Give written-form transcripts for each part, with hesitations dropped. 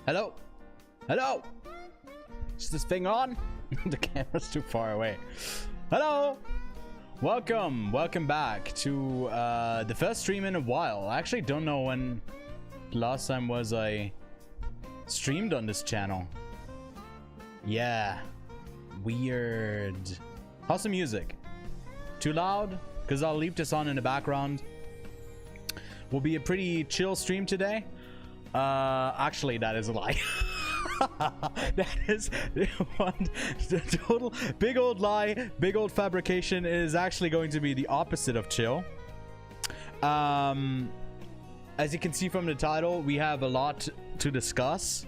Hello? Hello? Is this thing on? The camera's too far away. Hello? Welcome back to the first stream in a while. I actually don't know when the last time was I streamed on this channel. Yeah. Weird. How's the music? Too loud? Because I'll leave this on in the background. Will be a pretty chill stream today. Actually, that is a lie. That is the total big old lie, big old fabrication. Is actually going to be the opposite of chill. As you can see from the title, we have a lot to discuss,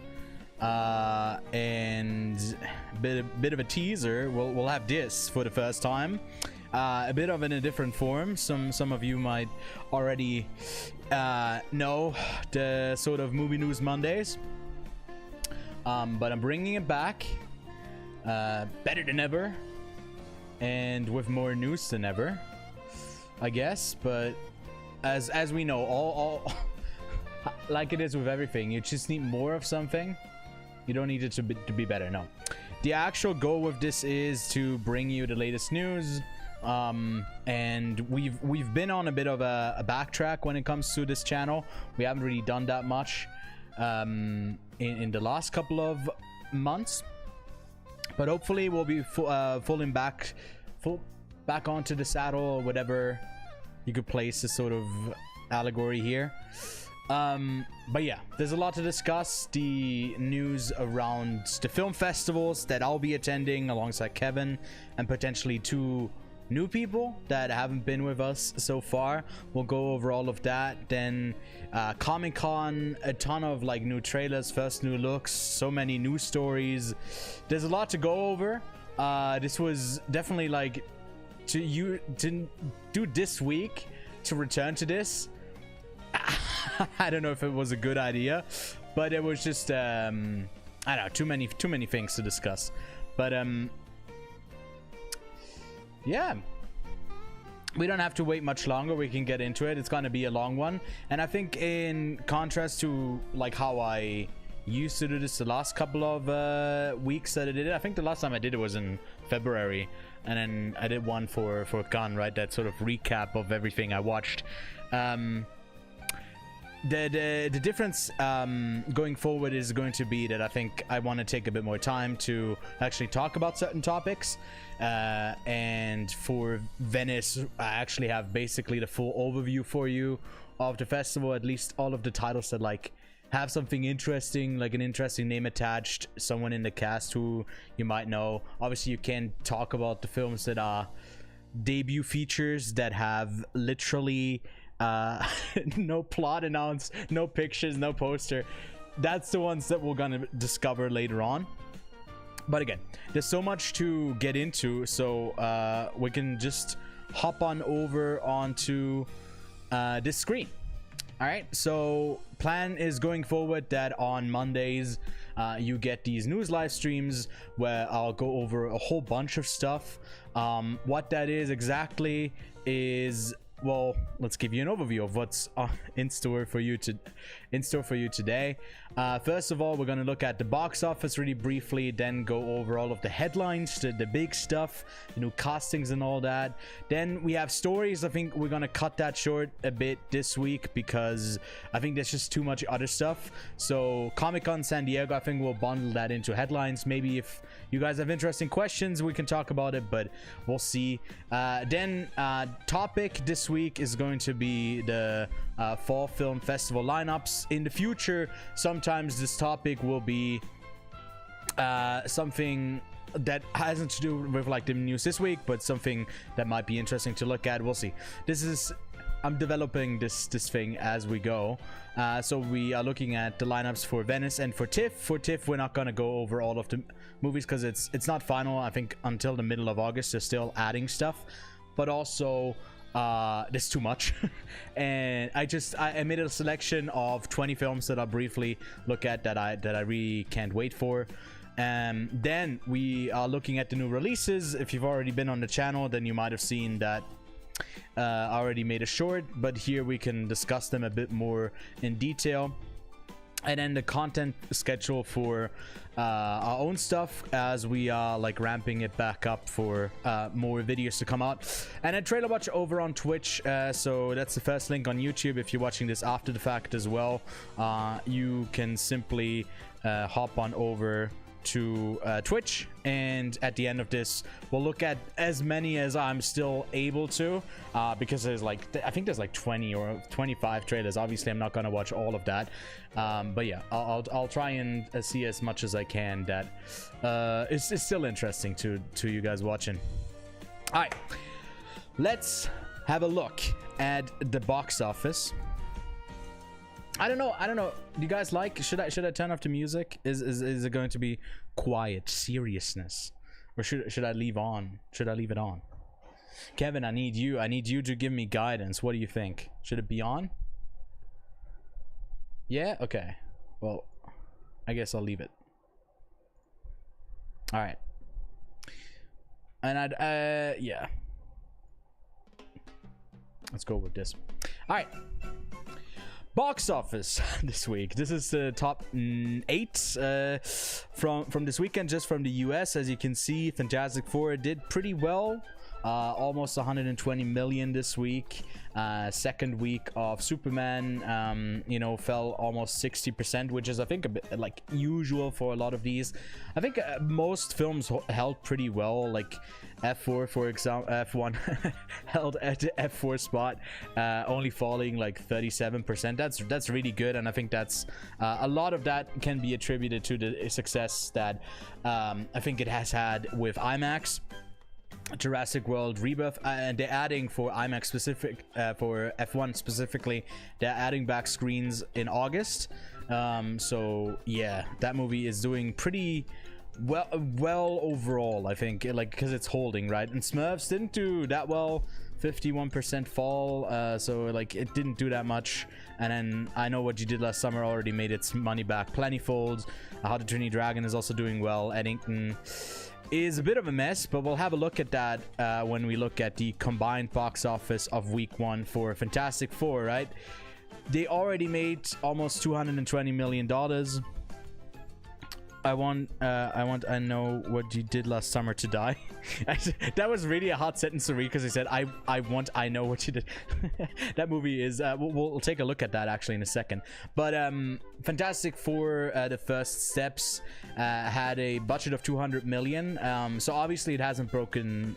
and a bit of a teaser. We'll have this for the first time, a bit of in a different form. Some of you might already know the sort of movie news Mondays. But I'm bringing it back, better than ever, and with more news than ever, I guess. But as we know, all like it is with everything, you just need more of something. You don't need it to be better. No, the actual goal with this is to bring you the latest news. And we've been on a bit of a backtrack when it comes to this channel. We haven't really done that much in the last couple of months, but hopefully we'll be falling back onto the saddle, or whatever you could place this sort of allegory here. But yeah, there's a lot to discuss. The news around the film festivals that I'll be attending alongside Kevin, and potentially 2 new people that haven't been with us so far. We'll go over all of that. Then Comic-Con, a ton of like new trailers, first new looks, so many news stories. There's a lot to go over. This was definitely like to do this week, to return to this. I don't know if it was a good idea, but it was just I don't know, too many things to discuss. But yeah, we don't have to wait much longer. We can get into it. It's going to be a long one, and I think in contrast to like how I used to do this the last couple of weeks that I did it, I think the last time I did it was in February, and then I did one for Gun, right? That sort of recap of everything I watched. The difference going forward is going to be that I think I want to take a bit more time to actually talk about certain topics, and for Venice I actually have basically the full overview for you of the festival, at least all of the titles that like have something interesting, like an interesting name attached, someone in the cast who you might know. Obviously you can talk about the films that are debut features that have literally no plot announced, no pictures, no poster. That's the ones that we're gonna discover later on. But again, there's so much to get into, so we can just hop on over onto this screen. All right, so plan is going forward that on Mondays you get these news live streams where I'll go over a whole bunch of stuff. What that is exactly is, well, let's give you an overview of what's in store for you today. First of all, we're going to look at the box office really briefly, then go over all of the headlines, the big stuff, the new castings and all that. Then we have stories. I think we're going to cut that short a bit this week because I think there's just too much other stuff. So Comic-Con San Diego, I think we'll bundle that into headlines. Maybe if you guys have interesting questions, we can talk about it, but we'll see. Then topic this week is going to be the fall film festival lineups. In the future, sometimes this topic will be something that hasn't to do with like the news this week, but something that might be interesting to look at. We'll see. I'm developing this thing as we go. So we are looking at the lineups for Venice and for TIFF. For TIFF, we're not going to go over all of the movies because it's not final. I think until the middle of August they're still adding stuff, but also there's too much. And I made a selection of 20 films that I'll briefly look at that I really can't wait for. Then we are looking at the new releases. If you've already been on the channel, then you might have seen that I already made a short, but here we can discuss them a bit more in detail. and then the content schedule for our own stuff as we are like ramping it back up for more videos to come out, and then trailer watch over on Twitch. So that's the first link on YouTube. If you're watching this after the fact as well, you can simply hop on over to Twitch, and at the end of this we'll look at as many as I'm still able to, because there's like I think there's like 20 or 25 trailers. Obviously I'm not gonna watch all of that, but yeah, I'll try and see as much as I can that it's still interesting to you guys watching. All right, let's have a look at the box office. I don't know. Do you guys like? Should I turn off the music? Is it going to be quiet seriousness, or should I leave on? Should I leave it on? Kevin, I need you to give me guidance. What do you think? Should it be on? Yeah. Okay. Well, I guess I'll leave it. All right. And yeah. Let's go with this. All right. Box office this week. This is the top 8 from this weekend, just from the US. As you can see, Fantastic Four did pretty well, almost 120 million this week. Second week of Superman, you know, fell almost 60%, which is I think a bit like usual for a lot of these. I think most films held pretty well, like F4 for example. F1 held at the F4 spot, only falling like 37%. That's really good, and I think that's a lot of that can be attributed to the success that I think it has had with IMAX. Jurassic World Rebirth, and they're adding for IMAX specific, for F1 specifically, they're adding back screens in August. So yeah, that movie is doing pretty well overall, I think, like, because it's holding, right? And Smurfs didn't do that well, 51% fall, so like it didn't do that much. And then I Know What You Did Last Summer already made its money back plentyfold. How to Train Your Dragon is also doing well. Eddington is a bit of a mess, but we'll have a look at that when we look at the combined box office of week 1 for Fantastic Four, right? They already made almost $220 million. I Know What You Did Last Summer to die. That was really a hot sentence to read, because he said I Know What You Did. That movie is we'll take a look at that actually in a second. But Fantastic Four, the first steps, had a budget of 200 million. So obviously it hasn't broken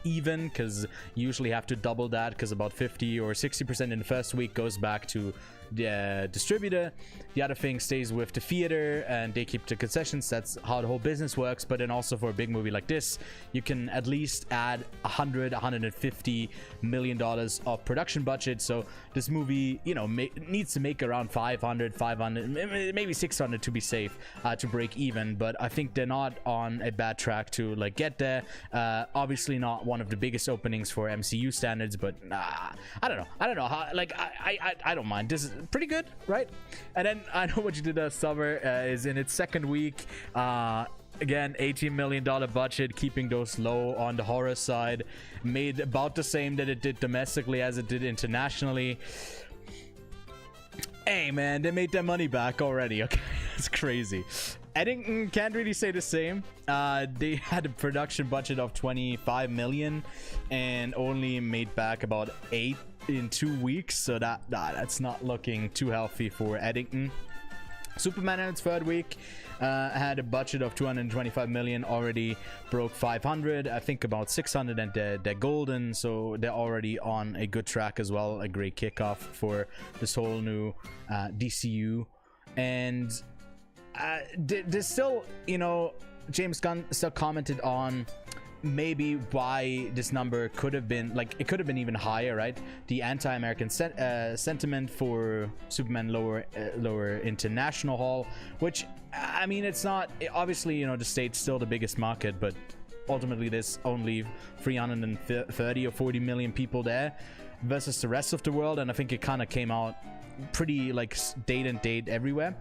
even, because you usually have to double that, because about 50 or 60% in the first week goes back to the distributor. The other thing stays with the theater, and they keep the concessions. That's how the whole business works. But then also for a big movie like this, you can at least add 150 million dollars of production budget. So this movie, you know, needs to make around 500, maybe 600 to be safe, to break even. But I think they're not on a bad track to like get there. Obviously not one of the biggest openings for MCU standards, but I don't know how, like I don't mind. This is pretty good, right? And then I Know What You Did Last Summer is in its second week. Again, $18 million budget, keeping those low on the horror side. Made about the same that it did domestically as it did internationally. Hey man, they made their money back already. Okay, that's crazy. Eddington can't really say the same. They had a production budget of 25 million and only made back about 8 in 2 weeks, so that's not looking too healthy for Eddington. Superman in its third week had a budget of 225 million, already broke 500. I think about 600, and they're golden, so they're already on a good track as well. A great kickoff for this whole new DCU. And there's still, you know, James Gunn still commented on maybe why this number could have been, like, it could have been even higher, right? The anti-American sentiment for Superman lower international haul, which, I mean, it's not, obviously, you know, the State's still the biggest market, but ultimately there's only 330 or 40 million people there versus the rest of the world, and I think it kind of came out pretty like date everywhere.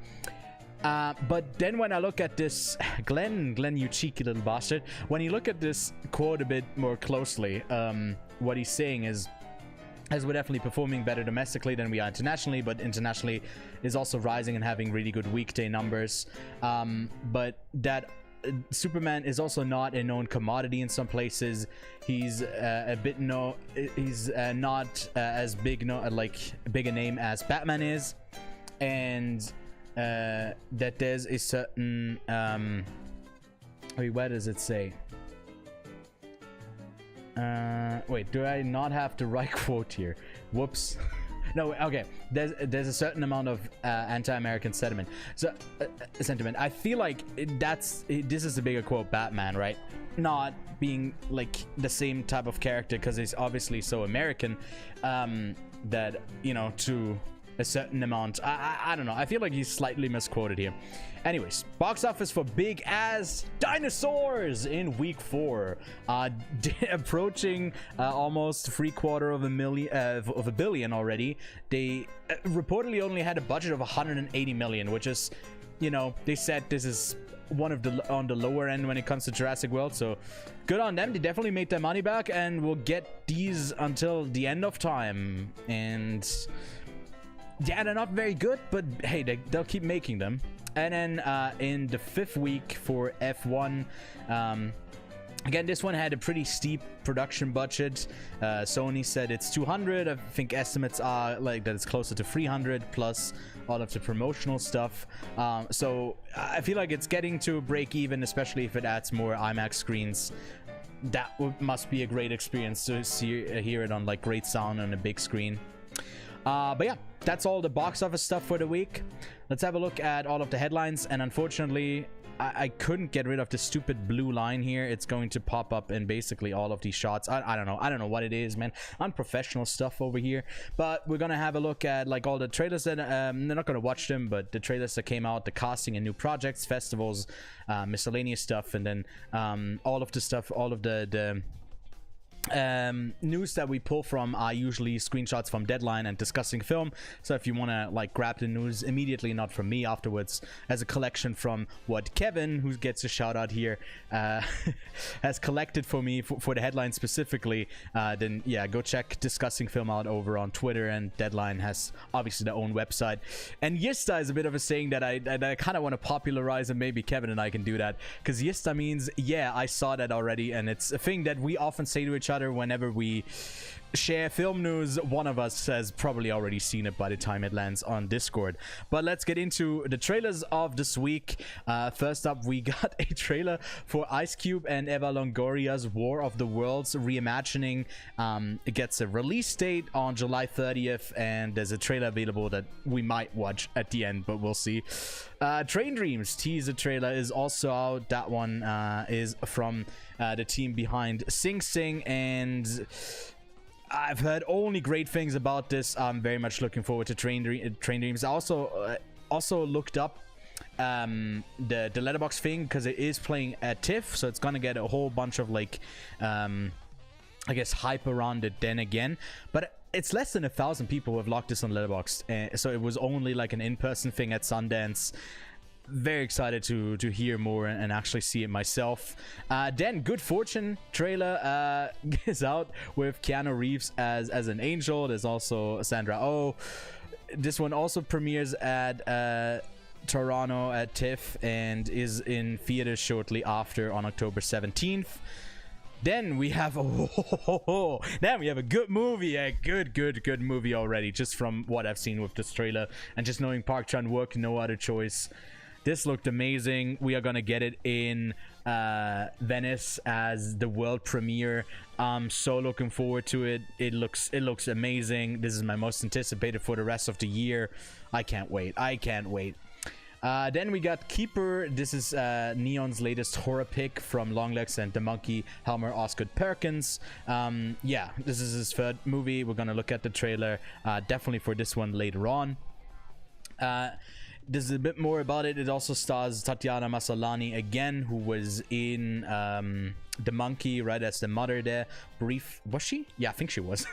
But then when I look at this, Glenn, you cheeky little bastard, when you look at this quote a bit more closely, what he's saying is as we're definitely performing better domestically than we are internationally, but internationally is also rising and having really good weekday numbers. But that Superman is also not a known commodity in some places. He's he's not as big big a name as Batman is, and that there's a certain wait, where does it say? Wait, do I not have the right quote here? Whoops. No, okay. There's a certain amount of anti-American sentiment. So I feel like this is a bigger quote, Batman, right? Not being like the same type of character because he's obviously so American that, you know, to a certain amount. I don't know. I feel like he's slightly misquoted here. Anyways, box office for Big Ass Dinosaurs in week 4, approaching almost $750 million already. They reportedly only had a budget of 180 million, which is, you know, they said this is one of the on the lower end when it comes to Jurassic World, so good on them. They definitely made their money back, and we'll get these until the end of time. And yeah, they're not very good, but hey, they'll keep making them. And then in the 5th week for F1, again, this one had a pretty steep production budget. Sony said it's 200. I think estimates are like that it's closer to 300 plus all of the promotional stuff. So I feel like it's getting to break even, especially if it adds more IMAX screens. That must be a great experience to hear it on like great sound on a big screen. But yeah, that's all the box office stuff for the week. Let's have a look at all of the headlines. And unfortunately, I couldn't get rid of the stupid blue line here. It's going to pop up in basically all of these shots. I don't know what it is, man. Unprofessional stuff over here. But we're gonna have a look at like all the trailers that they're not gonna watch them, but the trailers that came out, the casting and new projects, festivals, miscellaneous stuff, and then all of the stuff, all of the news that we pull from are usually screenshots from Deadline and Discussing Film. So if you want to like grab the news immediately, not from me afterwards, as a collection from what Kevin, who gets a shout out here, has collected for me for the headline specifically, then yeah, go check Discussing Film out over on Twitter. And Deadline has obviously their own website. And Yista is a bit of a saying that I kind of want to popularize, and maybe Kevin and I can do that, because Yista means yeah, I saw that already. And it's a thing that we often say to each other whenever we share film news. One of us has probably already seen it by the time it lands on Discord. But let's get into the trailers of this week. First up, we got a trailer for Ice Cube and Eva Longoria's War of the Worlds reimagining. It gets a release date on July 30th, and there's a trailer available that we might watch at the end, but we'll see. Train Dreams teaser trailer is also out. That one is from the team behind Sing Sing, and I've heard only great things about this. I'm very much looking forward to Train Dreams. I also looked up the Letterboxd thing, because it is playing at TIFF, so it's gonna get a whole bunch of like I guess hype around it then again. But it's less than 1,000 people who have locked this on Letterboxd, so it was only like an in-person thing at Sundance. Very excited to hear more and actually see it myself. Then Good Fortune trailer is out with Keanu Reeves as an angel. There's also Sandra Oh. This one also premieres at Toronto at TIFF and is in theaters shortly after on October 17th. Then we have a good movie, a good movie already, just from what I've seen with this trailer and just knowing Park Chan-wook, no other choice. This looked amazing. We are gonna get it in Venice as the world premiere. I'm so looking forward to it. It looks amazing. This is my most anticipated for the rest of the year. I can't wait. Then we got Keeper. This is Neon's latest horror pick from Longlegs and the Monkey, Helmer Osgood Perkins. Yeah, this is his third movie. We're gonna look at the trailer definitely for this one later on. This is a bit more about it. It also stars Tatiana Maslany again, who was in The Monkey, right, as the mother there. Was she? Yeah, I think she was.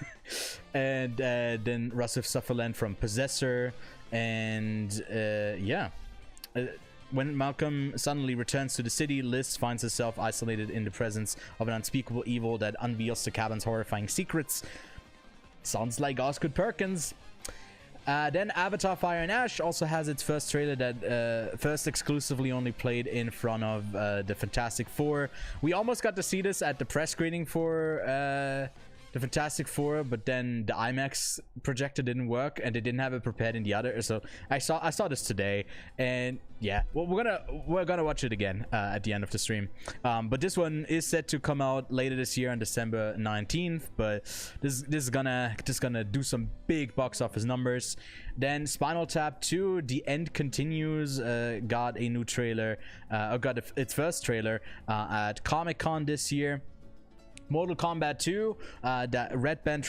And then Russell Sutherland from Possessor. And yeah. When Malcolm suddenly returns to the city, Liz finds herself isolated in the presence of an unspeakable evil that unveils the cabin's horrifying secrets. Sounds like Osgood Perkins. Then Avatar Fire and Ash also has its first trailer that first exclusively only played in front of the Fantastic Four. We almost got to see this at the press screening for the Fantastic Four, but then the IMAX projector didn't work and they didn't have it prepared in the other. So I saw this today, and yeah, well, we're gonna watch it again at the end of the stream. But this one is set to come out later this year on December 19th. But this is gonna do some big box office numbers. Then Spinal Tap 2: The End Continues got a new trailer, got its first trailer at Comic-Con this year. Mortal Kombat 2, that Red Band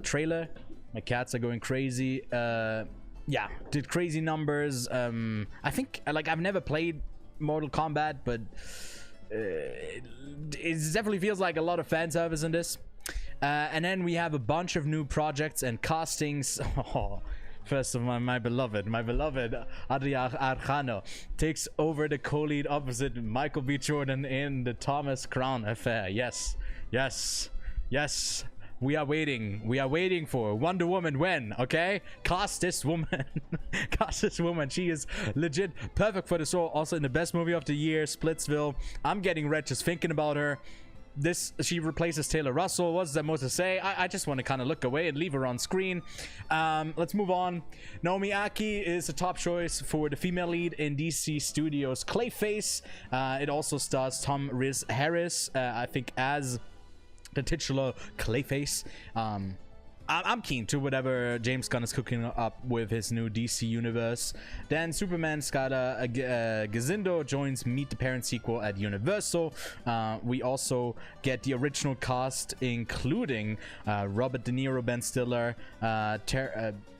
trailer. My cats are going crazy. Yeah, did crazy numbers. I think, like, I've never played Mortal Kombat, but it definitely feels like a lot of fan service in this. And then we have a bunch of new projects and castings. Oh, first of all, my beloved Adria Arjano takes over the co-lead opposite Michael B. Jordan in the Thomas Crown Affair. Yes. We are waiting for Wonder Woman when, okay? Cast this woman. Cast this woman. She is legit perfect for this role. Also in the best movie of the year, Splitsville. I'm getting red just thinking about her. She replaces Taylor Russell. What's there more to say? I just want to kind of look away and leave her on screen. Let's move on. Naomi Aki is a top choice for the female lead in DC Studios' Clayface. It also stars Tom Riz Harris, I think, as the titular Clayface. I'm keen to whatever James Gunn is cooking up with his new DC universe. Then Superman Skylar Gazindo joins Meet the Parents sequel at Universal. We also get the original cast, including Robert De Niro, Ben Stiller,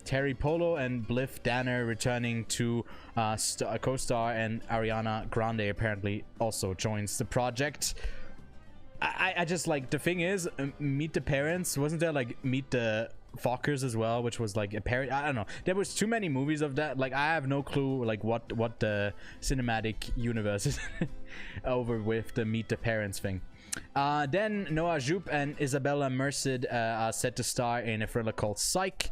Terry Polo, and Bliff Danner returning to co-star, and Ariana Grande apparently also joins the project. I just, like, the thing is, Meet the Parents, wasn't there, like, Meet the Fockers as well, which was like a parody? I don't know, there was too many movies of that. Like, I have no clue like what the cinematic universe is over with the Meet the Parents thing. Then Noah Jupe and Isabella Merced are set to star in a thriller called Psych.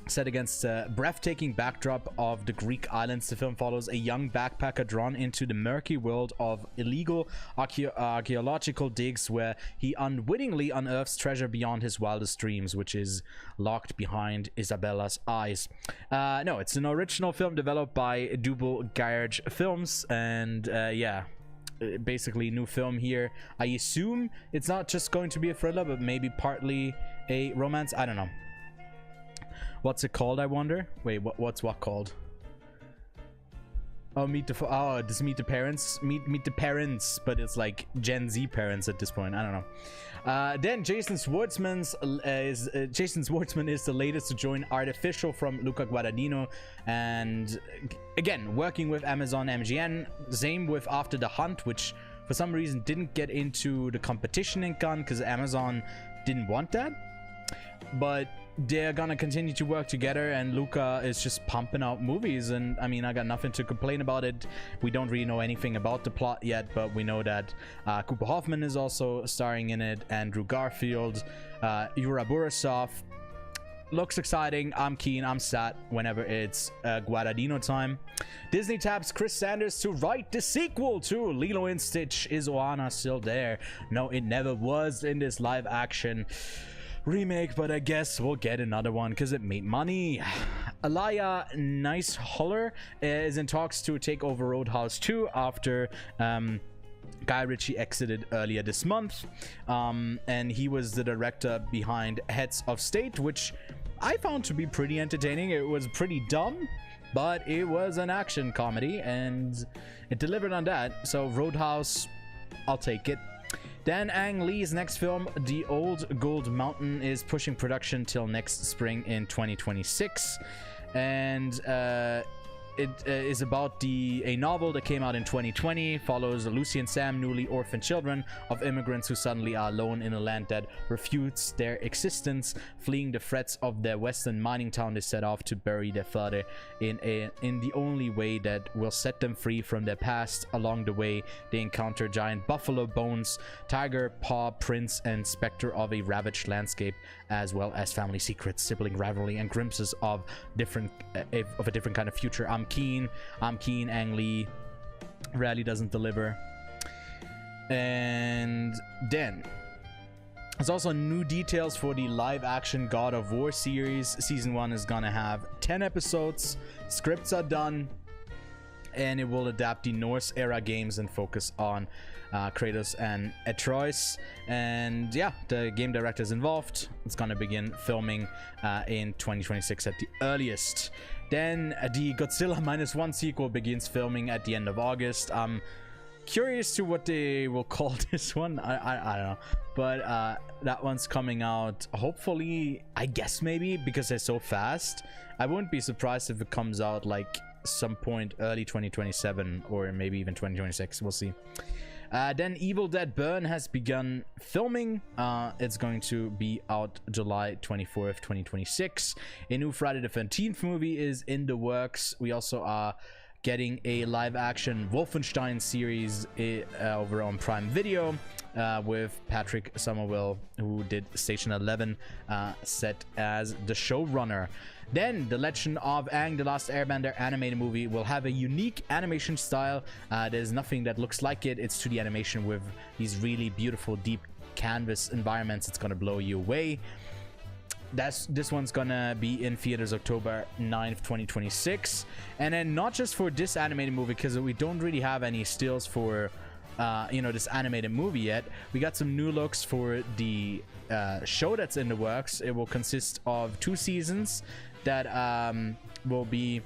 Set against the breathtaking backdrop of the Greek islands, the film follows a young backpacker drawn into the murky world of illegal archaeological digs, where he unwittingly unearths treasure beyond his wildest dreams, which is locked behind Isabella's eyes. No, it's an original film developed by Double Garage Films, and yeah, basically new film here. I assume it's not just going to be a thriller, but maybe partly a romance. I don't know. What's it called, I wonder? Wait, what's what called? Oh, Meet the Parents. Meet the Parents, but it's like Gen Z parents at this point. I don't know. Then Jason Schwartzman is the latest to join Artificial from Luca Guadagnino, and again working with Amazon MGM. Same with After the Hunt, which for some reason didn't get into the competition in Cannes because Amazon didn't want that. But they're gonna continue to work together, and Luca is just pumping out movies, and I mean, I got nothing to complain about it. We don't really know anything about the plot yet, but we know that Cooper Hoffman is also starring in it, Andrew Garfield, Yura Borisov. Looks exciting. I'm keen. I'm sat whenever it's Guadagnino time. Disney taps Chris Sanders to write the sequel to Lilo and Stitch. Is Ohana still there? No, it never was in this live action remake, but I guess we'll get another one because it made money. Alaya Niceholler is in talks to take over Roadhouse 2 after Guy Ritchie exited earlier this month, and he was the director behind Heads of State, which I found to be pretty entertaining. It was pretty dumb, but it was an action comedy, and it delivered on that. So Roadhouse, I'll take it. Dan Ang Lee's next film, The Old Gold Mountain, is pushing production till next spring in 2026. And it is about a novel that came out in 2020, follows Lucy and Sam, newly orphaned children of immigrants who suddenly are alone in a land that refutes their existence. Fleeing the threats of their western mining town, they set off to bury their father in the only way that will set them free from their past. Along the way, they encounter giant buffalo bones, tiger paw prints, and specter of a ravaged landscape, as well as family secrets, sibling rivalry, and glimpses of a different kind of future. I'm keen. Ang Lee rarely doesn't deliver. And then there's also new details for the live-action God of War series. Season 1 is gonna have 10 episodes. Scripts are done, and it will adapt the Norse-era games and focus on Kratos and Atreus. And yeah, the game director is involved. It's gonna begin filming in 2026 at the earliest. Then the Godzilla -1 sequel begins filming at the end of August. I'm curious to what they will call this one. I don't know, but that one's coming out hopefully, I guess, maybe because they're so fast. I wouldn't be surprised if it comes out like some point early 2027 or maybe even 2026. We'll see. Then Evil Dead Burn has begun filming. It's going to be out July 24th, 2026. A new Friday the 13th movie is in the works. We also are getting a live-action Wolfenstein series over on Prime Video with Patrick Somerville, who did Station 11, set as the showrunner. Then The Legend of Aang, The Last Airbender animated movie will have a unique animation style. There's nothing that looks like it. It's 2D animation with these really beautiful deep canvas environments. It's gonna blow you away. This one's gonna be in theaters October 9th, 2026. And then not just for this animated movie, because we don't really have any stills for this animated movie yet. We got some new looks for the show that's in the works. It will consist of 2 seasons that will be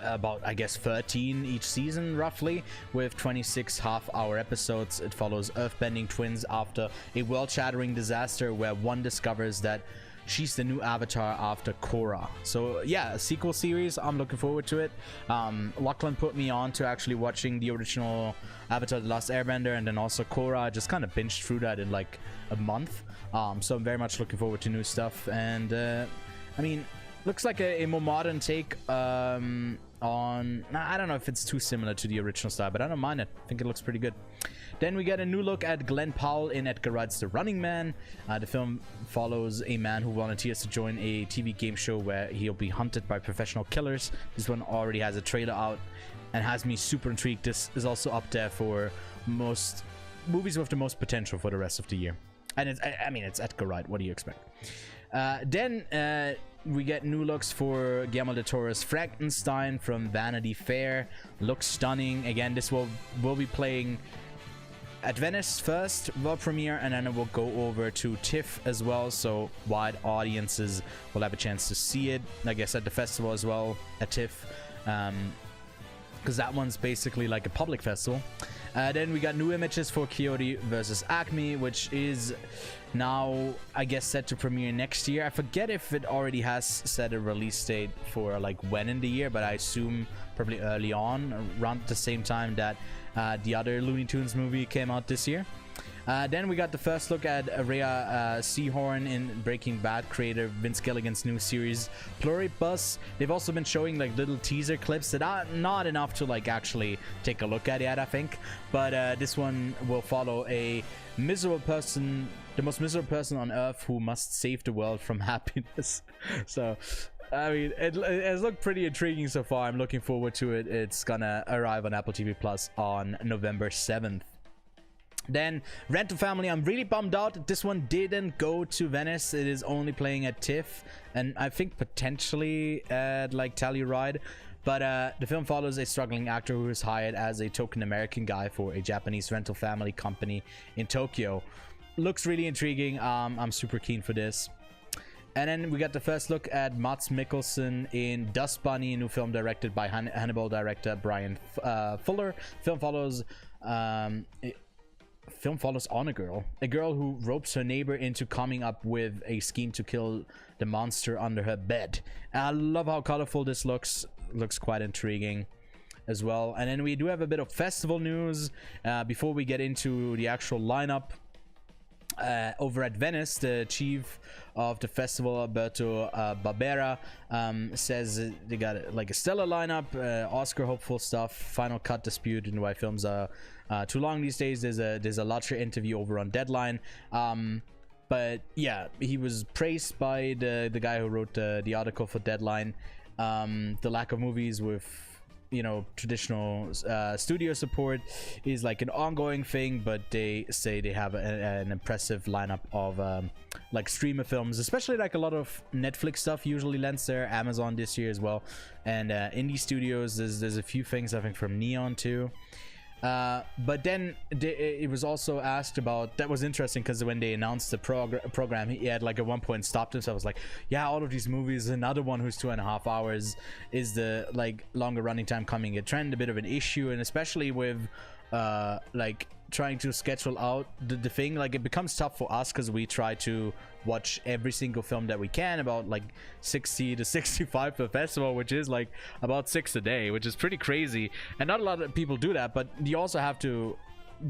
about, I guess, 13 each season roughly, with 26 half-hour episodes. It follows earthbending twins after a world-shattering disaster where one discovers that she's the new avatar after Korra. So yeah, a sequel series. I'm looking forward to it. Lachlan put me on to actually watching the original Avatar The Last Airbender and then also Korra. I just kind of binged through that in like a month. So I'm very much looking forward to new stuff. And I mean, looks like a more modern take on... I don't know if it's too similar to the original style, but I don't mind it. I think it looks pretty good. Then we get a new look at Glenn Powell in Edgar Wright's The Running Man. The film follows a man who volunteers to join a TV game show where he'll be hunted by professional killers. This one already has a trailer out and has me super intrigued. This is also up there for most movies with the most potential for the rest of the year. And it's Edgar Wright. What do you expect? Then we get new looks for Guillermo del Toro's Frankenstein from Vanity Fair. Looks stunning. Again, this will be playing at Venice first, world premiere, and then it will go over to TIFF as well, so wide audiences will have a chance to see it. I guess at the festival as well, at TIFF, because that one's basically like a public festival. Then we got new images for Coyote vs. Acme, which is now, I guess, set to premiere next year. I forget if it already has set a release date for like when in the year, but I assume probably early on, around the same time that the other Looney Tunes movie came out this year. Then we got the first look at Rhea Seehorn in Breaking Bad creator Vince Gilligan's new series Pluribus. They've also been showing like little teaser clips that are not enough to like actually take a look at yet, I think. But this one will follow a miserable person, the most miserable person on Earth, who must save the world from happiness. So I mean, it looked pretty intriguing so far. I'm looking forward to it. It's gonna arrive on Apple TV Plus on November 7th. Then Rental Family, I'm really bummed out that this one didn't go to Venice. It is only playing at TIFF and I think potentially at like Telluride. But the film follows a struggling actor who is hired as a token American guy for a Japanese rental family company in Tokyo. Looks really intriguing. I'm super keen for this. And then we got the first look at Mads Mikkelsen in Dust Bunny, a new film directed by Hannibal director Brian Fuller. Film follows film follows on a girl who ropes her neighbor into coming up with a scheme to kill the monster under her bed. And I love how colorful this looks quite intriguing as well. And then we do have a bit of festival news before we get into the actual lineup. Over at Venice, the chief of the festival, Alberto Barbera, says they got like a stellar lineup, Oscar hopeful stuff, final cut dispute, and why films are too long these days. There's a larger interview over on Deadline, but yeah, he was praised by the guy who wrote the article for Deadline. The lack of movies with, you know, traditional studio support is like an ongoing thing, but they say they have an impressive lineup of like streamer films, especially like a lot of Netflix stuff usually lends there, Amazon this year as well, and indie studios. There's a few things I think from Neon too. But then it was also asked about, that was interesting because when they announced the program, he had like at one point stopped himself. I was like, yeah, all of these movies, another one who's 2.5 hours, is the like longer running time coming a trend, a bit of an issue, and especially with like trying to schedule out the thing, like it becomes tough for us because we try to watch every single film that we can, about like 60 to 65 per festival, which is like about 6 a day, which is pretty crazy, and not a lot of people do that. But you also have to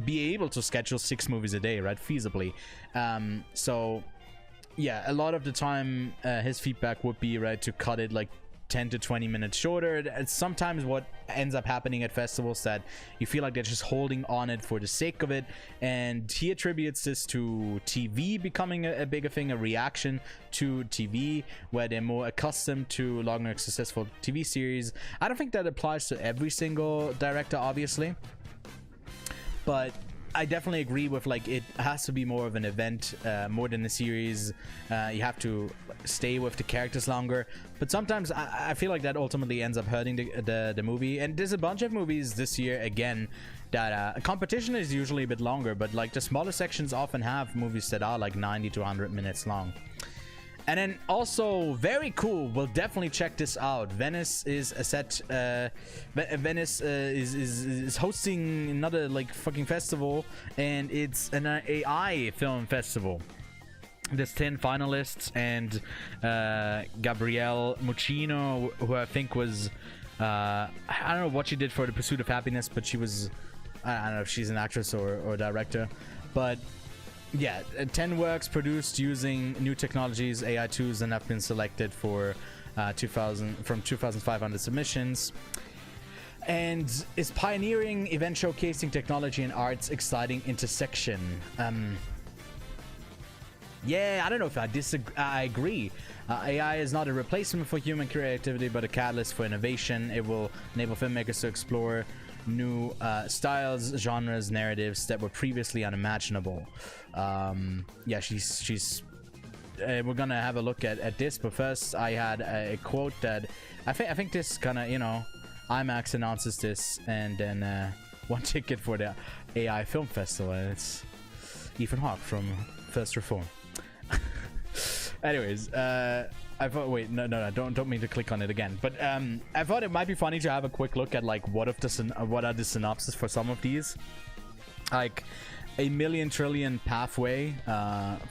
be able to schedule 6 movies a day, right, feasibly. So yeah, a lot of the time his feedback would be, right, to cut it like 10 to 20 minutes shorter. It's sometimes what ends up happening at festivals, that you feel like they're just holding on it for the sake of it, and he attributes this to TV becoming a bigger thing, a reaction to TV, where they're more accustomed to longer successful TV series. I don't think that applies to every single director, obviously, but I definitely agree with, like, it has to be more of an event, more than a series. You have to stay with the characters longer, but sometimes I feel like that ultimately ends up hurting the movie. And there's a bunch of movies this year again that competition is usually a bit longer, but like the smaller sections often have movies that are like 90 to 100 minutes long. And then also very cool, we'll definitely check this out. Venice is a set. Venice is hosting another like fucking festival, and it's an AI film festival. There's 10 finalists, and Gabrielle Muccino, who I think was I don't know what she did for The Pursuit of Happiness, but she was, I don't know if she's an actress or director, but yeah, 10 works produced using new technologies, AI tools, and have been selected for 2,500 submissions, and is pioneering event showcasing technology and art's exciting intersection. Yeah, I don't know if I disagree. I agree. AI is not a replacement for human creativity, but a catalyst for innovation. It will enable filmmakers to explore new styles, genres, narratives that were previously unimaginable. Yeah, she's we're gonna have a look at this, but first I had a quote that I think this kind of, you know, IMAX announces this, and then one ticket for the AI film festival, and it's Ethan Hawke from First Reform. Anyways, I thought, wait, no, don't mean to click on it again, but I thought it might be funny to have a quick look at like what are the synopsis for some of these, like a million trillion pathway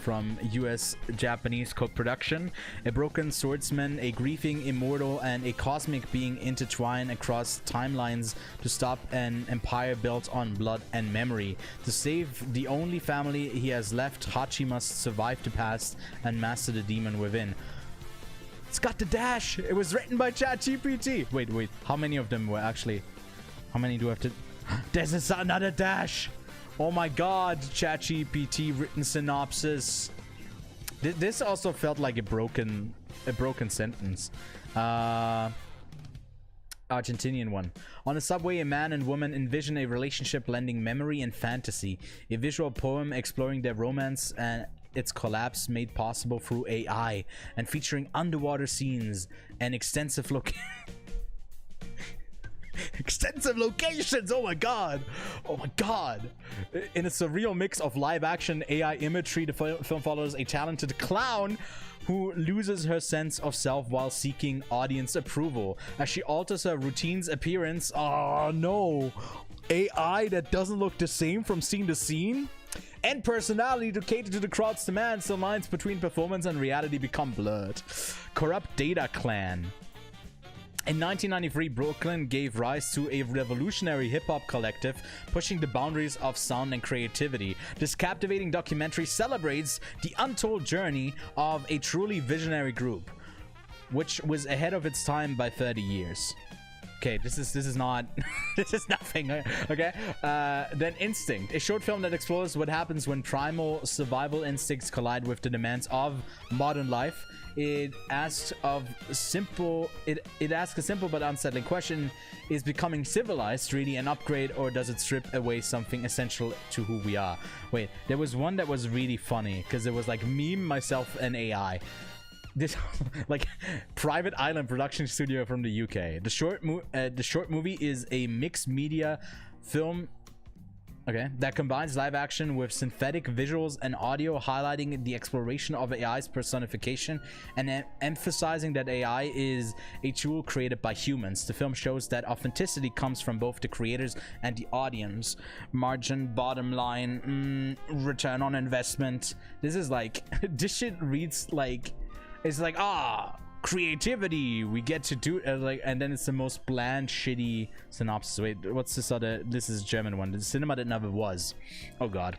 from US-Japanese co-production, a broken swordsman, a grieving immortal, and a cosmic being intertwine across timelines to stop an empire built on blood and memory. To save the only family he has left, Hachi must survive the past and master the demon within. It's got the dash. It was written by ChatGPT. Wait, how many of them were actually, how many do I have to, there's another dash. Oh my god, ChatGPT written synopsis. This also felt like a broken sentence. Argentinian one. On a subway, a man and woman envision a relationship blending memory and fantasy. A visual poem exploring their romance and its collapse made possible through AI, and featuring underwater scenes and extensive locations. Oh my god, in a surreal mix of live action AI imagery, the film follows a talented clown who loses her sense of self while seeking audience approval as she alters her routine's appearance. Oh no, AI that doesn't look the same from scene to scene, and personality to cater to the crowd's demands, so lines between performance and reality become blurred. Corrupt Data Clan. In 1993, Brooklyn gave rise to a revolutionary hip-hop collective pushing the boundaries of sound and creativity. This captivating documentary celebrates the untold journey of a truly visionary group, which was ahead of its time by 30 years. Okay, this is not this is nothing. Okay, then Instinct, a short film that explores what happens when primal survival instincts collide with the demands of modern life. It asks a simple but unsettling question: is becoming civilized really an upgrade, or does it strip away something essential to who we are? Wait, there was one that was really funny because it was like meme, myself, and AI. This like private island production studio from the UK. The short movie is a mixed media film, okay, that combines live action with synthetic visuals and audio, highlighting the exploration of AI's personification and emphasizing that AI is a tool created by humans. The film shows that authenticity comes from both the creators and the audience. Margin, bottom line, return on investment. This is like this shit reads like it's like creativity, we get to do like, and then it's the most bland, shitty synopsis. Wait, what's this other? This is German one. The cinema that never was. Oh god,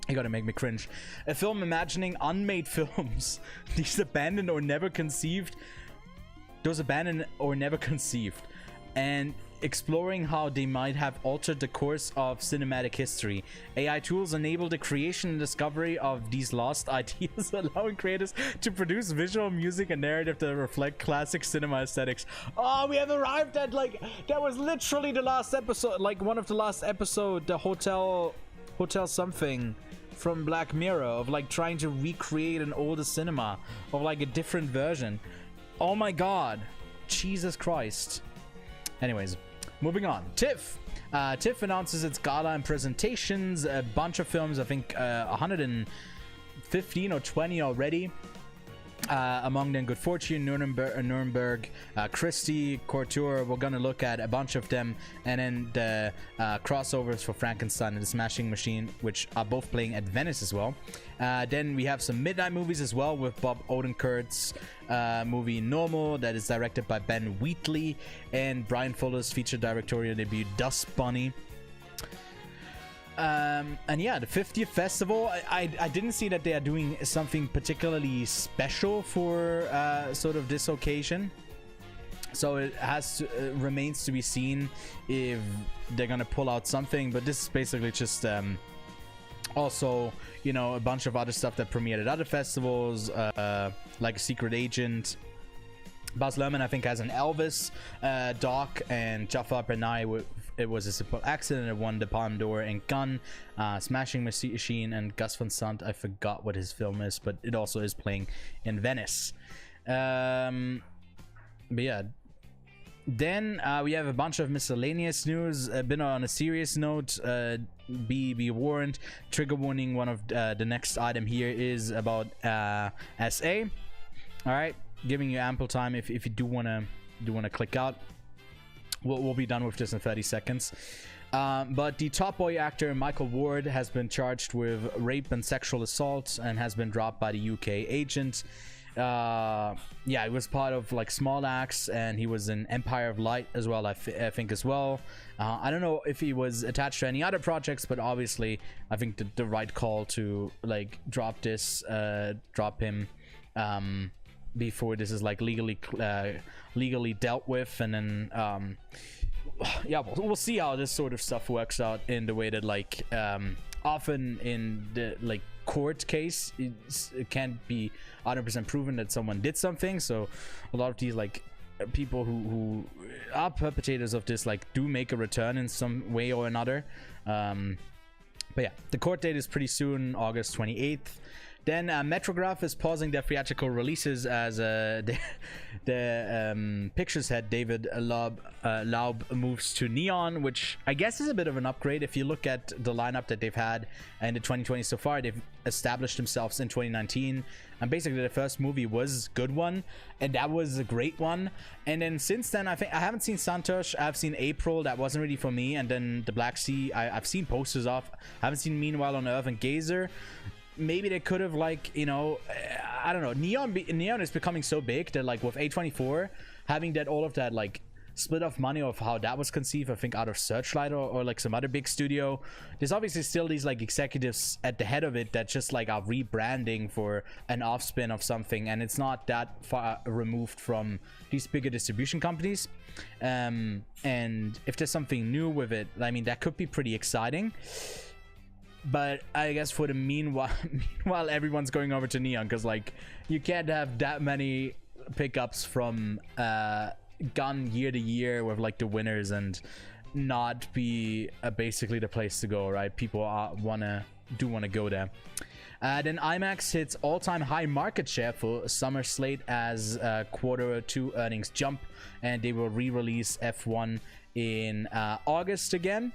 you gotta make me cringe. A film imagining unmade films. Those abandoned or never conceived, and exploring how they might have altered the course of cinematic history. AI tools enable the creation and discovery of these lost ideas, allowing creators to produce visual, music, and narrative that reflect classic cinema aesthetics. Oh, we have arrived at, like, that was literally the last episode, like one of the last episode, the hotel something from Black Mirror, of like trying to recreate an older cinema of like a different version. Oh my god, Jesus Christ. Anyways, moving on. TIFF. TIFF announces its gala and presentations. A bunch of films, I think 115 or 20 already. Among them Good Fortune, Nuremberg, Christie, Couture. We're gonna look at a bunch of them, and then the crossovers for Frankenstein and the Smashing Machine, which are both playing at Venice as well. Then we have some midnight movies as well, with Bob Odenkirk's movie Normal, that is directed by Ben Wheatley, and Brian Fuller's feature directorial debut Dust Bunny. And yeah, the 50th festival, I didn't see that they are doing something particularly special for sort of this occasion, so it has to remains to be seen if they're gonna pull out something. But this is basically just also, you know, a bunch of other stuff that premiered at other festivals, like Secret Agent. Baz Luhrmann, I think, has an Elvis doc, and Jafar Panahi, it was a simple accident, it won the Palme d'Or, and Gunn, Smashing Machine, and Gus Van Sant, I forgot what his film is, but it also is playing in Venice. But yeah, then we have a bunch of miscellaneous news. A bit on a serious note, be warned, trigger warning. One of the next item here is about SA. All right, giving you ample time if you do wanna click out. We'll be done with this in 30 seconds. But the Top Boy actor Michael Ward has been charged with rape and sexual assault and has been dropped by the UK agent. Yeah, he was part of like Small Axe, and he was in Empire of Light as well, I think as well. I don't know if he was attached to any other projects, but obviously I think the right call to like drop him before this is like legally dealt with. And then yeah, we'll see how this sort of stuff works out, in the way that like often in the like court case it can't be 100% proven that someone did something, so a lot of these like people who are perpetrators of this like do make a return in some way or another. But yeah, the court date is pretty soon, August 28th. Then Metrograph is pausing their theatrical releases as the Pictures head David Laub moves to Neon, which I guess is a bit of an upgrade. If you look at the lineup that they've had in the 2020 so far, they've established themselves in 2019, and basically the first movie was a good one, and that was a great one. And then since then, I think I haven't seen Santosh, I've seen April, that wasn't really for me, and then the Black Sea I've seen posters of. I haven't seen Meanwhile on Earth and Gazer. Maybe they could have, like, you know, I don't know. Neon is becoming so big that, like, with A24 having that, all of that, like, split off money of how that was conceived, I think out of Searchlight or like some other big studio, there's obviously still these like executives at the head of it that just like are rebranding for an off-spin of something, and it's not that far removed from these bigger distribution companies. And if there's something new with it, I mean, that could be pretty exciting. But I guess for the meanwhile everyone's going over to Neon, because like you can't have that many pickups from Gun year to year with like the winners and not be basically the place to go, right? People want to go there. Then IMAX hits all-time high market share for summer slate as Q2 earnings jump, and they will re-release F1 in August again.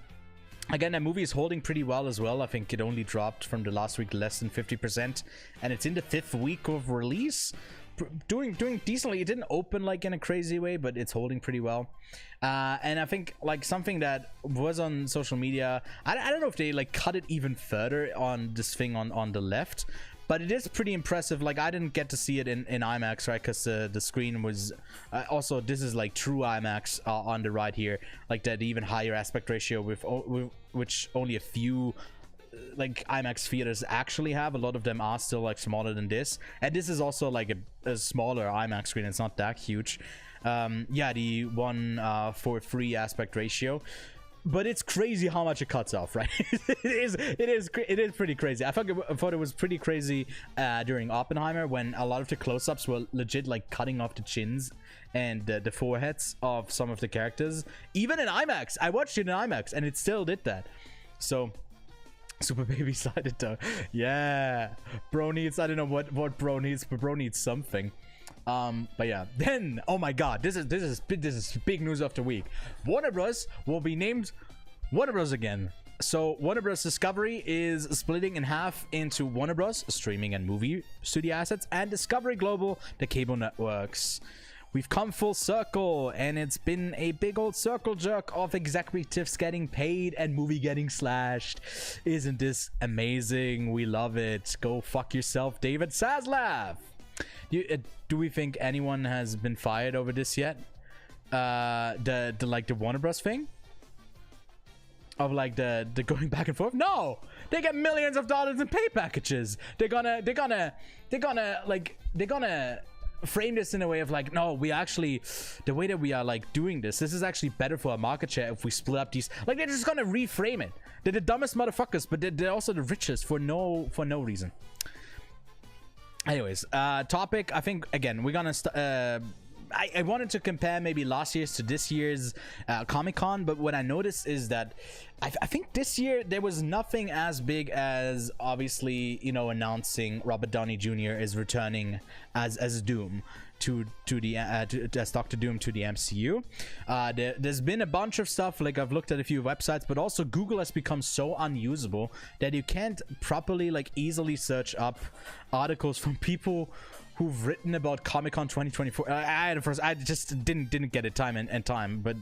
Again, that movie is holding pretty well as well. I think it only dropped from the last week less than 50%, and it's in the 5th week of release. Doing decently. It didn't open like in a crazy way, but it's holding pretty well. And I think like something that was on social media, I don't know if they like cut it even further on this thing on the left, but it is pretty impressive. Like I didn't get to see it in IMAX, right? Because the screen was also, this is like true IMAX on the right here, like that even higher aspect ratio with which only a few like IMAX theaters actually have. A lot of them are still like smaller than this, and this is also like a smaller IMAX screen. It's not that huge. Yeah, the 1:3 aspect ratio, but it's crazy how much it cuts off, right? it is pretty crazy. I thought it was pretty crazy during Oppenheimer, when a lot of the close-ups were legit like cutting off the chins and the foreheads of some of the characters. Even in IMAX, I watched it in IMAX and it still did that. So Super Baby sided though. Yeah, bro needs, I don't know what bro needs, but bro needs something. But yeah, then oh my god, this is big news of the week. Warner Bros will be named Warner Bros again. So Warner Bros Discovery is splitting in half into Warner Bros Streaming and Movie Studio Assets and Discovery Global, the cable networks. We've come full circle, and it's been a big old circle jerk of executives getting paid and movie getting slashed. Isn't this amazing? We love it. Go fuck yourself, David Zaslav. Do we think anyone has been fired over this yet? The Warner Bros thing of like the going back and forth. No, they get millions of dollars in pay packages. They're gonna frame this in a way of like, no, we actually, the way that we are like doing this is actually better for our market share if we split up these. Like, they're just gonna reframe it. They're the dumbest motherfuckers, but they're also the richest for no reason. Anyways, topic, I think again we're gonna I wanted to compare maybe last year's to this year's Comic-Con, but what I noticed is that I think this year there was nothing as big as, obviously, you know, announcing Robert Downey Jr. is returning as Doom as Doctor Doom to the MCU. There's been a bunch of stuff, like I've looked at a few websites, but also Google has become so unusable that you can't properly like easily search up articles from people who've written about Comic-Con 2024. I just didn't get it time, but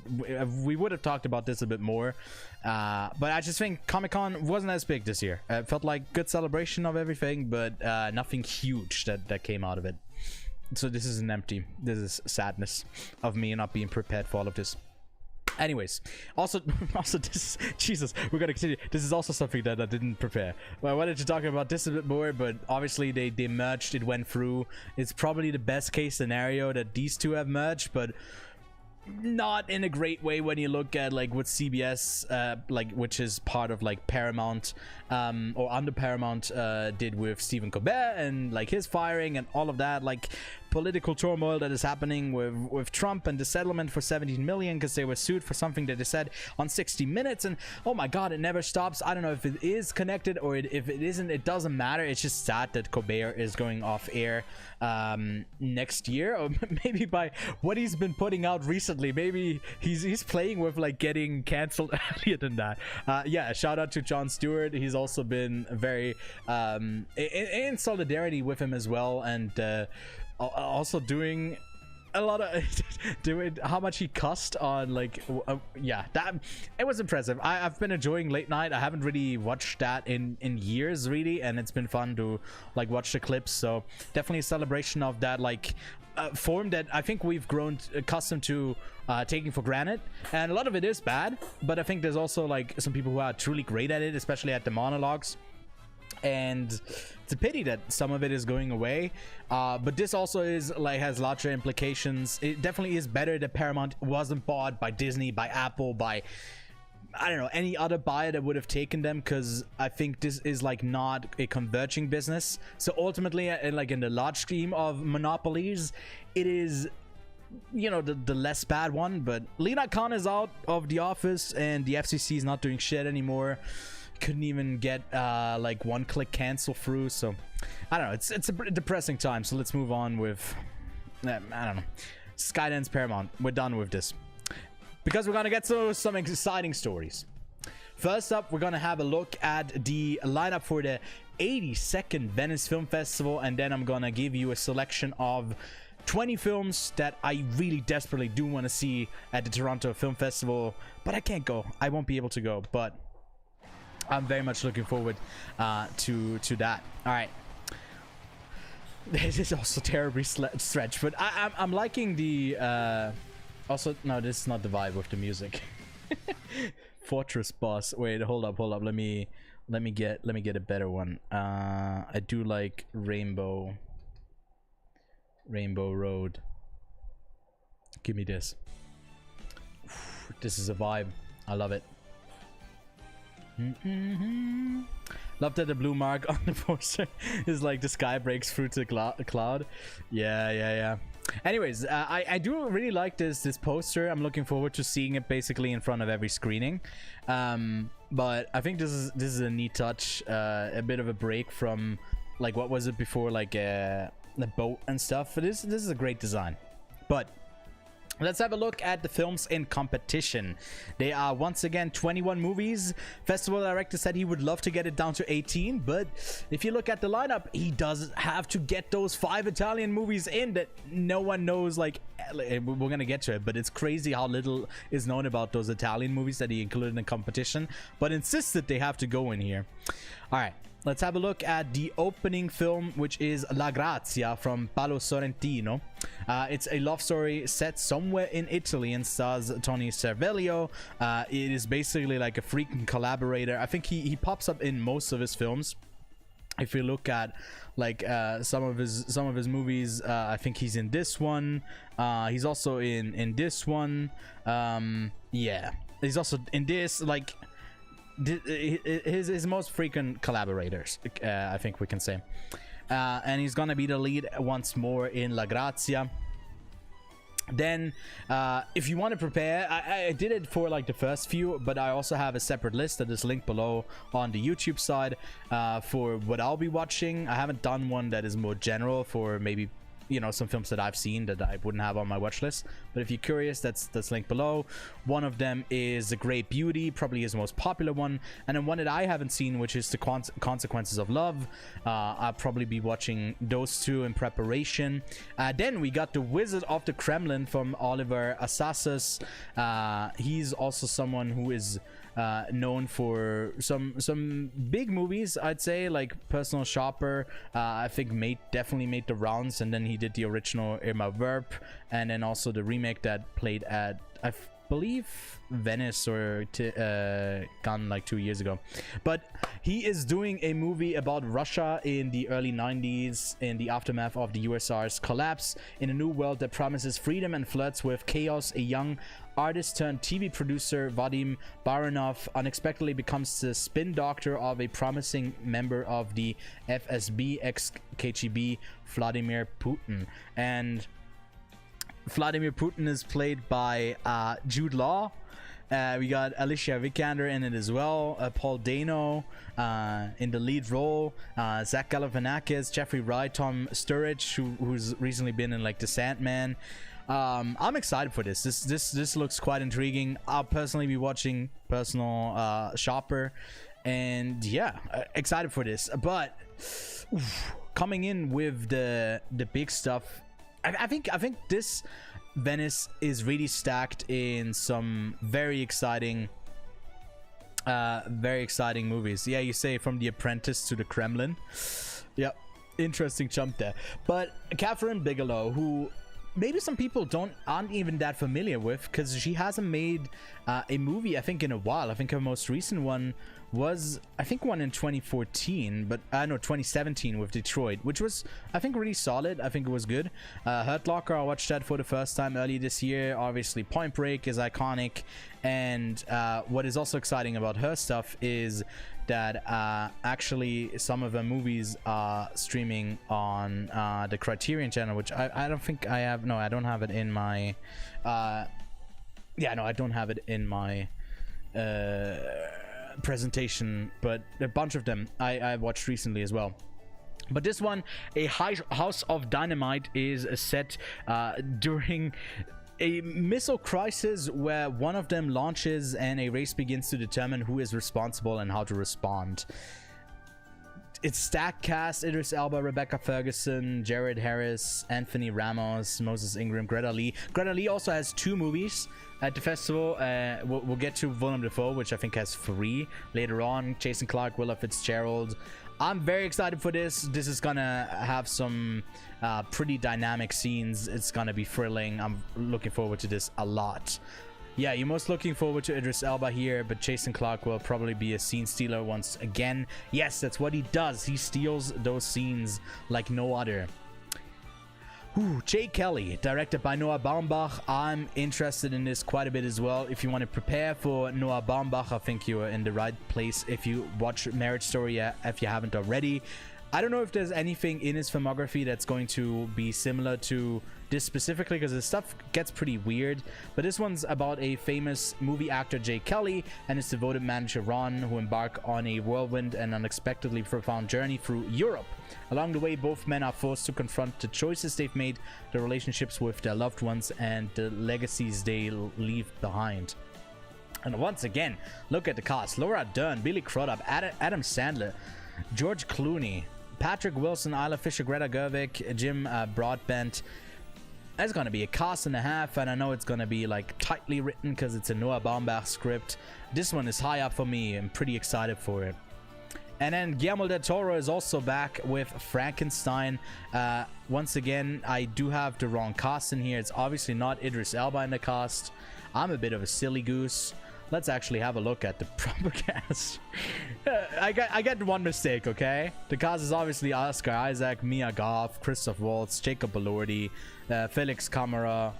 we would have talked about this a bit more. But I just think Comic-Con wasn't as big this year. It felt like good celebration of everything, but nothing huge that came out of it. So this is this is sadness of me not being prepared for all of this. Anyways, also this, Jesus, we're gonna continue. This is also something that I didn't prepare. Well, I wanted to talk about this a bit more, but obviously they merged. It went through. It's probably the best case scenario that these two have merged, but not in a great way when you look at like what CBS, like, which is part of like Paramount, or under Paramount, did with Stephen Colbert and like his firing and all of that. Like, political turmoil that is happening with Trump and the settlement for 17 million because they were sued for something that they said on 60 Minutes, and oh my god, it never stops. I don't know if it is connected or if it isn't. It doesn't matter. It's just sad that Colbert is going off air next year, or maybe by what he's been putting out recently, maybe he's playing with like getting canceled earlier than that. Yeah, shout out to Jon Stewart. He's also been very in solidarity with him as well, and also doing a lot of doing how much he cussed on, like, yeah, that it was impressive. I've been enjoying late night. I haven't really watched that in years really, and it's been fun to like watch the clips. So definitely a celebration of that like form that I think we've grown accustomed to taking for granted, and a lot of it is bad, but I think there's also like some people who are truly great at it, especially at the monologues. And it's a pity that some of it is going away, but this also is like has larger implications. It definitely is better that Paramount wasn't bought by Disney, by Apple, by I don't know, any other buyer that would have taken them, because I think this is like not a converging business. So ultimately, like in the large scheme of monopolies, it is, you know, the less bad one. But Lina Khan is out of the office, and the FCC is not doing shit anymore. Couldn't even get like one-click cancel through. So I don't know, it's a depressing time. So let's move on with I don't know, Skydance Paramount. We're done with this because we're gonna get to some exciting stories. First up, we're gonna have a look at the lineup for the 82nd Venice Film Festival, and then I'm gonna give you a selection of 20 films that I really desperately do want to see at the Toronto Film Festival, but I can't go. I won't be able to go, but I'm very much looking forward to that. All right. This is also terribly stretched, but I'm liking the also no, this is not the vibe with the music. Fortress Boss. Wait, hold up. Let me get a better one. I do like Rainbow Road. Give me this. This is a vibe. I love it. Love that the blue mark on the poster is like the sky breaks through to the cloud. Yeah. Anyways, I do really like this poster. I'm looking forward to seeing it basically in front of every screening. But I think this is a neat touch, a bit of a break from like what was it before, like the boat and stuff. But this is a great design. But let's have a look at the films in competition. They are once again 21 movies. Festival director said he would love to get it down to 18, but if you look at the lineup, he does have to get those 5 Italian movies in that no one knows. Like, we're gonna get to it, but it's crazy how little is known about those Italian movies that he included in the competition, but insisted they have to go in here. All right. Let's have a look at the opening film, which is La Grazia from Paolo Sorrentino. It's a love story set somewhere in Italy and stars Tony Servillo. It is basically like a freaking collaborator. I think he pops up in most of his films. If you look at like some of his movies, I think he's in this one. He's also in this one. Yeah, he's also in this, like his most frequent collaborators, I think we can say. And he's gonna be the lead once more in La Grazia. Then if you want to prepare, I did it for like the first few, but I also have a separate list that is linked below on the YouTube side for what I'll be watching. I haven't done one that is more general for maybe, you know, some films that I've seen that I wouldn't have on my watch list. But if you're curious, that's linked below. One of them is The Great Beauty, probably his most popular one, and then one that I haven't seen, which is The Consequences of Love. I'll probably be watching those two in preparation. Then we got The Wizard of the Kremlin from Oliver Assayas. He's also someone who is known for some big movies, I'd say, like Personal Shopper. I think definitely made the rounds, and then he did the original Irma Verb, and then also the remake that played at, I believe, Venice or Cannes like 2 years ago. But he is doing a movie about Russia in the early 90s, in the aftermath of the USSR's collapse, in a new world that promises freedom and flirts with chaos. A young artist turned TV producer Vadim Baranov unexpectedly becomes the spin doctor of a promising member of the FSB ex-KGB, Vladimir Putin. And Vladimir Putin is played by Jude Law. We got Alicia Vikander in it as well. Paul Dano in the lead role. Zach Galifianakis, Jeffrey Wright, Tom Sturridge, who's recently been in like The Sandman. I'm excited for this. This looks quite intriguing. I'll personally be watching Personal Shopper, and yeah, excited for this. But coming in with the big stuff, I think this Venice is really stacked in some very exciting movies. Yeah, you say from The Apprentice to The Kremlin. Yep, interesting jump there. But Catherine Bigelow, who maybe some people aren't even that familiar with, because she hasn't made a movie I think in a while. I think her most recent one was one in 2014, but no, 2017 with Detroit, which was I think really solid. I think it was good. Hurt Locker, I watched that for the first time early this year. Obviously Point Break is iconic, and what is also exciting about her stuff is that actually some of her movies are streaming on the Criterion channel, which I don't think I have. No, I don't have it in my yeah, no, I don't have it in my presentation, but a bunch of them I watched recently as well. But this one, a House of Dynamite, is set during a missile crisis where one of them launches and a race begins to determine who is responsible and how to respond. It's stacked cast: Idris Elba, Rebecca Ferguson, Jared Harris, Anthony Ramos, Moses Ingram, Greta Lee. Greta Lee also has 2 movies at the festival. We'll get to Willem Dafoe, which I think has 3 later on. Jason Clarke, Willa Fitzgerald. I'm very excited for this. This is gonna have some pretty dynamic scenes. It's gonna be thrilling. I'm looking forward to this a lot. Yeah, you're most looking forward to Idris Elba here, but Jason Clarke will probably be a scene stealer once again. Yes, that's what he does. He steals those scenes like no other. Jay Kelly, directed by Noah Baumbach. I'm interested in this quite a bit as well. If you want to prepare for Noah Baumbach, I think you're in the right place if you watch Marriage Story, if you haven't already. I don't know if there's anything in his filmography that's going to be similar to this specifically, because his stuff gets pretty weird. But this one's about a famous movie actor, Jay Kelly, and his devoted manager, Ron, who embark on a whirlwind and unexpectedly profound journey through Europe. Along the way, both men are forced to confront the choices they've made, the relationships with their loved ones, and the legacies they leave behind. And once again, look at the cast: Laura Dern, Billy Crudup, Adam Sandler, George Clooney, Patrick Wilson, Isla Fisher, Greta Gerwig, Jim Broadbent. That's going to be a cast and a half, and I know it's going to be like tightly written because it's a Noah Baumbach script. This one is high up for me. I'm pretty excited for it. And then Guillermo del Toro is also back with Frankenstein. Once again, I do have the wrong cast in here. It's obviously not Idris Elba in the cast. I'm a bit of a silly goose. Let's actually have a look at the proper cast. I got one mistake, okay? The cast is obviously Oscar Isaac, Mia Goth, Christoph Waltz, Jacob Elordi, Felix Kammerer,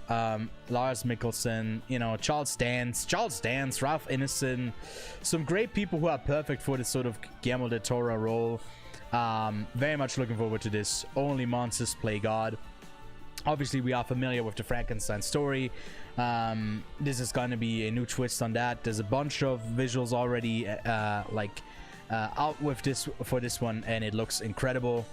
Lars Mikkelsen, you know, Charles Dance, Ralph Ineson. Some great people who are perfect for this sort of Guillermo del Toro role. Very much looking forward to this. Only monsters play God. Obviously, we are familiar with the Frankenstein story. This is going to be a new twist on that. There's a bunch of visuals already out with this for this one, and it looks incredible.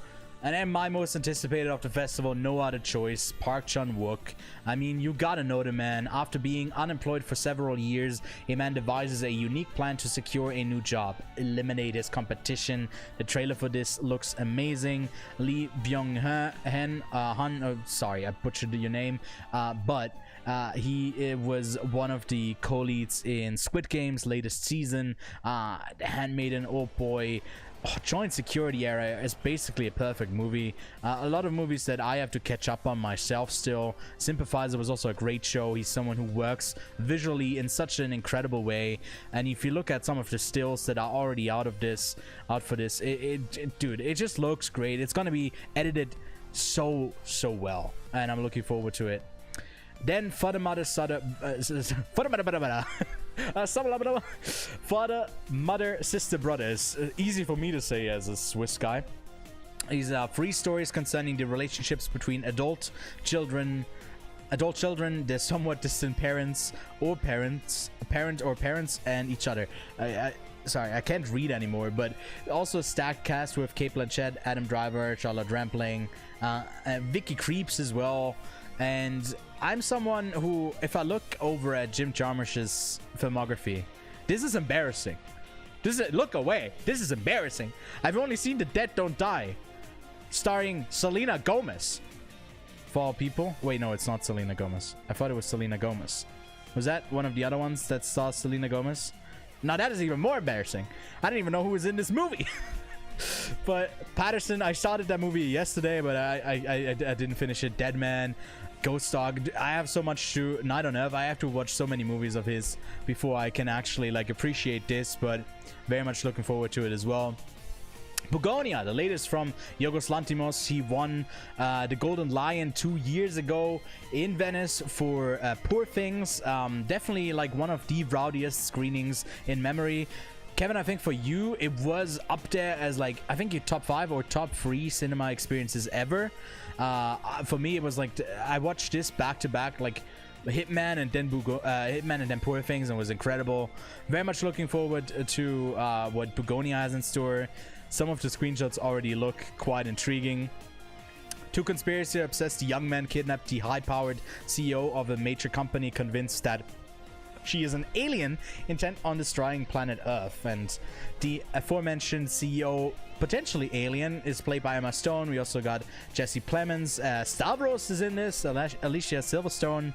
And then my most anticipated of the festival, no other choice, Park Chan-wook. I mean, you gotta know the man. After being unemployed for several years, a man devises a unique plan to secure a new job, eliminate his competition. The trailer for this looks amazing. Lee Byung-hun, sorry, I butchered your name, but he was one of the co-leads in Squid Game's latest season, The Handmaiden, Old Boy. Joint Security Area is basically a perfect movie. A lot of movies that I have to catch up on myself still. Sympathizer was also a great show. He's someone who works visually in such an incredible way, and if you look at some of the stills that are already out for this, dude, it just looks great. It's gonna be edited so well, and I'm looking forward to it. Then Father, Mother, Father, Father, Mother, Sister, Brothers. Easy for me to say as a Swiss guy. These are 3 stories concerning the relationships between adult children, their somewhat distant parents, parent or parents, and each other. Sorry, I can't read anymore, but also a stacked cast with Cate Blanchett, Adam Driver, Charlotte Rampling, Vicky Creeps as well. And I'm someone who, if I look over at Jim Jarmusch's filmography, this is embarrassing. Look away. This is embarrassing. I've only seen The Dead Don't Die, starring Selena Gomez. For all people. Wait, no, it's not Selena Gomez. I thought it was Selena Gomez. Was that one of the other ones that saw Selena Gomez? Now that is even more embarrassing. I didn't even know who was in this movie. But Patterson, I started that movie yesterday, but I didn't finish it. Dead Man, Ghost Dog. I have so much to... I don't know if I have to watch so many movies of his before I can actually like appreciate this, but very much looking forward to it as well. Bugonia, the latest from Yorgos Lanthimos. He won the Golden Lion 2 years ago in Venice for Poor Things. Definitely like one of the rowdiest screenings in memory. Kevin, I think for you, it was up there as like, I think your top 5 or top 3 cinema experiences ever. For me, it was like, I watched this back to back, like Hitman and then Hitman and then Poor Things, and it was incredible. Very much looking forward to what Bugonia has in store. Some of the screenshots already look quite intriguing. 2 conspiracy-obsessed young men kidnapped the high-powered CEO of a major company, convinced that she is an alien intent on destroying planet Earth. And the aforementioned CEO, potentially alien, is played by Emma Stone. We also got Jesse Plemons. Stavros is in this. Alicia Silverstone.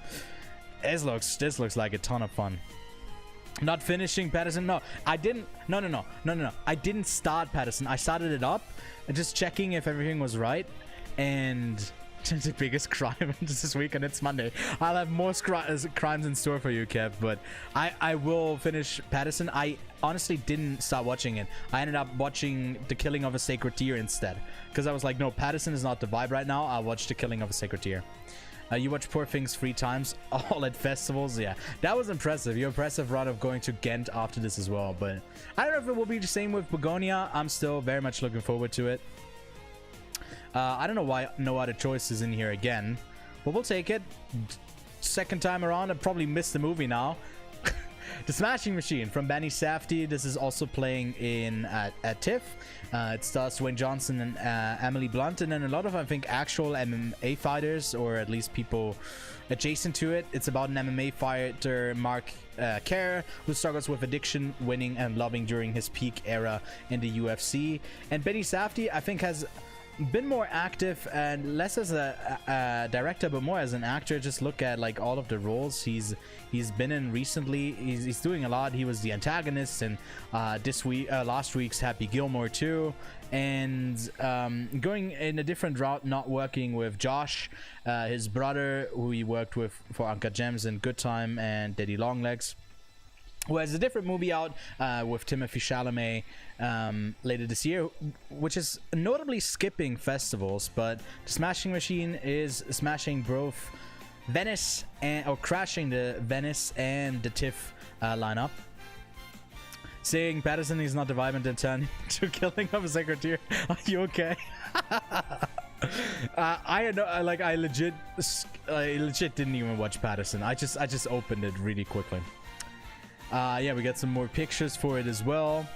This looks like a ton of fun. Not finishing Patterson. No, I didn't. No. I didn't start Patterson. I started it up and just checking if everything was right. And the biggest crime this week, and it's Monday. I'll have more crimes in store for you, Kev. But I will finish Patterson. I honestly didn't start watching it. I ended up watching The Killing of a Sacred Deer instead, because I was like, no, Patterson is not the vibe right now. I'll watch The Killing of a Sacred Deer. You watch Poor Things 3 times, all at festivals. Yeah, that was impressive. Your impressive run of going to Ghent after this as well. But I don't know if it will be the same with Bugonia. I'm still very much looking forward to it. I don't know why no other choice is in here again, but we'll take it. Second time around, I probably missed the movie now. The Smashing Machine from Benny Safdie. This is also playing in at TIFF. It stars Dwayne Johnson and Emily Blunt, and then a lot of, I think, actual MMA fighters, or at least people adjacent to it. It's about an MMA fighter, Mark Kerr, who struggles with addiction, winning and loving during his peak era in the UFC. And Benny Safdie, I think, has been more active and less as a director, but more as an actor. Just look at like all of the roles he's been in recently. He's doing a lot. He was the antagonist in last week's Happy Gilmore 2, and going in a different route, not working with Josh, his brother, who he worked with for Uncut Gems and Good Time and Daddy Longlegs, who has a different movie out with Timothée Chalamet later this year, which is notably skipping festivals. But the Smashing Machine is smashing both Venice or crashing the Venice and the TIFF lineup. Saying Patterson is not the vibe and then turn to Killing of a Sacred Deer. Are you okay? I legit didn't even watch Patterson. I just opened it really quickly. Yeah, we got some more pictures for it as well.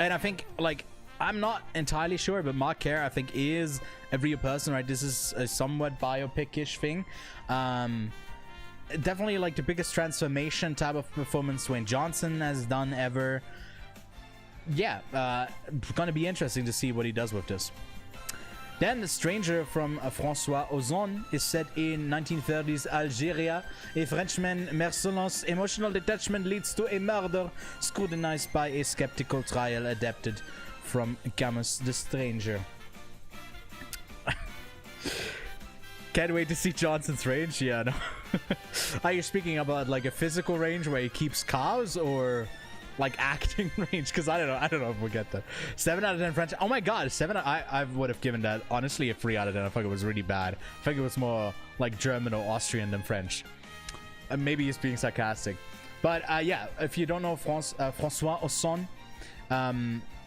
And I think, like, I'm not entirely sure, but Mark Kerr, I think, is a real person, right? This is a somewhat biopic-ish thing. Definitely, like, the biggest transformation type of performance Dwayne Johnson has done ever. Yeah, gonna be interesting to see what he does with this. Then The Stranger from François Ozon is set in 1930s Algeria. A Frenchman, Merciless emotional detachment leads to a murder scrutinized by a skeptical trial, adapted from Camus' The Stranger. Can't wait to see Johnson's range. Yeah, no. Are you speaking about like a physical range where he keeps cows, or like acting range? Because I don't know if we'll get that. 7 out of 10 French. Oh my god, 7. I would have given that honestly a 3 out of 10. I think it was really bad. I think it was more like German or Austrian than French. Maybe he's being sarcastic. But yeah, if you don't know François Ozon,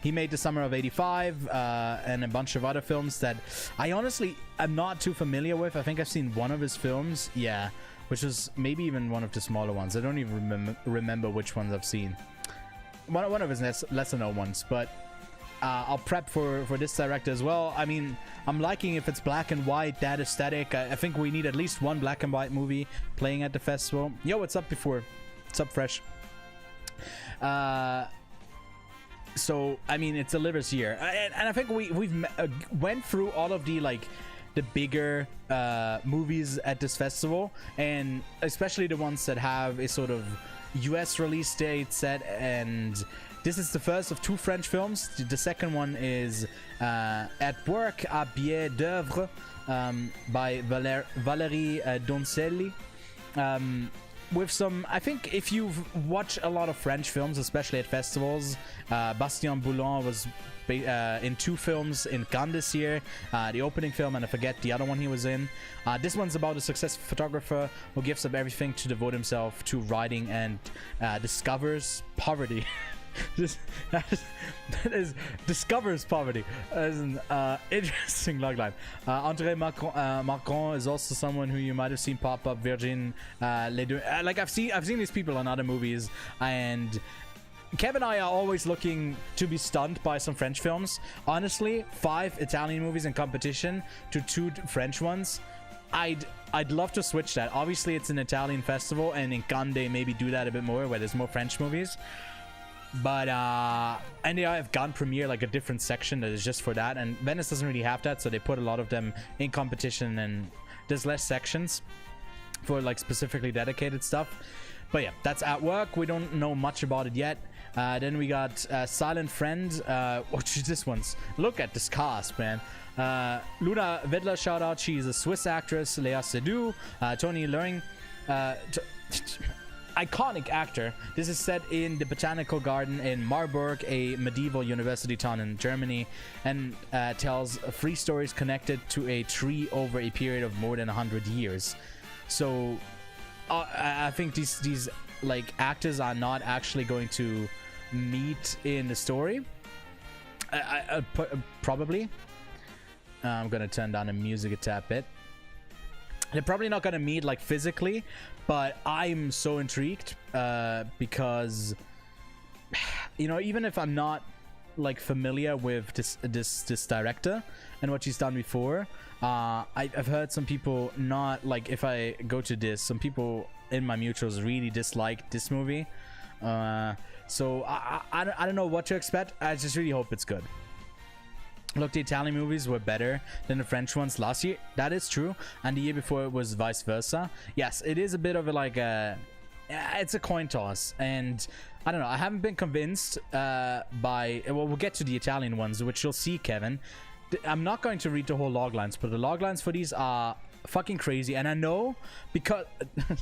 he made The Summer of '85 and a bunch of other films that I honestly am not too familiar with. I think I've seen one of his films, yeah, which was maybe even one of the smaller ones. I don't even remember which ones I've seen. One of his lesser known ones, but I'll prep for this director as well. I mean, I'm liking if it's black and white, that aesthetic. I think we need at least one black and white movie playing at the festival. Yo, what's up before? What's up, Fresh? So I mean, it delivers here, and I think we've went through all of the the bigger movies at this festival, and especially the ones that have a sort of US release date set. And this is the first of 2 French films. The second one is At Work à Pied d'Oeuvre by Valérie Doncelli. With some, I think if you've watched a lot of French films, especially at festivals, Bastien Boulan was in 2 films in Cannes this year, the opening film, and I forget the other one he was in. This one's about a successful photographer who gives up everything to devote himself to writing and discovers poverty. that is discovers poverty. As an interesting logline. André Macron is also someone who you might have seen pop up. Virgin Les Deux. I've seen these people in other movies, and Kev and I are always looking to be stunned by some French films. Honestly, 5 Italian movies in competition to 2 French ones. I'd love to switch that. Obviously, it's an Italian festival, and in Cannes they maybe do that a bit more, where there's more French movies. But and they have Cannes Premiere, like a different section that is just for that, and Venice doesn't really have that, so they put a lot of them in competition, and there's less sections for specifically dedicated stuff. But yeah, that's At Work. We don't know much about it yet. Then we got Silent Friend. Which is this one's? Look at this cast, man. Luna Wedler, shout out. She's a Swiss actress. Lea Seydoux, Tony Luring, iconic actor. This is set in the Botanical Garden in Marburg, a medieval university town in Germany, and tells 3 stories connected to a tree over a period of more than 100 years. So I think these actors are not actually going to meet in the story. Probably. I'm gonna turn down the music a tad bit. They're probably not gonna meet physically, but I'm so intrigued because even if I'm not familiar with this director and what she's done before, I've heard some people not if I go to this, some people in my mutuals really dislike this movie. So I don't know what to expect. I just really hope it's good. Look, the Italian movies were better than the French ones last year. That is true. And the year before it was vice versa. Yes, it is a bit of it's a coin toss. And I don't know. I haven't been convinced by... Well, we'll get to the Italian ones, which you'll see, Kevin. I'm not going to read the whole log lines, but the log lines for these are fucking crazy. And I know because...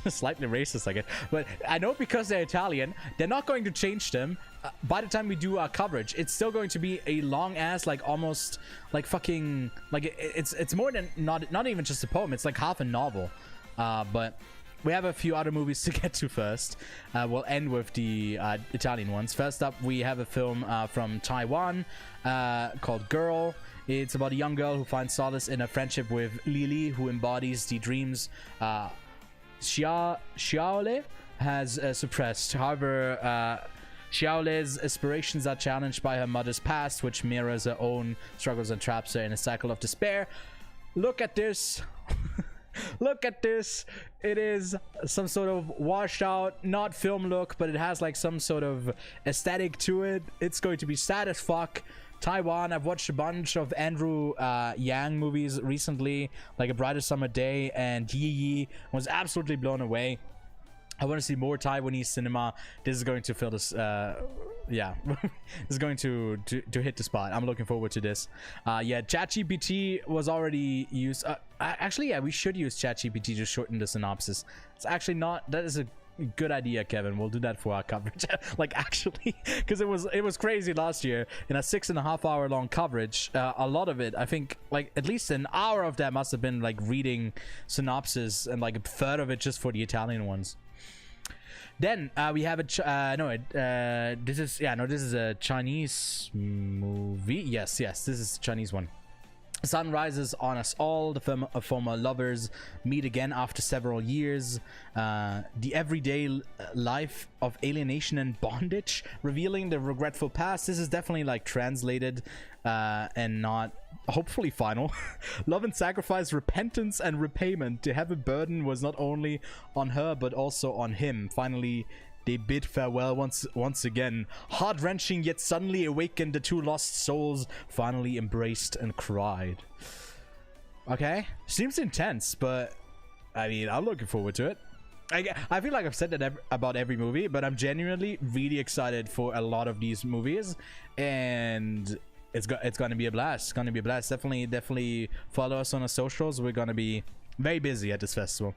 slightly racist, I guess. But I know because they're Italian, they're not going to change them. By the time we do our coverage, it's still going to be a long ass, almost fucking it's more than not even just a poem. It's half a novel. But we have a few other movies to get to first. We'll end with the Italian ones. First up, we have a film from Taiwan called Girl. It's about a young girl who finds solace in a friendship with Lily, who embodies the dreams Xiaole has suppressed. However, Xiaole's aspirations are challenged by her mother's past, which mirrors her own struggles and traps her in a cycle of despair. Look at this. Look at this. It is some sort of washed out, not film look, but it has some sort of aesthetic to it. It's going to be sad as fuck. Taiwan, I've watched a bunch of Andrew Yang movies recently, like A Brighter Summer Day and Yi Yi. Was absolutely blown away. I want to see more Taiwanese cinema. This is going to fill this, yeah, this is going to hit the spot. I'm looking forward to this. Yeah, ChatGPT was already used. Actually, yeah, we should use ChatGPT to shorten the synopsis. It's actually not, that is a Good idea, Kevin. We'll do that for our coverage. Like, actually, because it was crazy last year. In a 6.5 hour long coverage, a lot of it, I think, like at least an hour of that must have been like reading synopsis, and like a third of it just for the Italian ones. Then we have this is a Chinese movie. Yes, this is a Chinese one. Sun rises on us all. The former lovers meet again after several years. The everyday life of alienation and bondage, revealing the regretful past. This is definitely like translated and not hopefully final. Love and sacrifice, repentance and repayment. The heavy burden was not only on her but also on him. Finally, they bid farewell once again. Heart-wrenching, yet suddenly awakened, the two lost souls finally embraced and cried. Okay, seems intense, but I mean, I'm looking forward to it. I feel like I've said that about every movie, but I'm genuinely really excited for a lot of these movies, and it's gonna be a blast. It's gonna be a blast. Definitely follow us on our socials. We're gonna be very busy at this festival.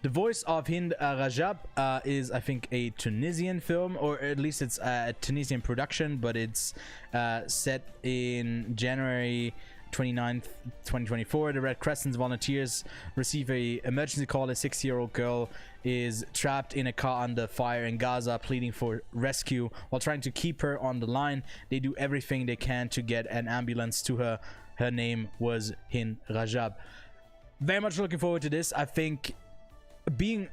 The voice of Hind Rajab is, I think, a Tunisian film, or at least it's a Tunisian production, but it's set in January 29th, 2024. The Red Crescent's volunteers receive a emergency call. A 6-year-old girl is trapped in a car under fire in Gaza, pleading for rescue. While trying to keep her on the line, they do everything they can to get an ambulance to her. Her name was Hind Rajab. Very much looking forward to this. I think, being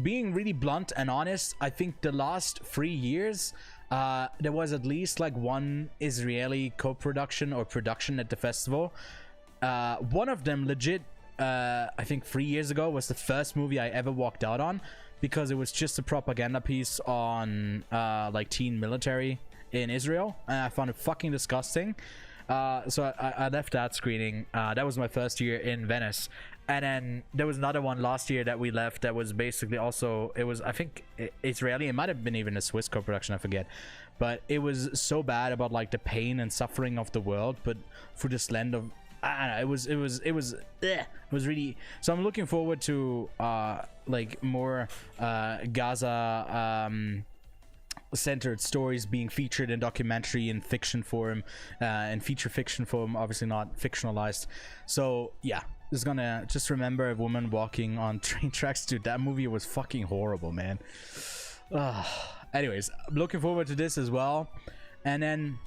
really blunt and honest, I think the last 3 years there was at least like one Israeli co-production or production at the festival. One of them legit, I think 3 years ago, was the first movie I ever walked out on, because it was just a propaganda piece on like teen military in Israel, and I found it fucking disgusting. So I left that screening. That was my first year in Venice. And then there was another one last year that we left that was basically also, it was, I think, Israeli. It might have been even a Swiss co-production, I forget. But it was so bad about like the pain and suffering of the world, but through this lens of, I don't know, it was really. So I'm looking forward to like more Gaza centered stories being featured in documentary and fiction form, and feature fiction form, obviously not fictionalized. So yeah, just gonna just remember a woman walking on train tracks. Dude, that movie was fucking horrible, man. Anyways, I'm looking forward to this as well. And then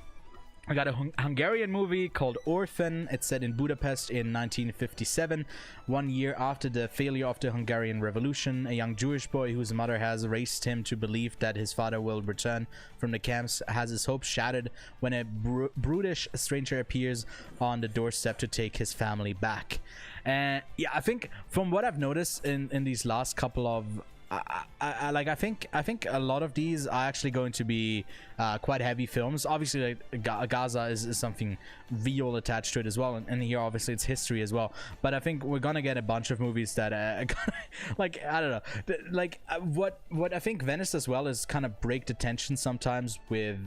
I got a Hungarian movie called Orphan. It's set in Budapest in 1957, 1 year after the failure of the Hungarian Revolution. A young Jewish boy whose mother has raised him to believe that his father will return from the camps has his hopes shattered when a brutish stranger appears on the doorstep to take his family back. And yeah, I think from what I've noticed in these last couple of I think a lot of these are actually going to be quite heavy films. Obviously, like, Gaza is something real attached to it as well, and here obviously it's history as well. But I think we're gonna get a bunch of movies that like, I don't know, like what I think Venice as well is kind of break the tension sometimes with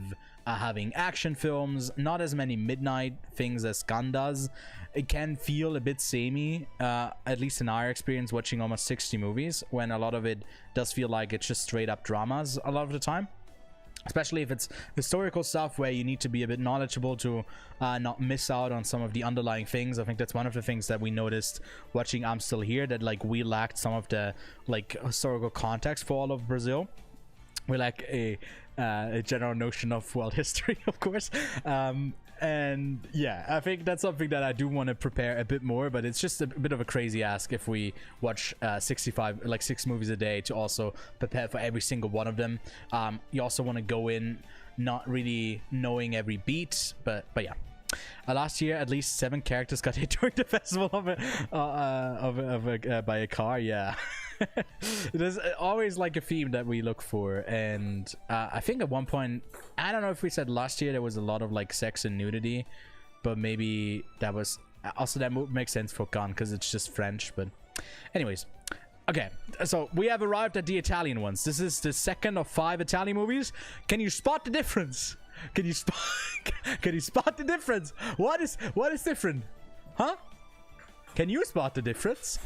having action films, not as many midnight things as Cannes does. It can feel a bit samey, at least in our experience watching almost 60 movies, when a lot of it does feel like it's just straight up dramas a lot of the time. Especially if it's historical stuff where you need to be a bit knowledgeable to not miss out on some of the underlying things. I think that's one of the things that we noticed watching I'm Still Here, that like we lacked some of the like historical context for all of Brazil. We lack a general notion of world history, of course. And yeah, I think that's something that I do want to prepare a bit more, but it's just a bit of a crazy ask if we watch 6 movies a day to also prepare for every single one of them. You also want to go in not really knowing every beat, but yeah. Last year, at least 7 characters got hit during the festival by a car. Yeah. There's always like a theme that we look for, and I think at one point, I don't know if we said last year there was a lot of like sex and nudity, but maybe that was also, that makes sense for Cannes because it's just French. But anyways, okay, so we have arrived at the Italian ones. This is the second of 5 Italian movies. Can you spot the difference? Can you spot the difference? What is different? Huh? Can you spot the difference?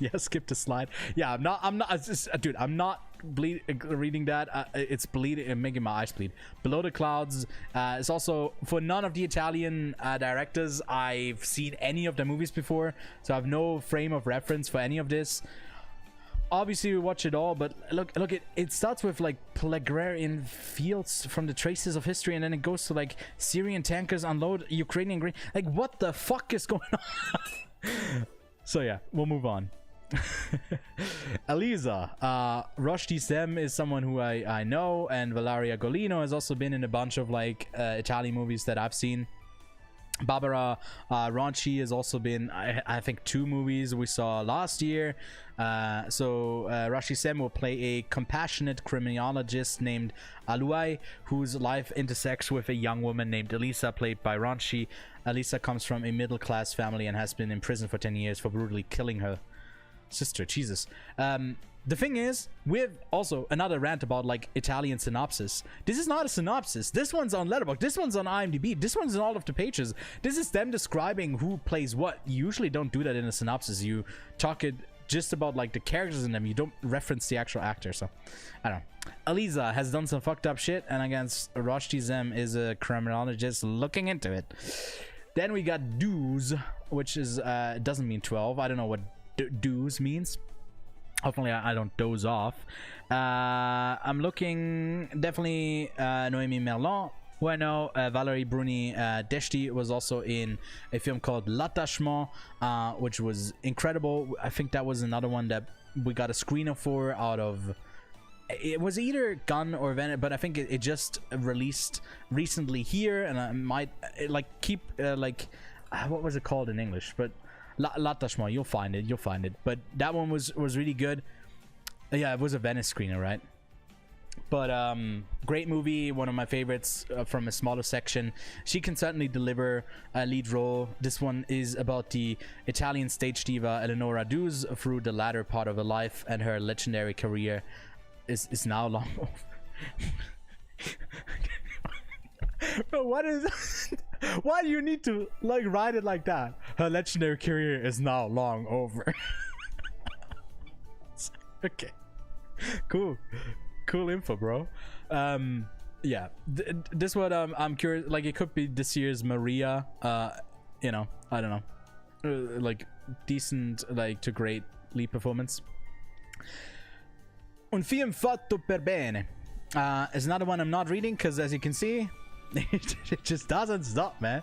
Yeah, skip the slide. Yeah, I'm not it's just, dude, I'm not reading that. It's bleeding, making my eyes bleed. Below the Clouds. It's also for none of the Italian directors I've seen any of the movies before, so I have no frame of reference for any of this. Obviously we watch it all, but look, it starts with like Plagrarian fields from the traces of history, and then it goes to like Syrian tankers unload Ukrainian grain. Like, what the fuck is going on? So yeah, we'll move on. Elisa, Rushdie Sem is someone who I know, and Valeria Golino has also been in a bunch of like Italian movies that I've seen. Barbara Ronchi has also been, I think, 2 movies we saw last year. Rushdie Sem will play a compassionate criminologist named Aluai, whose life intersects with a young woman named Elisa, played by Ronchi. Elisa comes from a middle-class family and has been in prison for 10 years for brutally killing her sister. Jesus. The thing is, with also another rant about like Italian synopsis. This is not a synopsis. This one's on Letterboxd. This one's on IMDb. This one's on all of the pages. This is them describing who plays what. You usually don't do that in a synopsis. You talk it just about like the characters in them. You don't reference the actual actor. So I don't know. Elisa has done some fucked up shit, and against Rushdie Sem is a criminologist looking into it. Then we got Dues, which is doesn't mean 12. I don't know what Dues means. Hopefully I don't doze off. I'm looking definitely Noémie Merlan, who I know. Valerie Bruni Deshti was also in a film called L'attachement, which was incredible. I think that was another one that we got a screener for out of... It was either Gun or Venice, but I think it just released recently here, and I might like keep like what was it called in English? But L'attachement, you'll find it. But that one was really good. Yeah, it was a Venice screener, right? But great movie, one of my favorites from a smaller section. She can certainly deliver a lead role. This one is about the Italian stage diva Eleonora Duse through the latter part of her life, and her legendary career is now long over. Bro, what is why do you need to like write it like that? Her legendary career is now long over. Okay, cool info, bro. Yeah, this one I'm curious, like it could be this year's Maria. You know, I don't know, like decent, like to great lead performance. Un film fatto per bene is another one I'm not reading because, as you can see, it just doesn't stop, man.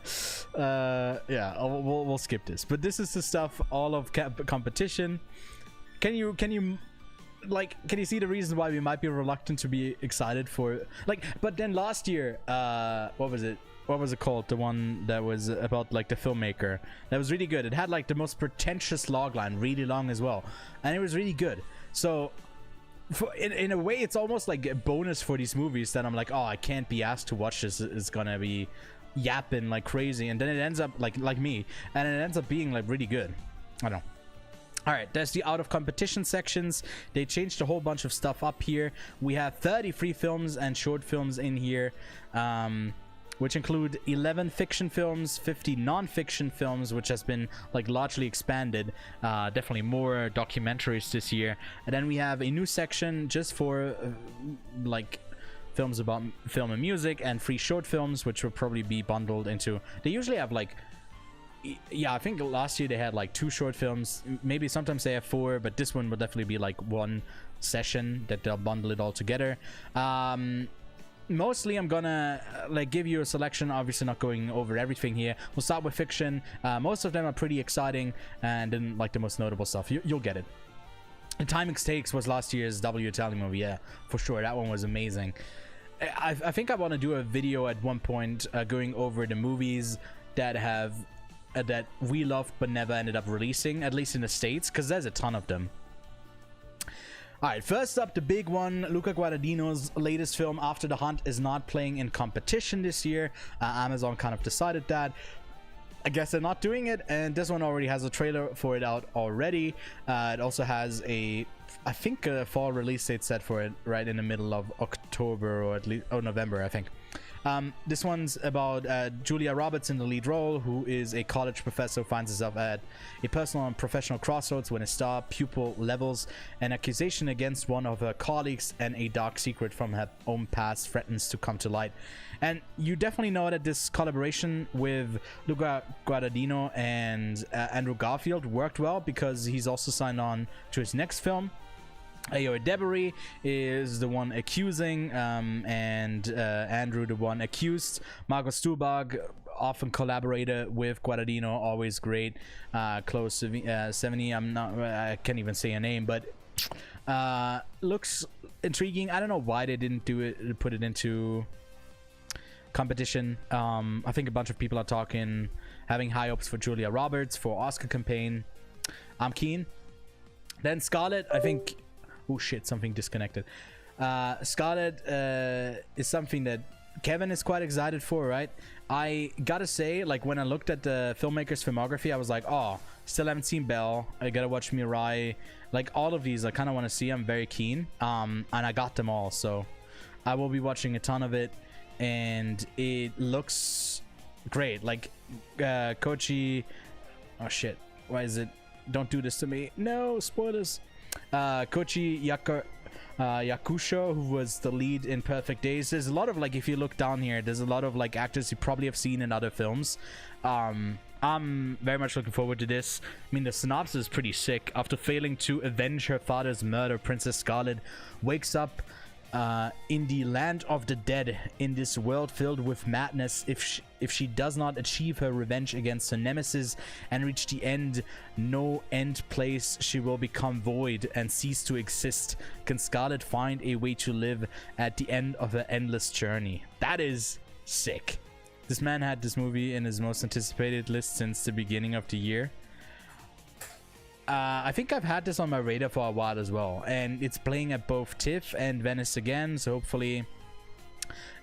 Yeah, we'll skip this. But this is the stuff all of competition. Can you see the reason why we might be reluctant to be excited for like? But then last year, what was it called? The one that was about like the filmmaker, that was really good. It had like the most pretentious logline, really long as well, and it was really good. So in a way, it's almost like a bonus for these movies that I'm like, oh, I can't be asked to watch this. It's gonna be yapping like crazy, and then it ends up like me, and it ends up being like really good. I don't know. All right, there's the out of competition sections. They changed a whole bunch of stuff up here. We have 33 films and short films in here, which include 11 fiction films, 50 non-fiction films, which has been like largely expanded. Definitely more documentaries this year. And then we have a new section just for like films about film and music, and free short films, which will probably be bundled into... They usually have like... Yeah, I think last year they had like 2 short films. Maybe sometimes they have 4, but this one will definitely be like one session that they'll bundle it all together. Mostly I'm gonna like give you a selection, obviously not going over everything here. We'll start with fiction. Most of them are pretty exciting, and then like the most notable stuff, you'll get it. And Time Mistakes was last year's W Italian movie. Yeah, for sure, that one was amazing. I think I want to do a video at one point going over the movies that have that we loved but never ended up releasing, at least in the States, because there's a ton of them. Alright, first up, the big one. Luca Guadagnino's latest film, After the Hunt, is not playing in competition this year. Amazon kind of decided that. I guess they're not doing it, and this one already has a trailer for it out already. It also has a, I think, a fall release date set for it right in the middle of October, or at least November, I think. This one's about Julia Roberts in the lead role, who is a college professor who finds herself at a personal and professional crossroads when a star pupil levels an accusation against one of her colleagues, and a dark secret from her own past threatens to come to light. And you definitely know that this collaboration with Luca Guadagnino and Andrew Garfield worked well, because he's also signed on to his next film. Ayo Debary is the one accusing, and Andrew the one accused. Margot Stuhlbarg often collaborated with Guadagnino, always great. Close to 70, I can't even say a name, but looks intriguing. I don't know why they didn't put it into competition. I think a bunch of people are having high hopes for Julia Roberts for Oscar campaign. I'm keen. Then Scarlett, I think. Oh shit, something disconnected. Scarlett is something that Kevin is quite excited for, right? I gotta say, like, when I looked at the filmmaker's filmography, I was like, oh, still haven't seen Belle. I gotta watch Mirai. Like, all of these I kind of want to see. I'm very keen. And I got them all, so I will be watching a ton of it. And it looks great. Like, Kochi... Oh shit, why is it... Don't do this to me. No, spoilers. Kochi Yakusho, who was the lead in Perfect Days. There's a lot of, like, if you look down here, there's a lot of, like, actors you probably have seen in other films. I'm very much looking forward to this. I mean, the synopsis is pretty sick. After failing to avenge her father's murder, Princess Scarlet wakes up in the land of the dead, in this world filled with madness. If she does not achieve her revenge against her nemesis and reach the end, no end place, she will become void and cease to exist. Can Scarlet find a way to live at the end of her endless journey? That is sick. This man had this movie in his most anticipated list since the beginning of the year. I think I've had this on my radar for a while as well, and it's playing at both TIFF and Venice again, so hopefully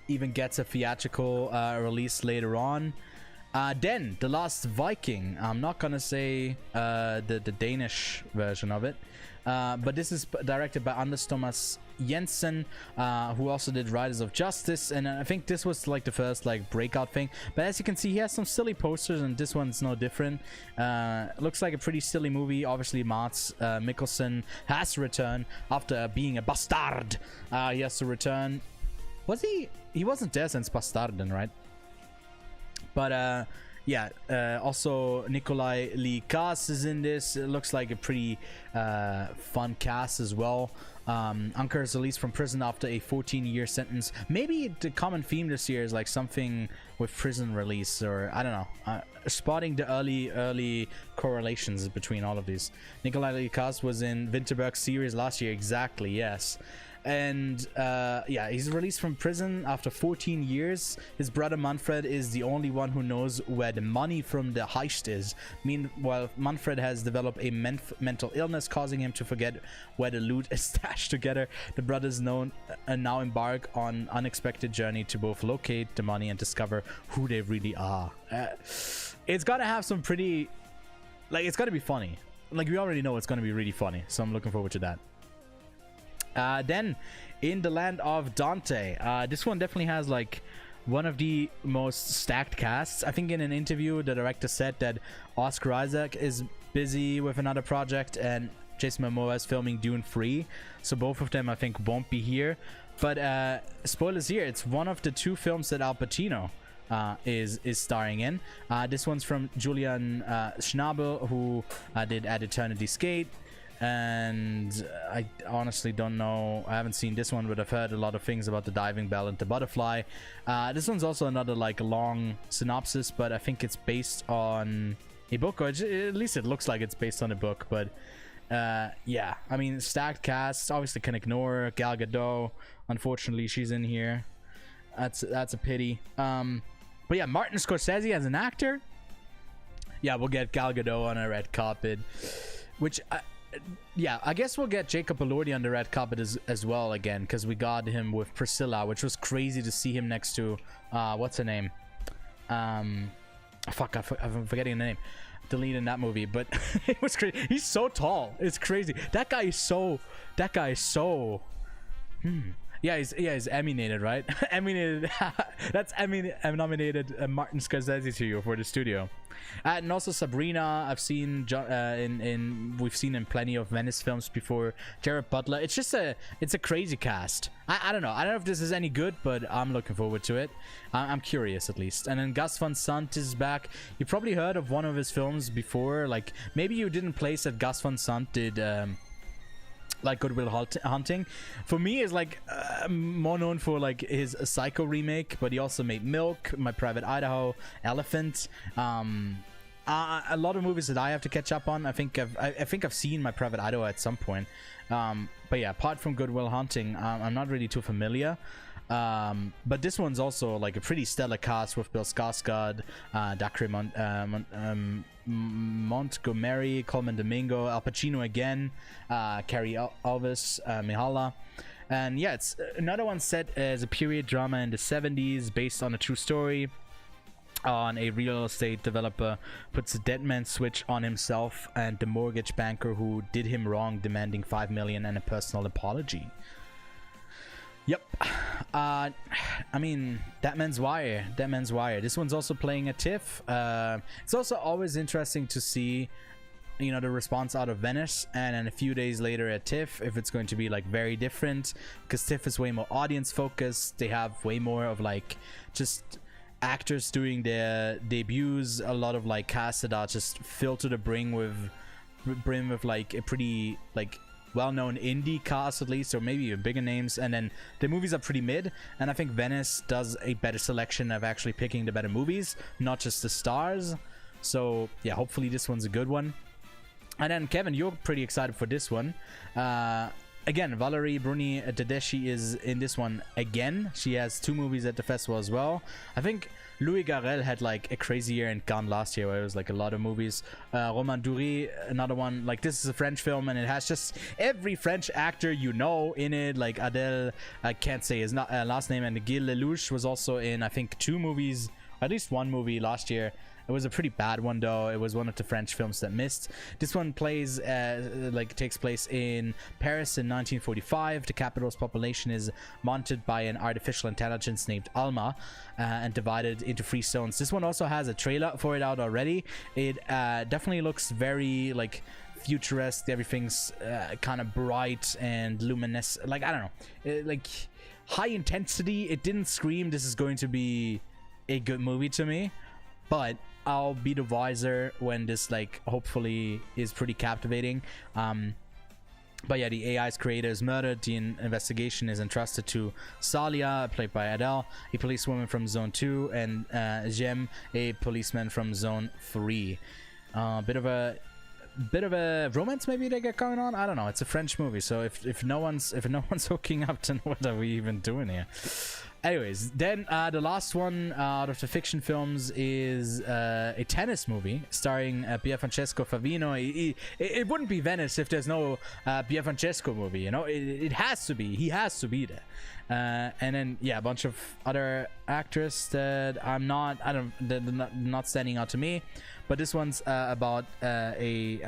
even gets a theatrical release later on. Then The Last Viking. I'm not gonna say the Danish version of it, but this is directed by Anders Thomas Jensen, who also did Riders of Justice, and I think this was like the first like breakout thing. But as you can see, he has some silly posters, and this one's no different. Looks like a pretty silly movie. Obviously, Mads Mikkelsen has to return after being a bastard. He has to return. Was he? He wasn't there since Bastarden, right? But yeah, also Nikolai Lee Kaas is in this. It looks like a pretty fun cast as well. Anker is released from prison after a 14-year sentence. Maybe the common theme this year is like something with prison release, or I don't know, spotting the early correlations between all of these. Nikolai Lee Kaas was in Winterberg's series last year, exactly, yes. And yeah, he's released from prison after 14 years. His brother Manfred is the only one who knows where the money from the heist is. Meanwhile, Manfred has developed a mental illness, causing him to forget where the loot is stashed together. The brothers now embark on unexpected journey to both locate the money and discover who they really are. It's gonna have some pretty, like, it's gonna be funny. Like, we already know it's gonna be really funny, so I'm looking forward to that. Then In the Land of Dante, this one definitely has like one of the most stacked casts. I think in an interview the director said that Oscar Isaac is busy with another project and Jason Momoa is filming Dune 3, so both of them I think won't be here. But spoilers here, it's one of the two films that Al Pacino is starring in. This one's from Julian Schnabel, who did At Eternity's Gate. And I honestly don't know, I haven't seen this one, but I've heard a lot of things about The Diving Bell and The Butterfly. This one's also another like long synopsis, but I think it's based on a book, or at least it looks like it's based on a book. But yeah, I mean, stacked cast. Obviously can ignore Gal Gadot, unfortunately she's in here. That's a pity. But yeah, Martin Scorsese as an actor. Yeah, we'll get Gal Gadot on a red carpet, which yeah, I guess we'll get Jacob Elordi on the red carpet as well again, because we got him with Priscilla, which was crazy to see him next to what's her name, fuck, I'm forgetting the name, the lead in that movie, but it was crazy. He's so tall, it's crazy. That guy is so he's Emmy-nated, right? Emmy-nated. That's Emmy-nominated Martin Scorsese to you for the studio. And also Sabrina, I've seen we've seen in plenty of Venice films before. Jared Butler. It's just it's a crazy cast. I don't know. I don't know if this is any good, but I'm looking forward to it. I'm curious at least. And then Gus Van Sant is back. You probably heard of one of his films before. Like maybe you didn't place that Gus Van Sant did. Like Good Will Hunting. For me, is like more known for like his Psycho remake, but he also made Milk, My Private Idaho, Elephant. A lot of movies that I have to catch up on. I think I've seen My Private Idaho at some point. But yeah, apart from Good Will Hunting, I'm not really too familiar. But this one's also like a pretty stellar cast with Bill Skarsgård, Dacre Montgomery, Coleman Domingo, Al Pacino again, Carrie Elvis, Mihala. And yeah, it's another one set as a period drama in the 70s based on a true story on a real estate developer puts a dead man switch on himself and the mortgage banker who did him wrong, demanding $5 million and a personal apology. Yep. I mean, That Man's Wire. This one's also playing at TIFF. It's also always interesting to see, you know, the response out of Venice, and then a few days later at TIFF, if it's going to be like very different, because TIFF is way more audience focused. They have way more of like just actors doing their debuts, a lot of like casts that are just filled to the brim with like a pretty like well-known indie cast at least, or maybe even bigger names, and then the movies are pretty mid, and I think Venice does a better selection of actually picking the better movies, not just the stars. So yeah, hopefully this one's a good one. And then Kevin, you're pretty excited for this one. Again, Valerie Bruni Tedeschi is in this one again. She has 2 movies at the festival as well. I think Louis Garrel had like a crazy year in Cannes last year where it was like a lot of movies. Romain Duris, another one. Like this is a French film and it has just every French actor you know in it. Like Adele, I can't say his last name, and Gilles Lelouch was also in I think 2 movies, at least 1 movie last year. It was a pretty bad one though. It was one of the French films that missed. This one plays takes place in Paris in 1945. The capital's population is monitored by an artificial intelligence named Alma and divided into 3 zones. This one also has a trailer for it out already. It definitely looks very like futuristic. Everything's kind of bright and luminous. Like I don't know, like high intensity. It didn't scream this is going to be a good movie to me, but I'll be the wiser when this like hopefully is pretty captivating. But yeah, the AI's creator is murdered. The investigation is entrusted to Salia, played by Adele, a policewoman from Zone 2, and Jem, a policeman from Zone 3. Bit of a romance maybe they get going on. I don't know. It's a French movie, so if no one's hooking up, then what are we even doing here? Anyways, then the last one out of the fiction films is a tennis movie starring Pierfrancesco Favino. It wouldn't be Venice if there's no Pierfrancesco movie, you know? It has to be. He has to be there. And then, yeah, a bunch of other actors that they're not standing out to me. But this one's about a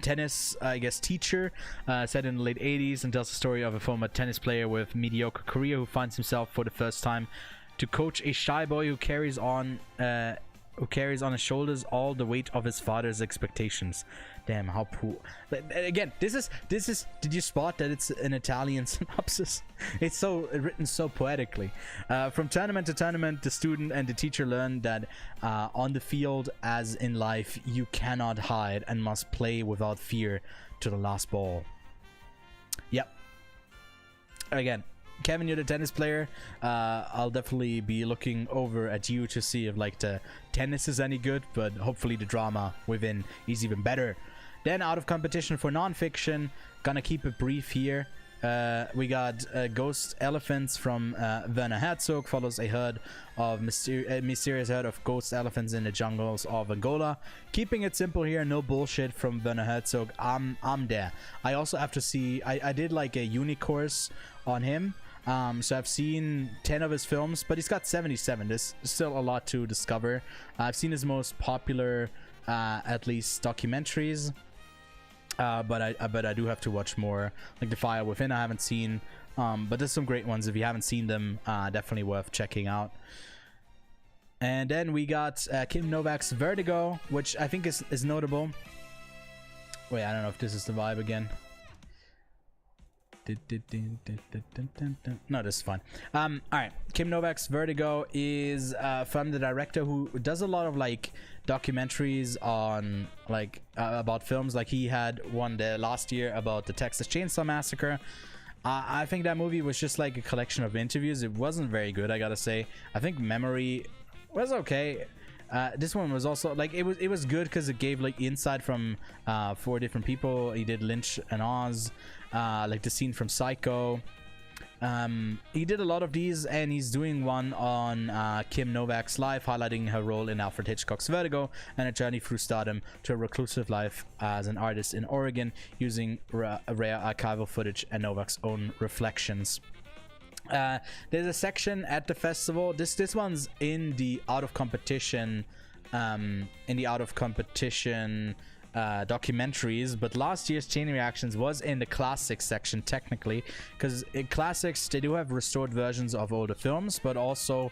tennis, I guess, teacher set in the late 80s, and tells the story of a former tennis player with mediocre career who finds himself for the first time to coach a shy boy who carries on his shoulders all the weight of his father's expectations. Damn, how poor. Again, this is did you spot that it's an Italian synopsis? It's so written so poetically. From tournament to tournament, the student and the teacher learn that on the field as in life, you cannot hide and must play without fear to the last ball. Yep. Again, Kevin, you're the tennis player. I'll definitely be looking over at you to see if like the tennis is any good, but hopefully the drama within is even better. Then out of competition for non-fiction, gonna keep it brief here. We got Ghost Elephants from Werner Herzog, follows a herd of mysterious herd of ghost elephants in the jungles of Angola. Keeping it simple here, no bullshit from Werner Herzog. I'm there. I also have to see. I did like a uni course on him. So I've seen 10 of his films, but he's got 77. There's still a lot to discover. I've seen his most popular, at least, documentaries. but I do have to watch more. Like The Fire Within, I haven't seen, but there's some great ones. If you haven't seen them, definitely worth checking out. And then we got Kim Novak's Vertigo, which I think is notable. Wait, I don't know if this is the vibe again. No, this is fine. All right, Kim Novak's Vertigo is from the director who does a lot of like documentaries on like about films. Like he had one there last year about the Texas Chainsaw Massacre. I think that movie was just like a collection of interviews. It wasn't very good, I gotta say. I think Memory was okay. This one was also like it was good because it gave like insight from 4 different people. He did Lynch and Oz, like the scene from Psycho. He did a lot of these, and he's doing one on Kim Novak's life, highlighting her role in Alfred Hitchcock's Vertigo and a journey through stardom to a reclusive life as an artist in Oregon, using rare archival footage and Novak's own reflections. There's a section at the festival. This one's in the out of competition documentaries, but last year's Chain Reactions was in the classics section technically, because in classics they do have restored versions of older films, but also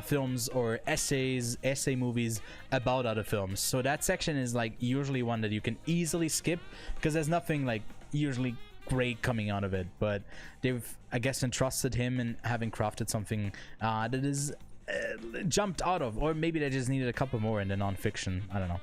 films or essay movies about other films. So that section is like usually one that you can easily skip because there's nothing like usually great coming out of it, but they've, I guess, entrusted him in having crafted something that is jumped out of, or maybe they just needed a couple more in the non-fiction. I don't know.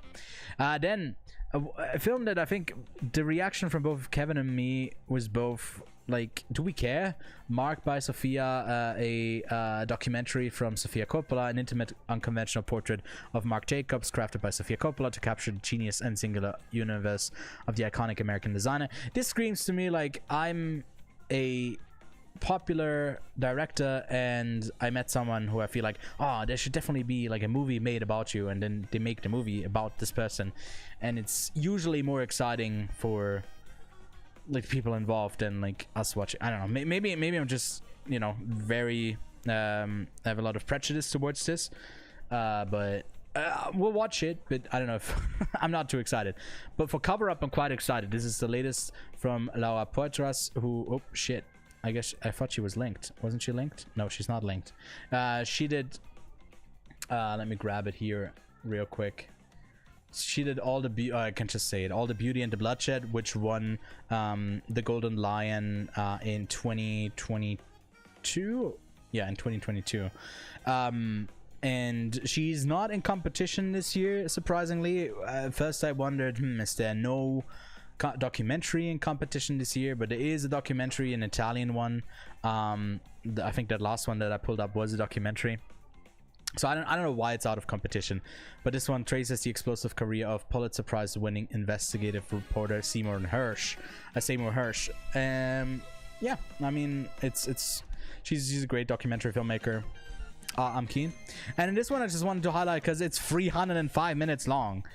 Then a film that I think the reaction from both Kevin and me was both like, do we care? Marked by Sophia, a documentary from Sofia Coppola, an intimate, unconventional portrait of Marc Jacobs, crafted by Sofia Coppola to capture the genius and singular universe of the iconic American designer. This screams to me like I'm a popular director and I met someone who I feel like, oh, there should definitely be like a movie made about you, and then they make the movie about this person, and it's usually more exciting for like people involved than like us watching. I don't know, maybe I'm just, you know, very I have a lot of prejudice towards this, but we'll watch it, but I don't know if I'm not too excited. But for Cover Up, I'm quite excited. This is the latest from Laura Poitras, who, oh shit, I guess I thought she was linked. Wasn't she linked? No, she's not linked. She did let me grab it here real quick. She did all the I can just say it, All the Beauty and the Bloodshed, which won the Golden Lion in 2022. Yeah, in 2022. And she's not in competition this year, surprisingly. First I wondered, is there no documentary in competition this year? But there is a documentary, an Italian one. I think that last one that I pulled up was a documentary. So I don't know why it's out of competition, but this one traces the explosive career of Pulitzer Prize winning investigative reporter Seymour Hersh. Yeah, I mean, she's a great documentary filmmaker. I'm keen. And in this one I just wanted to highlight because it's 305 minutes long.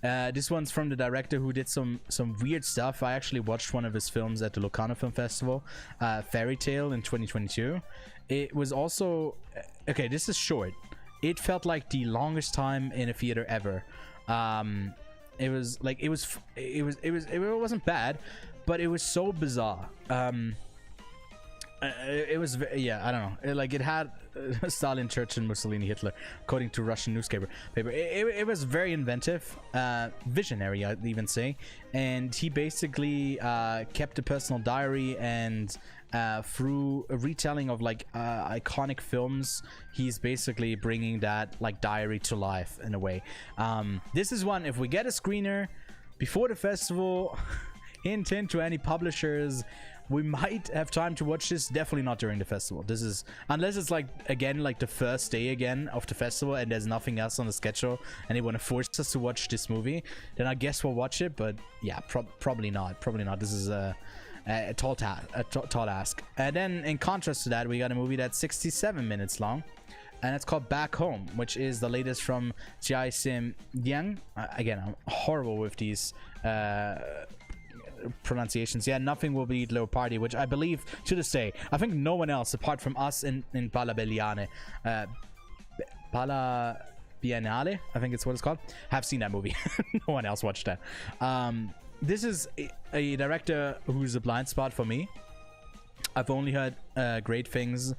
This one's from the director who did some weird stuff. I actually watched one of his films at the Locarno Film Festival, Fairy Tale, in 2022. It was also okay, this is short. It felt like the longest time in a theater ever. It was like it wasn't bad, but it was so bizarre. It was, yeah, I don't know. It had Stalin, Churchill, Mussolini, Hitler, according to Russian newspaper. It was very inventive, visionary, I'd even say. And he basically kept a personal diary, and through a retelling of like iconic films, he's basically bringing that like diary to life in a way. This is one, if we get a screener before the festival, hint to any publishers, we might have time to watch this. Definitely not during the festival. This is, unless it's like, again, like the first day again of the festival and there's nothing else on the schedule and they want to force us to watch this movie, then I guess we'll watch it. But yeah, probably not. This is a tall ask. And then in contrast to that, we got a movie that's 67 minutes long, and it's called Back Home, which is the latest from Jai Sim Yang. Again, I'm horrible with these pronunciations. Yeah, Nothing Will Beat Low Party, which I believe to this day, I think no one else apart from us in Bala Biennale, I think it's what it's called, have seen that movie. No one else watched that. this is a director who's a blind spot for me. I've only heard great things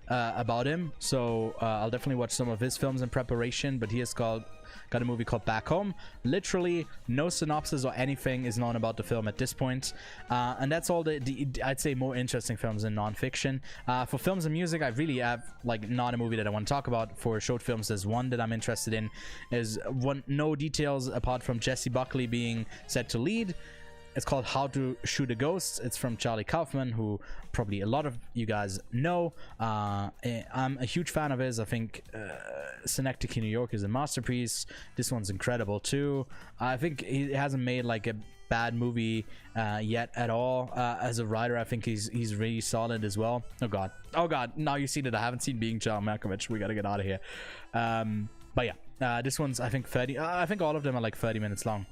about him, so I'll definitely watch some of his films in preparation. But he has got a movie called Back Home. Literally no synopsis or anything is known about the film at this point, and that's all the I'd say more interesting films in non-fiction. For films and music, I really have like not a movie that I want to talk about. For short films, there's one that I'm interested in. Is one, no details apart from Jesse Buckley being set to lead. It's called How to Shoot a Ghost. It's from Charlie Kaufman, who probably a lot of you guys know. I'm a huge fan of his. I think Synecdoche, New York is a masterpiece. This one's incredible too. I think he hasn't made like a bad movie yet at all. As a writer, I think he's really solid as well. Oh god, now you see that I haven't seen Being John Malkovich. We gotta get out of here. But yeah, this one's I think 30. I think all of them are like 30 minutes long.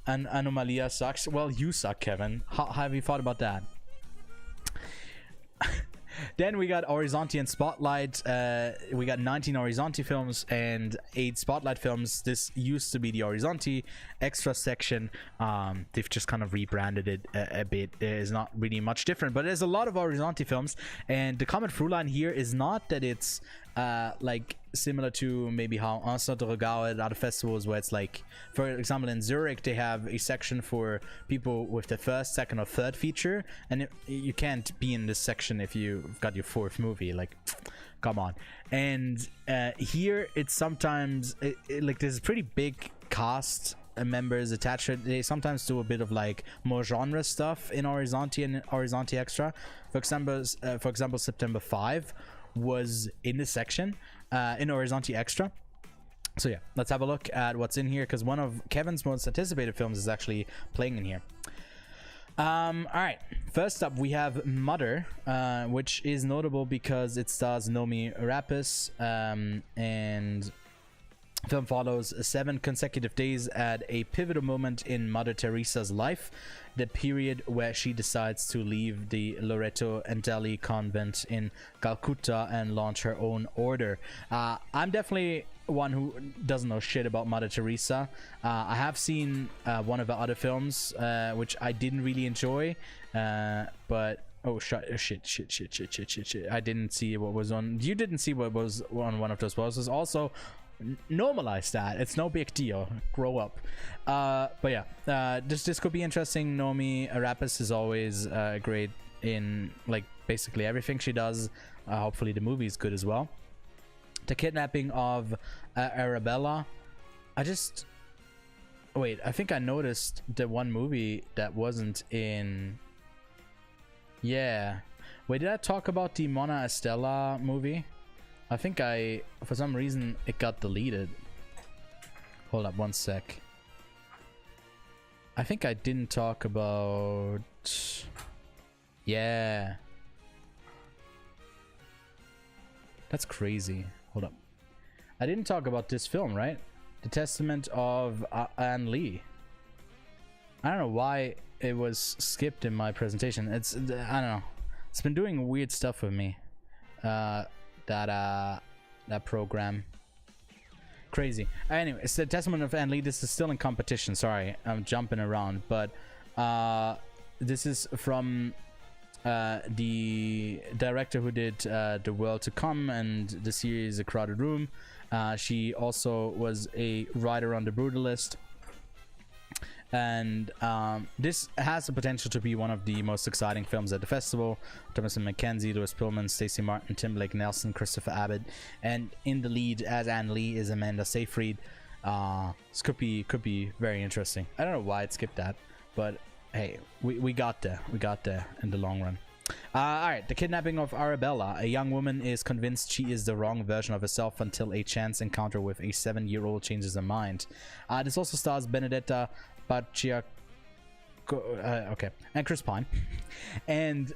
And Anomalia sucks. Well, you suck, Kevin. How have you thought about that? Then we got Orizzonti and Spotlight. We got 19 Orizzonti films and 8 Spotlight films. This used to be the Orizzonti extra section. They've just kind of rebranded it a bit. It's not really much different, but there's a lot of Orizzonti films, and the common through line here is not that it's like similar to maybe how Un Certain Regard at other festivals, where it's like, for example, in Zurich they have a section for people with the first, second, or third feature, and you can't be in this section if you've got your 4th movie. Like, come on. And here it's sometimes like there's a pretty big cast members attached to it. They sometimes do a bit of like more genre stuff in Orizzonti and Orizzonti Extra. For example, September 5 was in this section in Orizzonti Extra. So yeah, let's have a look at what's in here, because one of Kevin's most anticipated films is actually playing in here. All right, first up we have Mother, which is notable because it stars Noomi Rapace, and film follows 7 consecutive days at a pivotal moment in Mother Teresa's life, the period where she decides to leave the Loreto and Delhi convent in Calcutta and launch her own order. I'm definitely one who doesn't know shit about Mother Teresa. I have seen one of the other films, which I didn't really enjoy, but oh shit. I didn't see what was on. You didn't see what was on one of those posters. Also, normalize that. It's no big deal. Grow up. But yeah, this could be interesting. Noomi Rapace is always great in like basically everything she does. Hopefully the movie is good as well. The kidnapping of Arabella. I think I noticed the one movie that wasn't in. Yeah, wait, did I talk about the Mona Estella movie? I think for some reason it got deleted. Hold up one sec. I think I didn't talk about. Yeah, that's crazy. Hold up, I didn't talk about this film, right? The Testament of Anne Lee. I don't know why it was skipped in my presentation. I don't know. It's been doing weird stuff with me. That program. Crazy. Anyway, it's the Testament of Anne Lee. This is still in competition. Sorry, I'm jumping around, but this is from the director who did The World to Come and the series A Crowded Room. She also was a writer on The Brutalist. And this has the potential to be one of the most exciting films at the festival. Thomasin McKenzie, Louis Pillman, Stacey Martin, Timberlake Nelson, Christopher Abbott, and in the lead as Anne Lee is Amanda Seyfried. This could be very interesting. I don't know why it skipped that, but hey, we got there. We got there in the long run. All right, the kidnapping of Arabella. A young woman is convinced she is the wrong version of herself until a chance encounter with a 7-year-old changes her mind. This also stars Benedetta Baccia, okay, and Chris Pine. And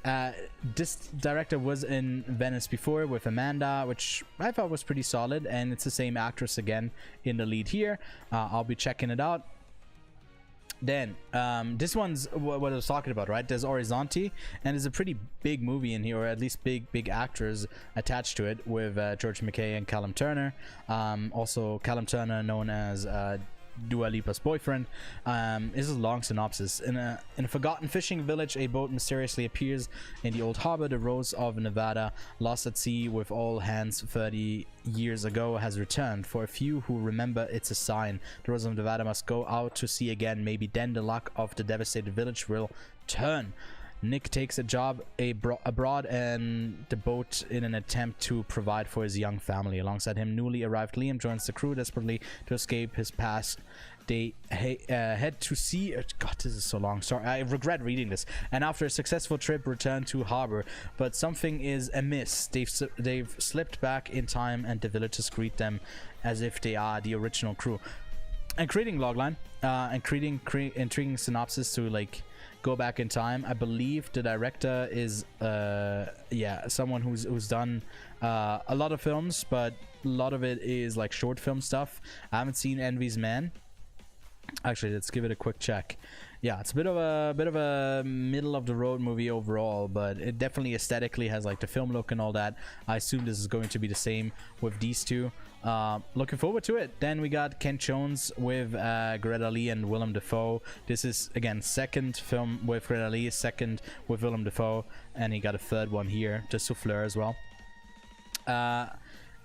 this director was in Venice before with Amanda, which I thought was pretty solid, and it's the same actress again in the lead here. I'll be checking it out. Then this one's what I was talking about, right? There's Orizzonti, and there's a pretty big movie in here, or at least big actors attached to it, with George McKay and Callum Turner. Also Callum Turner, known as Dua Lipa's boyfriend. This is a long synopsis. In a forgotten fishing village, a boat mysteriously appears in the old harbor. The Rose of Nevada, lost at sea with all hands 30 years ago, has returned. For a few who remember, it's a sign. The Rose of Nevada must go out to sea again. Maybe then the luck of the devastated village will turn. Nick takes a job abroad and the boat in an attempt to provide for his young family. Alongside him, newly arrived Liam joins the crew desperately to escape his past. They head to sea. God, this is so long. Sorry, I regret reading this. And after a successful trip, return to harbor. But something is amiss. They've slipped back in time, and the villagers greet them as if they are the original crew. And creating logline and creating intriguing synopsis to like go back in time. I believe the director is someone who's done a lot of films, but a lot of it is like short film stuff. I haven't seen Envy's Man. Actually, let's give it a quick check. Yeah, it's a bit of a middle of the road movie overall, but it definitely aesthetically has like the film look and all that. I assume this is going to be the same with these two. Looking forward to it. Then we got Ken Jones with Greta Lee and Willem Dafoe. This is again second film with Greta Lee, second with Willem Dafoe, and he got a third one here, the Souffleur as well.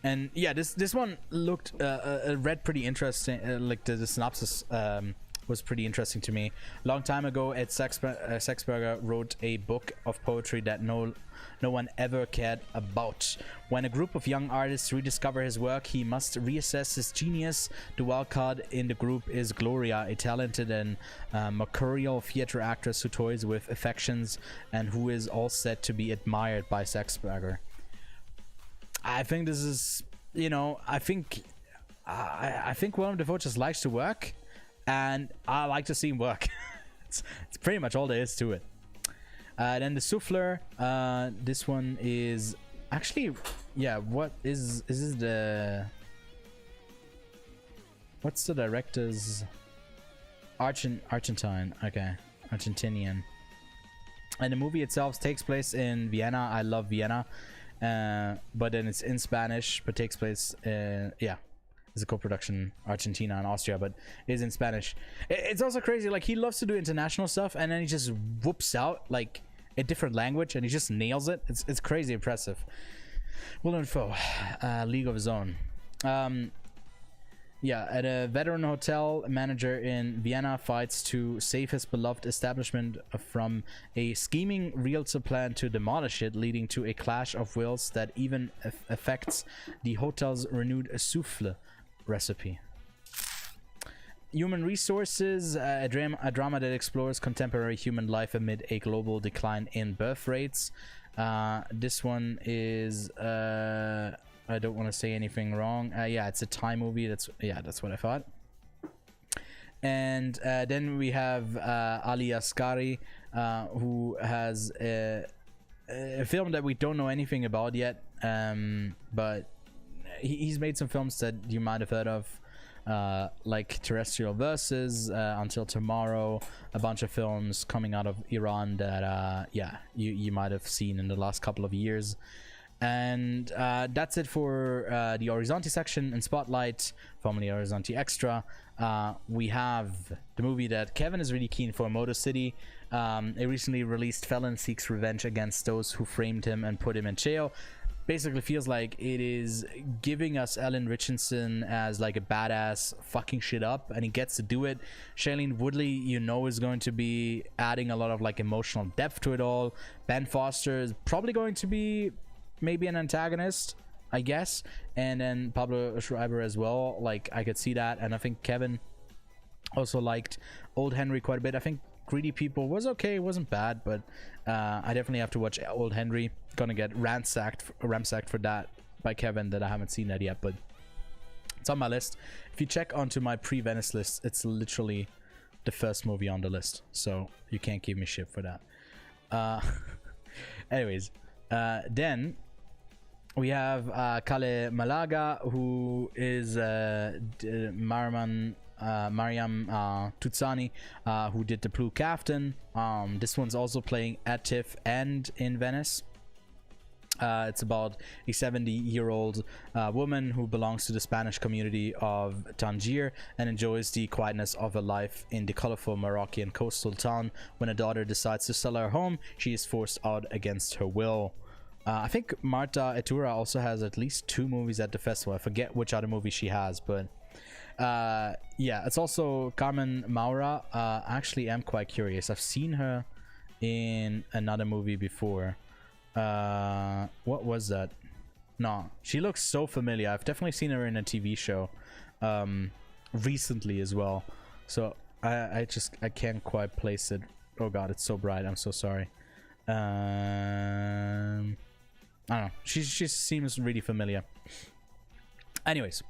And yeah, this one looked read pretty interesting. Like the synopsis was pretty interesting to me. A long time ago, Ed Sexberger wrote a book of poetry that no one ever cared about. When a group of young artists rediscover his work, he must reassess his genius. The wild card in the group is Gloria, a talented and mercurial theater actress who toys with affections and who is all set to be admired by Sexberger. I think this is, you know, I think Willem Dafoe just likes to work, and I like to see him work. it's pretty much all there is to it. Then the Souffleur, this one is actually, yeah, what is this the, what's the director's, Argentine, okay, Argentinian. And the movie itself takes place in Vienna. I love Vienna. But then it's in Spanish, but takes place yeah, it's a co-production, Argentina and Austria, but is in Spanish. It's also crazy, like he loves to do international stuff and then he just whoops out like a different language and he just nails it. It's crazy impressive. Willem Dafoe, League of His Own. Yeah, at a veteran hotel, manager in Vienna fights to save his beloved establishment from a scheming realtor plan to demolish it, leading to a clash of wills that even affects the hotel's renewed souffle recipe. Human Resources, a drama that explores contemporary human life amid a global decline in birth rates. This one is I don't want to say anything wrong. Yeah, it's a Thai movie. That's what I thought. And then we have Ali Asghari, who has a film that we don't know anything about yet, but he's made some films that you might have heard of, like Terrestrial Versus, Until Tomorrow, a bunch of films coming out of Iran that yeah, you might have seen in the last couple of years. And that's it for the Orizzonti section. In Spotlight, formerly Orizzonti Extra, we have the movie that Kevin is really keen for, Motor City. A recently released felon seeks revenge against those who framed him and put him in jail. Basically feels like it is giving us Alan Richardson as like a badass fucking shit up, and he gets to do it. Shailene Woodley, you know, is going to be adding a lot of like emotional depth to it all. Ben Foster is probably going to be maybe an antagonist, I guess, and then Pablo Schreiber as well. Like, I could see that. And I think Kevin also liked Old Henry quite a bit. I think Greedy People was okay, it wasn't bad, but I definitely have to watch Old Henry. Gonna get ransacked for that by Kevin, that I haven't seen that yet, but it's on my list. If you check onto my pre-Venice list, it's literally the first movie on the list, so you can't give me shit for that. Anyways, then we have Kale Malaga, who is Mariam Tutsani, who did The Blue Kaftan. This one's also playing at TIFF and in Venice. It's about a 70-year-old woman who belongs to the Spanish community of Tangier and enjoys the quietness of her life in the colorful Moroccan coastal town. When a daughter decides to sell her home, she is forced out against her will. I think Marta Etura also has at least 2 movies at the festival. I forget which other movie she has, but yeah, it's also Carmen Maura. I actually am quite curious. I've seen her in another movie before. What was that? No, she looks so familiar. I've definitely seen her in a TV show recently as well, so I can't quite place it. Oh god, it's so bright. I'm so sorry. I don't know, she seems really familiar. Anyways,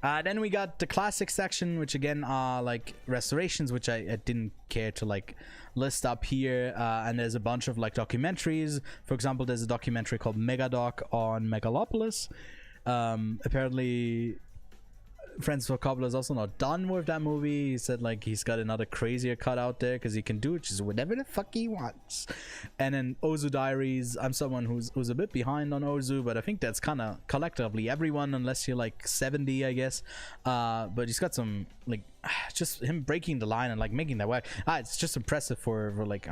then we got the classic section, which again are like restorations, which I didn't care to like list up here, and there's a bunch of like documentaries. For example, there's a documentary called Megadoc on Megalopolis. Apparently Francis Ford Coppola is also not done with that movie. He said like he's got another crazier cut out there because he can do just whatever the fuck he wants. And then Ozu Diaries, I'm someone who's a bit behind on Ozu, but I think that's kind of collectively everyone unless you're like 70, I guess. But he's got some like just him breaking the line and like making that work. It's just impressive for like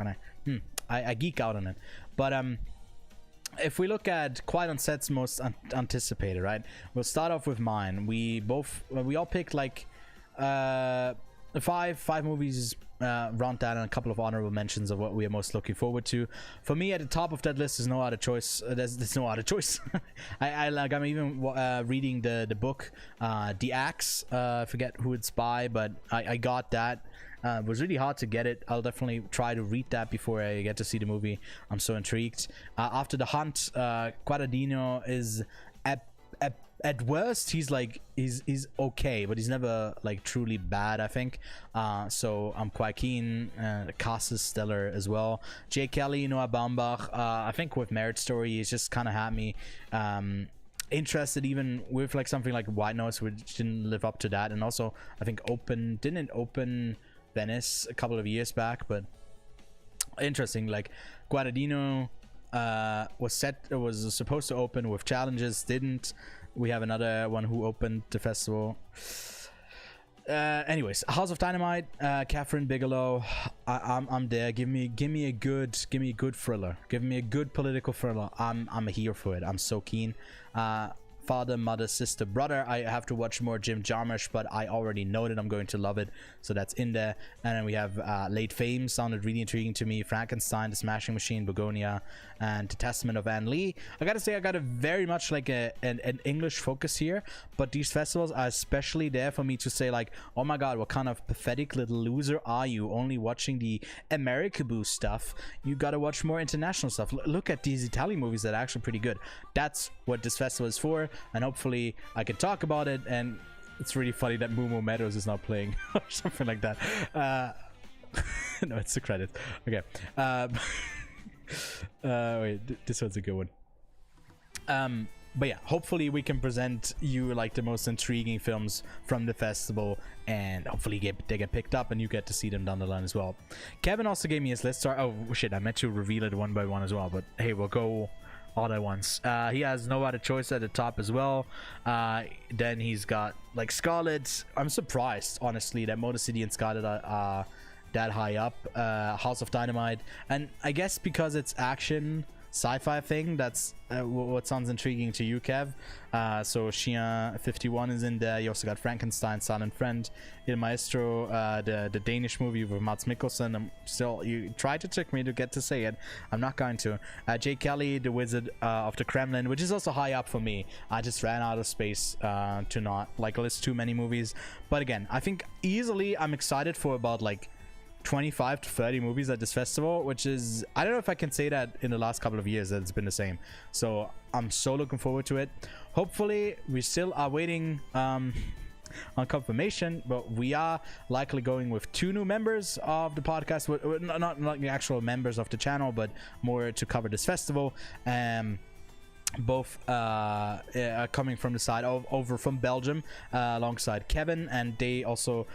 I geek out on it. But if we look at Quiet on Set's most anticipated, right? We'll start off with mine. We all picked like five movies, round down, and a couple of honorable mentions of what we are most looking forward to. For me, at the top of that list is no other choice. There's no other choice. I'm even reading the book, The Axe. I forget who it's by, but I got that. It was really hard to get it. I'll definitely try to read that before I get to see the movie. I'm so intrigued. After The Hunt, Guadagnino is at worst he's okay, but he's never like truly bad, I think. So I'm quite keen. The cast is stellar as well. Jay Kelly, Noah Baumbach. I think with Marriage Story, he's just kind of had me interested, even with like something like White Noise, which didn't live up to that. And also I think didn't open Venice a couple of years back, but interesting. Like Guadagnino was supposed to open with challenges, didn't. We have another one who opened the festival. Anyways, House of Dynamite, Catherine Bigelow. I'm there. Give me a good thriller. Give me a good political thriller. I'm here for it. I'm so keen. Father, Mother, Sister, Brother. I have to watch more Jim Jarmusch, but I already know that I'm going to love it, so that's in there. And then we have Late Fame, sounded really intriguing to me. Frankenstein, The Smashing Machine, Begonia, and The Testament of Anne Lee. I gotta say, I got a very much like an English focus here, but these festivals are especially there for me to say like, oh my god, what kind of pathetic little loser are you, only watching the Americaboo stuff? You gotta watch more international stuff. Look at these Italian movies that are actually pretty good. That's what this festival is for, and hopefully I can talk about it. And it's really funny that Mumo Meadows is not playing or something like that. No, it's the credits. Okay. Wait, this one's a good one. But yeah, hopefully we can present you like the most intriguing films from the festival, and hopefully they get picked up and you get to see them down the line as well. Kevin also gave me his list. Sorry, oh shit, I meant to reveal it one by one as well, but hey, we'll go all at once. He has No Other Choice at the top as well. Then he's got like Scarlet. I'm surprised honestly that Motor City and Scarlet are that high up. House of Dynamite, and I guess because it's action sci-fi thing, that's what sounds intriguing to you, Kev. So Chien 51 is in there. You also got Frankenstein, Silent Friend, Il Maestro, the Danish movie with Mads Mikkelsen. You tried to trick me to get to say it. I'm not going to. Jay Kelly, The Wizard of the Kremlin, which is also high up for me. I just ran out of space to not like list too many movies. But again, I think easily I'm excited for about like 25 to 30 movies at this festival, which is, I don't know if I can say that in the last couple of years that it's been the same. So I'm so looking forward to it. Hopefully we still are waiting on confirmation, but we are likely going with 2 new members of the podcast. Not the actual members of the channel, but more to cover this festival. both coming from the side over from Belgium, alongside Kevin, and they also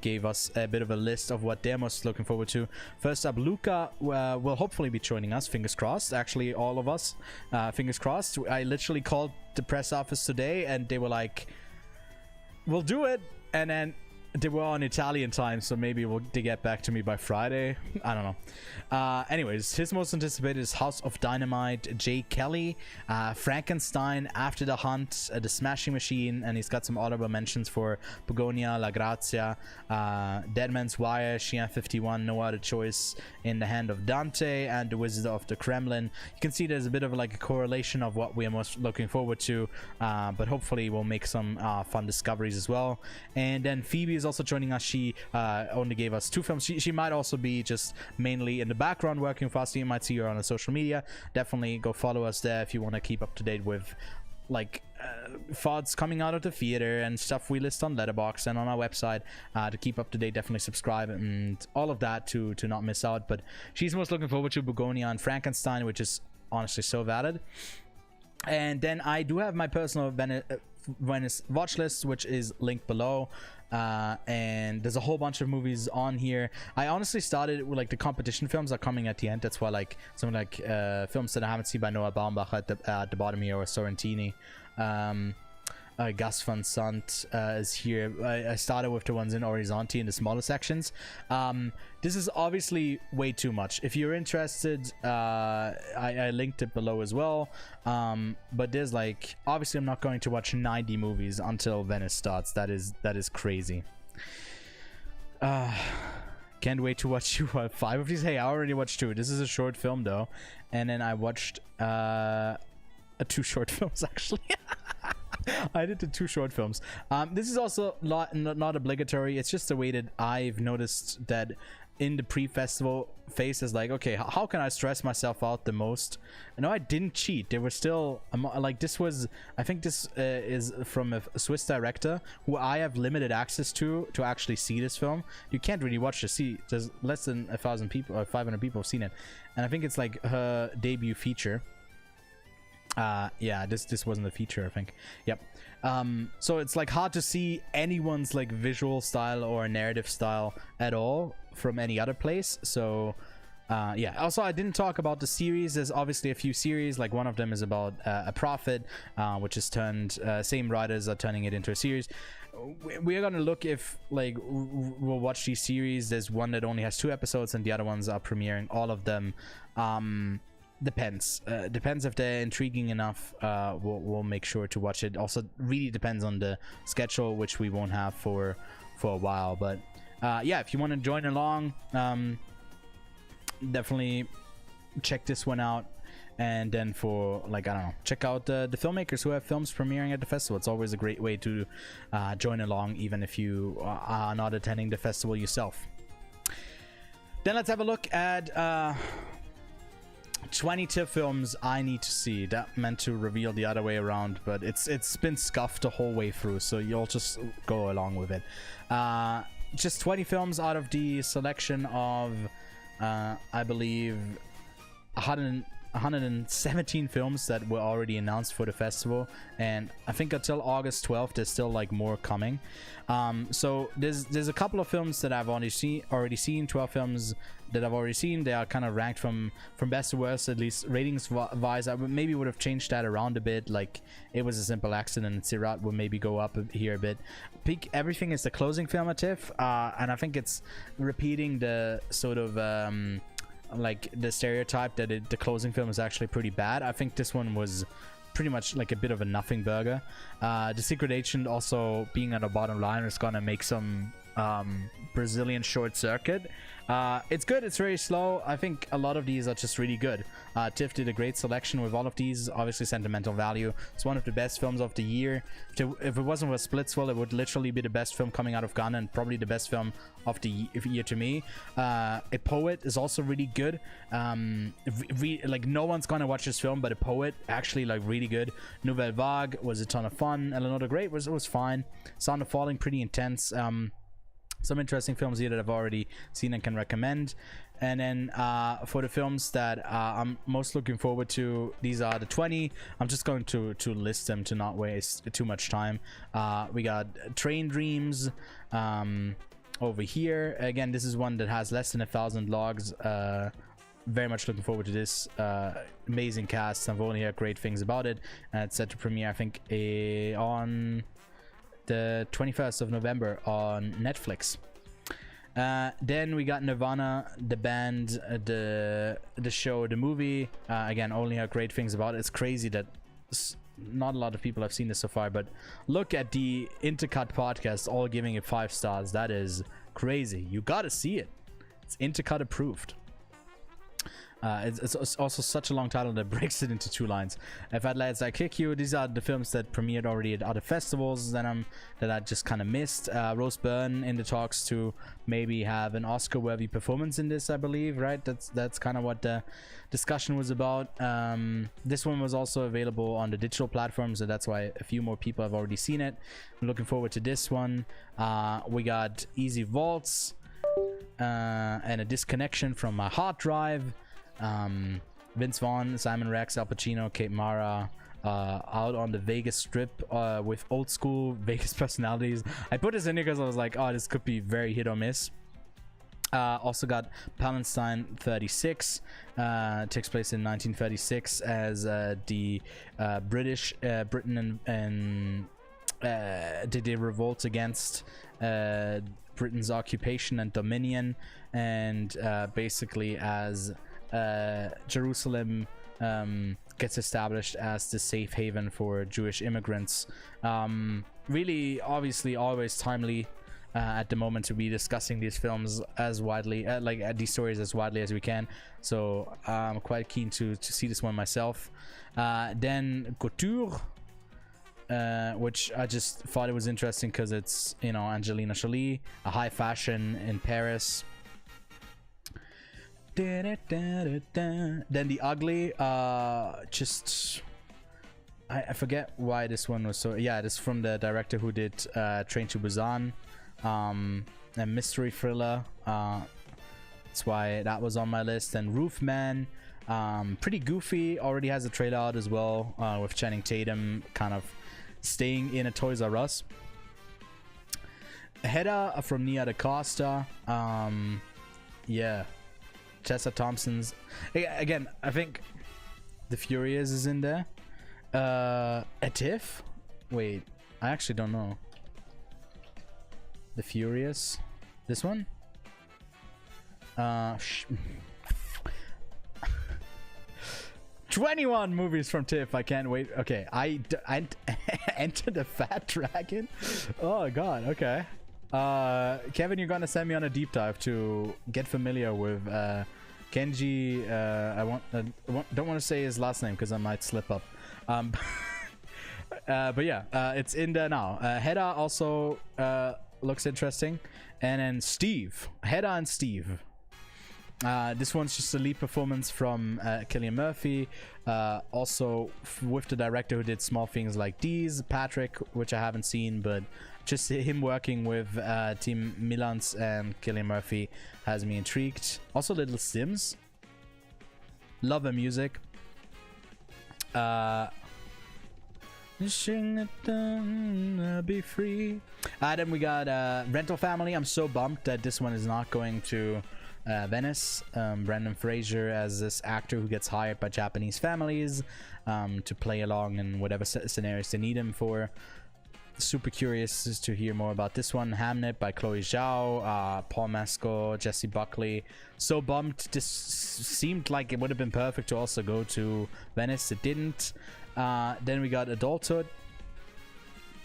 gave us a bit of a list of what they're most looking forward to. First up, Luca will hopefully be joining us, fingers crossed. Actually, all of us, fingers crossed. I literally called the press office today and they were like, we'll do it, and then they were on Italian time, so maybe they get back to me by Friday. I don't know. Anyways, his most anticipated is House of Dynamite, Jay Kelly, Frankenstein, After the Hunt, The Smashing Machine, and he's got some honorable mentions for Begonia, La Grazia, Dead Man's Wire, Chien 51, No Other Choice, In the Hand of Dante, and The Wizard of the Kremlin. You can see there's a bit of like a correlation of what we're most looking forward to, but hopefully we'll make some fun discoveries as well. And then Phoebe is also joining us. She only gave us 2 films. She might also be just mainly in the background working for us. You might see her on the social media. Definitely go follow us there if you want to keep up to date with like thoughts coming out of the theater and stuff we list on Letterboxd and on our website. To keep up to date, definitely subscribe and all of that to not miss out. But she's most looking forward to Begonia and Frankenstein, which is honestly so valid. And then I do have my personal Venice watchlist, which is linked below, and there's a whole bunch of movies on here. I honestly started with like the competition films are coming at the end. That's why like something like films that I haven't seen by Noah Baumbach at the bottom here, or Sorrentini. Gus van Sant is here. I started with the ones in Orizzonti in the smaller sections. This is obviously way too much. If you're interested, I linked it below as well. But there's like, obviously I'm not going to watch 90 movies until Venice starts. That is crazy. Can't wait to watch 5 of these. Hey, I already watched 2. This is a short film though, and then I watched 2 short films actually. I did the 2 short films. This is also not obligatory. It's just the way that I've noticed that in the pre-festival phase is like, okay, how can I stress myself out the most? No, I didn't cheat. There were still like, this was, I think this is from a Swiss director who I have limited access to actually see this film. You can't really watch this. See, there's less than 1,000 people or 500 people have seen it, and I think it's like her debut feature. Yeah, this wasn't a feature, I think. Yep. So it's like hard to see anyone's like visual style or narrative style at all from any other place. So yeah, also I didn't talk about the series. There's obviously a few series, like one of them is about a prophet, which is turned, same writers are turning it into a series. We're gonna look if like we'll watch these series. There's one that only has 2 episodes and the other ones are premiering all of them. Depends if they're intriguing enough. We'll make sure to watch it. Also really depends on the schedule, which we won't have for a while. But yeah, if you want to join along, definitely check this one out. And then for like, I don't know, check out the filmmakers who have films premiering at the festival. It's always a great way to join along, even if you are not attending the festival yourself. Then let's have a look at 20 TIFF films I need to see. That meant to reveal the other way around, but it's been scuffed the whole way through, so you'll just go along with it. Just 20 films out of the selection of I believe 117 films that were already announced for the festival, and I think until August 12th there's still like more coming. So there's a couple of films that I've already seen 12 films that I've already seen. They are kind of ranked from best to worst, at least ratings wise. I maybe would have changed that around a bit, like It Was a Simple Accident and Sirat would maybe go up here a bit. Peak Everything is the closing film at TIFF, and I think it's repeating the sort of like the stereotype that the closing film is actually pretty bad. I think this one was pretty much like a bit of a nothing burger. The Secret Agent also being on the bottom line is gonna make some Brazilian short circuit. It's good, it's very slow. I think a lot of these are just really good. TIFF did a great selection with all of these. Obviously sentimental value. It's one of the best films of the year. If it wasn't for Splitsville, it would literally be the best film coming out of Ghana and probably the best film of the year to me. A Poet is also really good. Like no one's gonna watch this film, but A Poet actually like really good. Nouvelle Vague was a ton of fun. Eleanor the Great was fine. Sound of Falling pretty intense. Some interesting films here that I've already seen and can recommend. And then for the films that I'm most looking forward to, these are the 20. I'm just going to list them to not waste too much time. We got Train Dreams over here. Again, this is one that has less than 1,000 logs. Very much looking forward to this. Amazing cast. I've only heard great things about it. It's set to premiere, I think, on the 21st of November on Netflix. Then we got Nirvana, the band, the show, the movie. Again, only heard great things about it. It's crazy that not a lot of people have seen this so far, but look at the Intercut podcast, all giving it 5 stars. That is crazy. You gotta see it. It's Intercut approved. It's also such a long title that breaks it into 2 lines. If I'd Lads I Kick You, these are the films that premiered already at other festivals that I just kind of missed. Rose Byrne in the talks to maybe have an Oscar-worthy performance in this, I believe, right? That's kind of what the discussion was about. This one was also available on the digital platform, so that's why a few more people have already seen it. I'm looking forward to this one. We got Easy Vaults and A Disconnection from My Hard Drive. Vince Vaughn, Simon Rex, Al Pacino, Kate Mara, out on the Vegas Strip with old school Vegas personalities. I put this in here because I was like, oh, this could be very hit or miss. Also got Palestine 36, takes place in 1936 as the Britain and did a revolt against Britain's occupation and dominion, and basically as Jerusalem gets established as the safe haven for Jewish immigrants. Really, obviously, always timely at the moment to be discussing these films as widely, these stories as widely as we can. So I'm quite keen to see this one myself. Then Couture, which I just thought it was interesting because it's, you know, Angelina Jolie, a high fashion in Paris. Then The Ugly, just I forget why this one was so. Yeah, this is from the director who did Train to Busan, a mystery thriller. That's why that was on my list. And Roofman, pretty goofy, already has a trailer out as well, with Channing Tatum kind of staying in a Toys R Us. Hedda from Nia DaCosta, yeah. Tessa Thompson's, again, I think The Furious is in there. A TIFF? Wait, I actually don't know. The Furious, this one? 21 movies from TIFF. I can't wait. Okay, I Enter the Fat Dragon. Oh god. Okay. Kevin, you're gonna send me on a deep dive to get familiar with Kenji. Don't want to say his last name because I might slip up. But yeah, it's in there now. Hedda also looks interesting, and then Steve, Hedda and Steve. This one's just a lead performance from Cillian Murphy, also with the director who did Small Things Like These, Patrick, which I haven't seen, but just him working with Team Milans and Cillian Murphy has me intrigued. Also Little Sims, love the music. Be free. Then we got Rental Family. I'm so bummed that this one is not going to Venice. Brendan Fraser as this actor who gets hired by Japanese families to play along in whatever scenarios they need him for. Super curious to hear more about this one. Hamnet by Chloe Zhao, Paul Mescal, Jesse Buckley. So bummed. This seemed like it would have been perfect to also go to Venice. It didn't. Then we got Adulthood.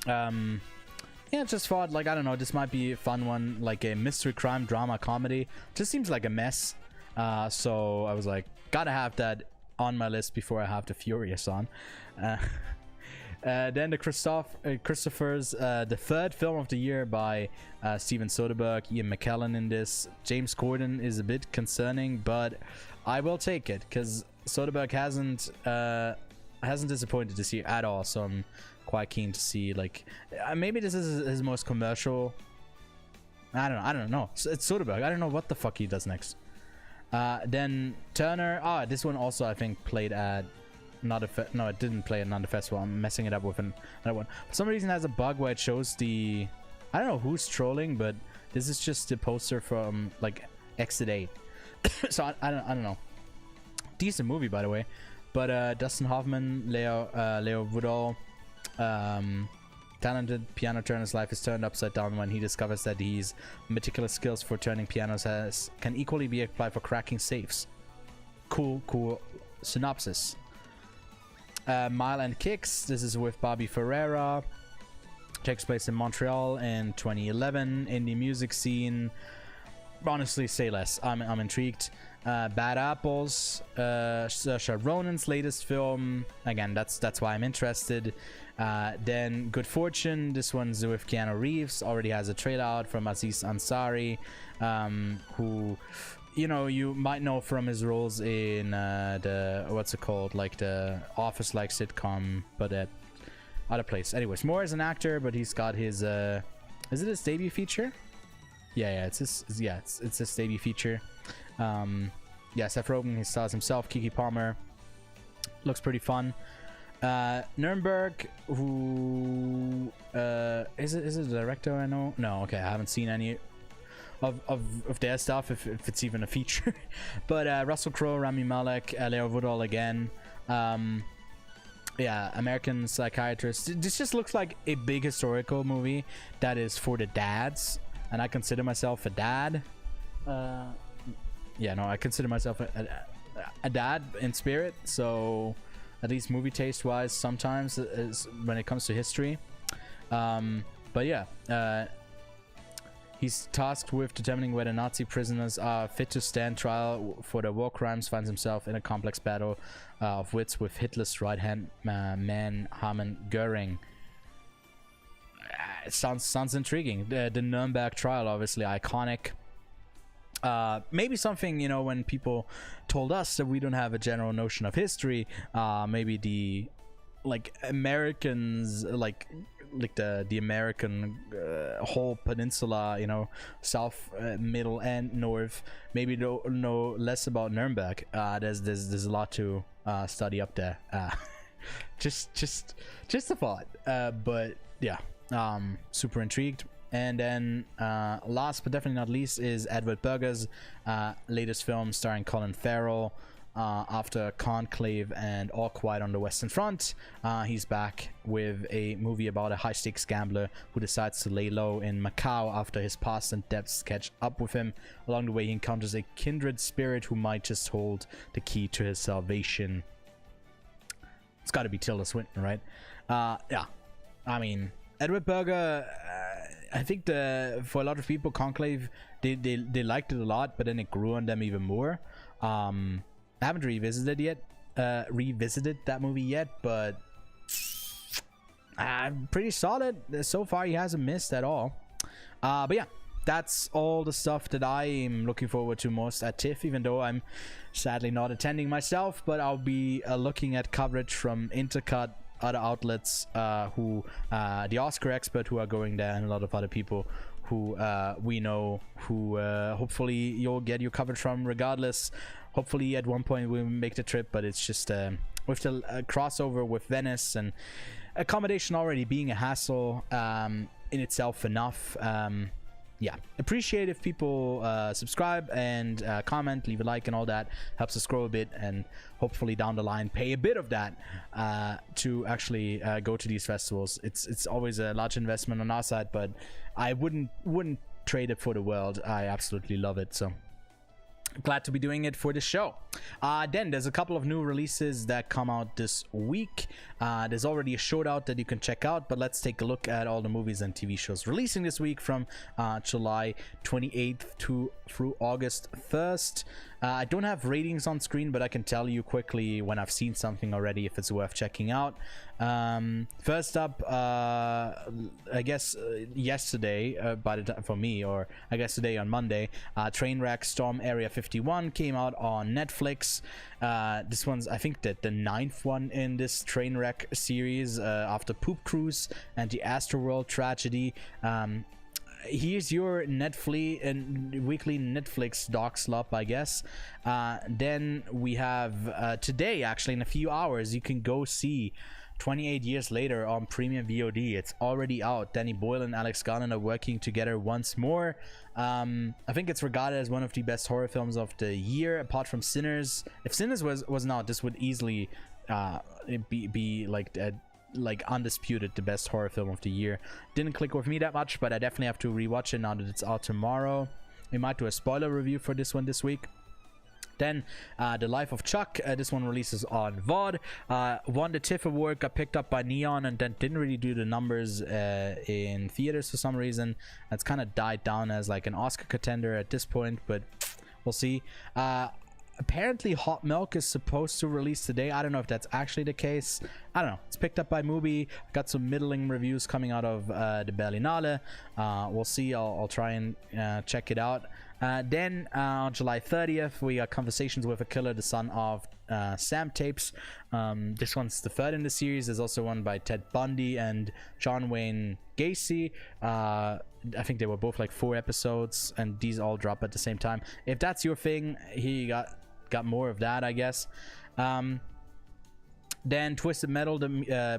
Yeah, just thought, like, I don't know, this might be a fun one, like a mystery crime drama comedy. Just seems like a mess. So I was like, gotta have that on my list before I have the Furious on. Then the Christopher's, the third film of the year by Steven Soderbergh, Ian McKellen in this. James Corden is a bit concerning, but I will take it because Soderbergh hasn't disappointed this year at all. So I'm quite keen to see, like, maybe this is his most commercial. I don't know. It's Soderbergh. I don't know what the fuck he does next. Then Turner. This one also I think played at no, it didn't play at another festival. I'm messing it up with another one. For some reason, it has a bug where it shows the. I don't know who's trolling, but this is just the poster from like Exit 8. So I don't know. Decent movie, by the way. But Dustin Hoffman, Leo Woodall, talented piano turner's life is turned upside down when he discovers that his meticulous skills for turning pianos can equally be applied for cracking safes. Cool synopsis. Mile and Kicks. This is with Bobby Ferreira. Takes place in Montreal in 2011. Indie music scene. Honestly, say less. I'm intrigued. Bad Apples. Saoirse Ronan's latest film. Again, that's why I'm interested. Then Good Fortune. This one's with Keanu Reeves. Already has a trailer out from Aziz Ansari, who, you know, you might know from his roles in the what's it called, like the Office-like sitcom, but at other place. Anyways, more as an actor, but he's got his is it his debut feature? It's his debut feature. Seth Rogen, he stars himself. Keke Palmer, looks pretty fun. Nuremberg, who is it the director? I know. No, okay, I haven't seen any of their stuff, if it's even a feature. But Russell Crowe, Rami Malek, Leo Woodall again. American Psychiatrist. This just looks like a big historical movie that is for the dads, and I consider myself a dad. I consider myself a dad in spirit, so at least movie taste wise sometimes is when it comes to history. He's tasked with determining whether Nazi prisoners are fit to stand trial for their war crimes, finds himself in a complex battle of wits with Hitler's right-hand man, Hermann Goering. It sounds intriguing. The Nuremberg trial, obviously iconic. Maybe something, you know, when people told us that we don't have a general notion of history, maybe the Americans, like the American whole peninsula, you know, south, middle, and north, maybe know less about Nuremberg. There's a lot to study up there. Just a thought. But yeah, super intrigued. And then last but definitely not least is Edward Berger's latest film starring Colin Farrell. After Conclave and All Quiet on the Western Front, he's back with a movie about a high-stakes gambler who decides to lay low in Macau after his past and debts catch up with him. Along the way, he encounters a kindred spirit who might just hold the key to his salvation. It's got to be Tilda Swinton, right? I mean, Edward Berger, I think for a lot of people, Conclave, they liked it a lot, but then it grew on them even more. I haven't revisited that movie yet, but pretty solid so far. He hasn't missed at all. But yeah, that's all the stuff that I am looking forward to most at TIFF, even though I'm sadly not attending myself. But I'll be looking at coverage from Intercut, other outlets, the Oscar expert who are going there, and a lot of other people who we know, who hopefully you'll get your coverage from regardless. Hopefully at one point we'll make the trip, but it's just with the crossover with Venice and accommodation already being a hassle in itself enough. Appreciate if people subscribe and comment, leave a like, and all that helps us grow a bit, and hopefully down the line pay a bit of that to actually go to these festivals. It's always a large investment on our side, but I wouldn't trade it for the world. I absolutely love it, so glad to be doing it for the show. Then there's a couple of new releases that come out this week. There's already a shootout that you can check out, but let's take a look at all the movies and TV shows releasing this week from July 28th through August 1st. I don't have ratings on screen, but I can tell you quickly when I've seen something already if it's worth checking out. First up, I guess yesterday, by the time for me, or I guess today on Monday, Trainwreck Storm Area 51 came out on Netflix. This one's, I think, the 9th one in this Trainwreck series, after Poop Cruise and the Astroworld tragedy. here's your Netflix and weekly Netflix doc slop, I guess. Then we have today, actually, in a few hours, you can go see 28 Years Later on premium VOD. It's already out. Danny Boyle and Alex Garland are working together once more. I think it's regarded as one of the best horror films of the year, apart from Sinners. If Sinners was not, this would easily be like undisputed the best horror film of the year. Didn't click with me that much, but I definitely have to rewatch it now that it's out tomorrow. We might do a spoiler review for this one this week. Then The Life of Chuck, this one releases on VOD, won the TIFF award, got picked up by Neon, and then didn't really do the numbers in theaters for some reason. It's kind of died down as like an Oscar contender at this point, but we'll see. Apparently Hot Milk is supposed to release today. I don't know if that's actually the case. I don't know. It's picked up by Mubi. Got some middling reviews coming out of the Berlinale. We'll see. I'll try and check it out. Then on July 30th, we got Conversations with a Killer, the son of Sam tapes. This one's the third in the series. There's also one by Ted Bundy and John Wayne Gacy. I think they were both like 4 episodes, and these all drop at the same time. If that's your thing, here you got more of that, I guess. Then Twisted Metal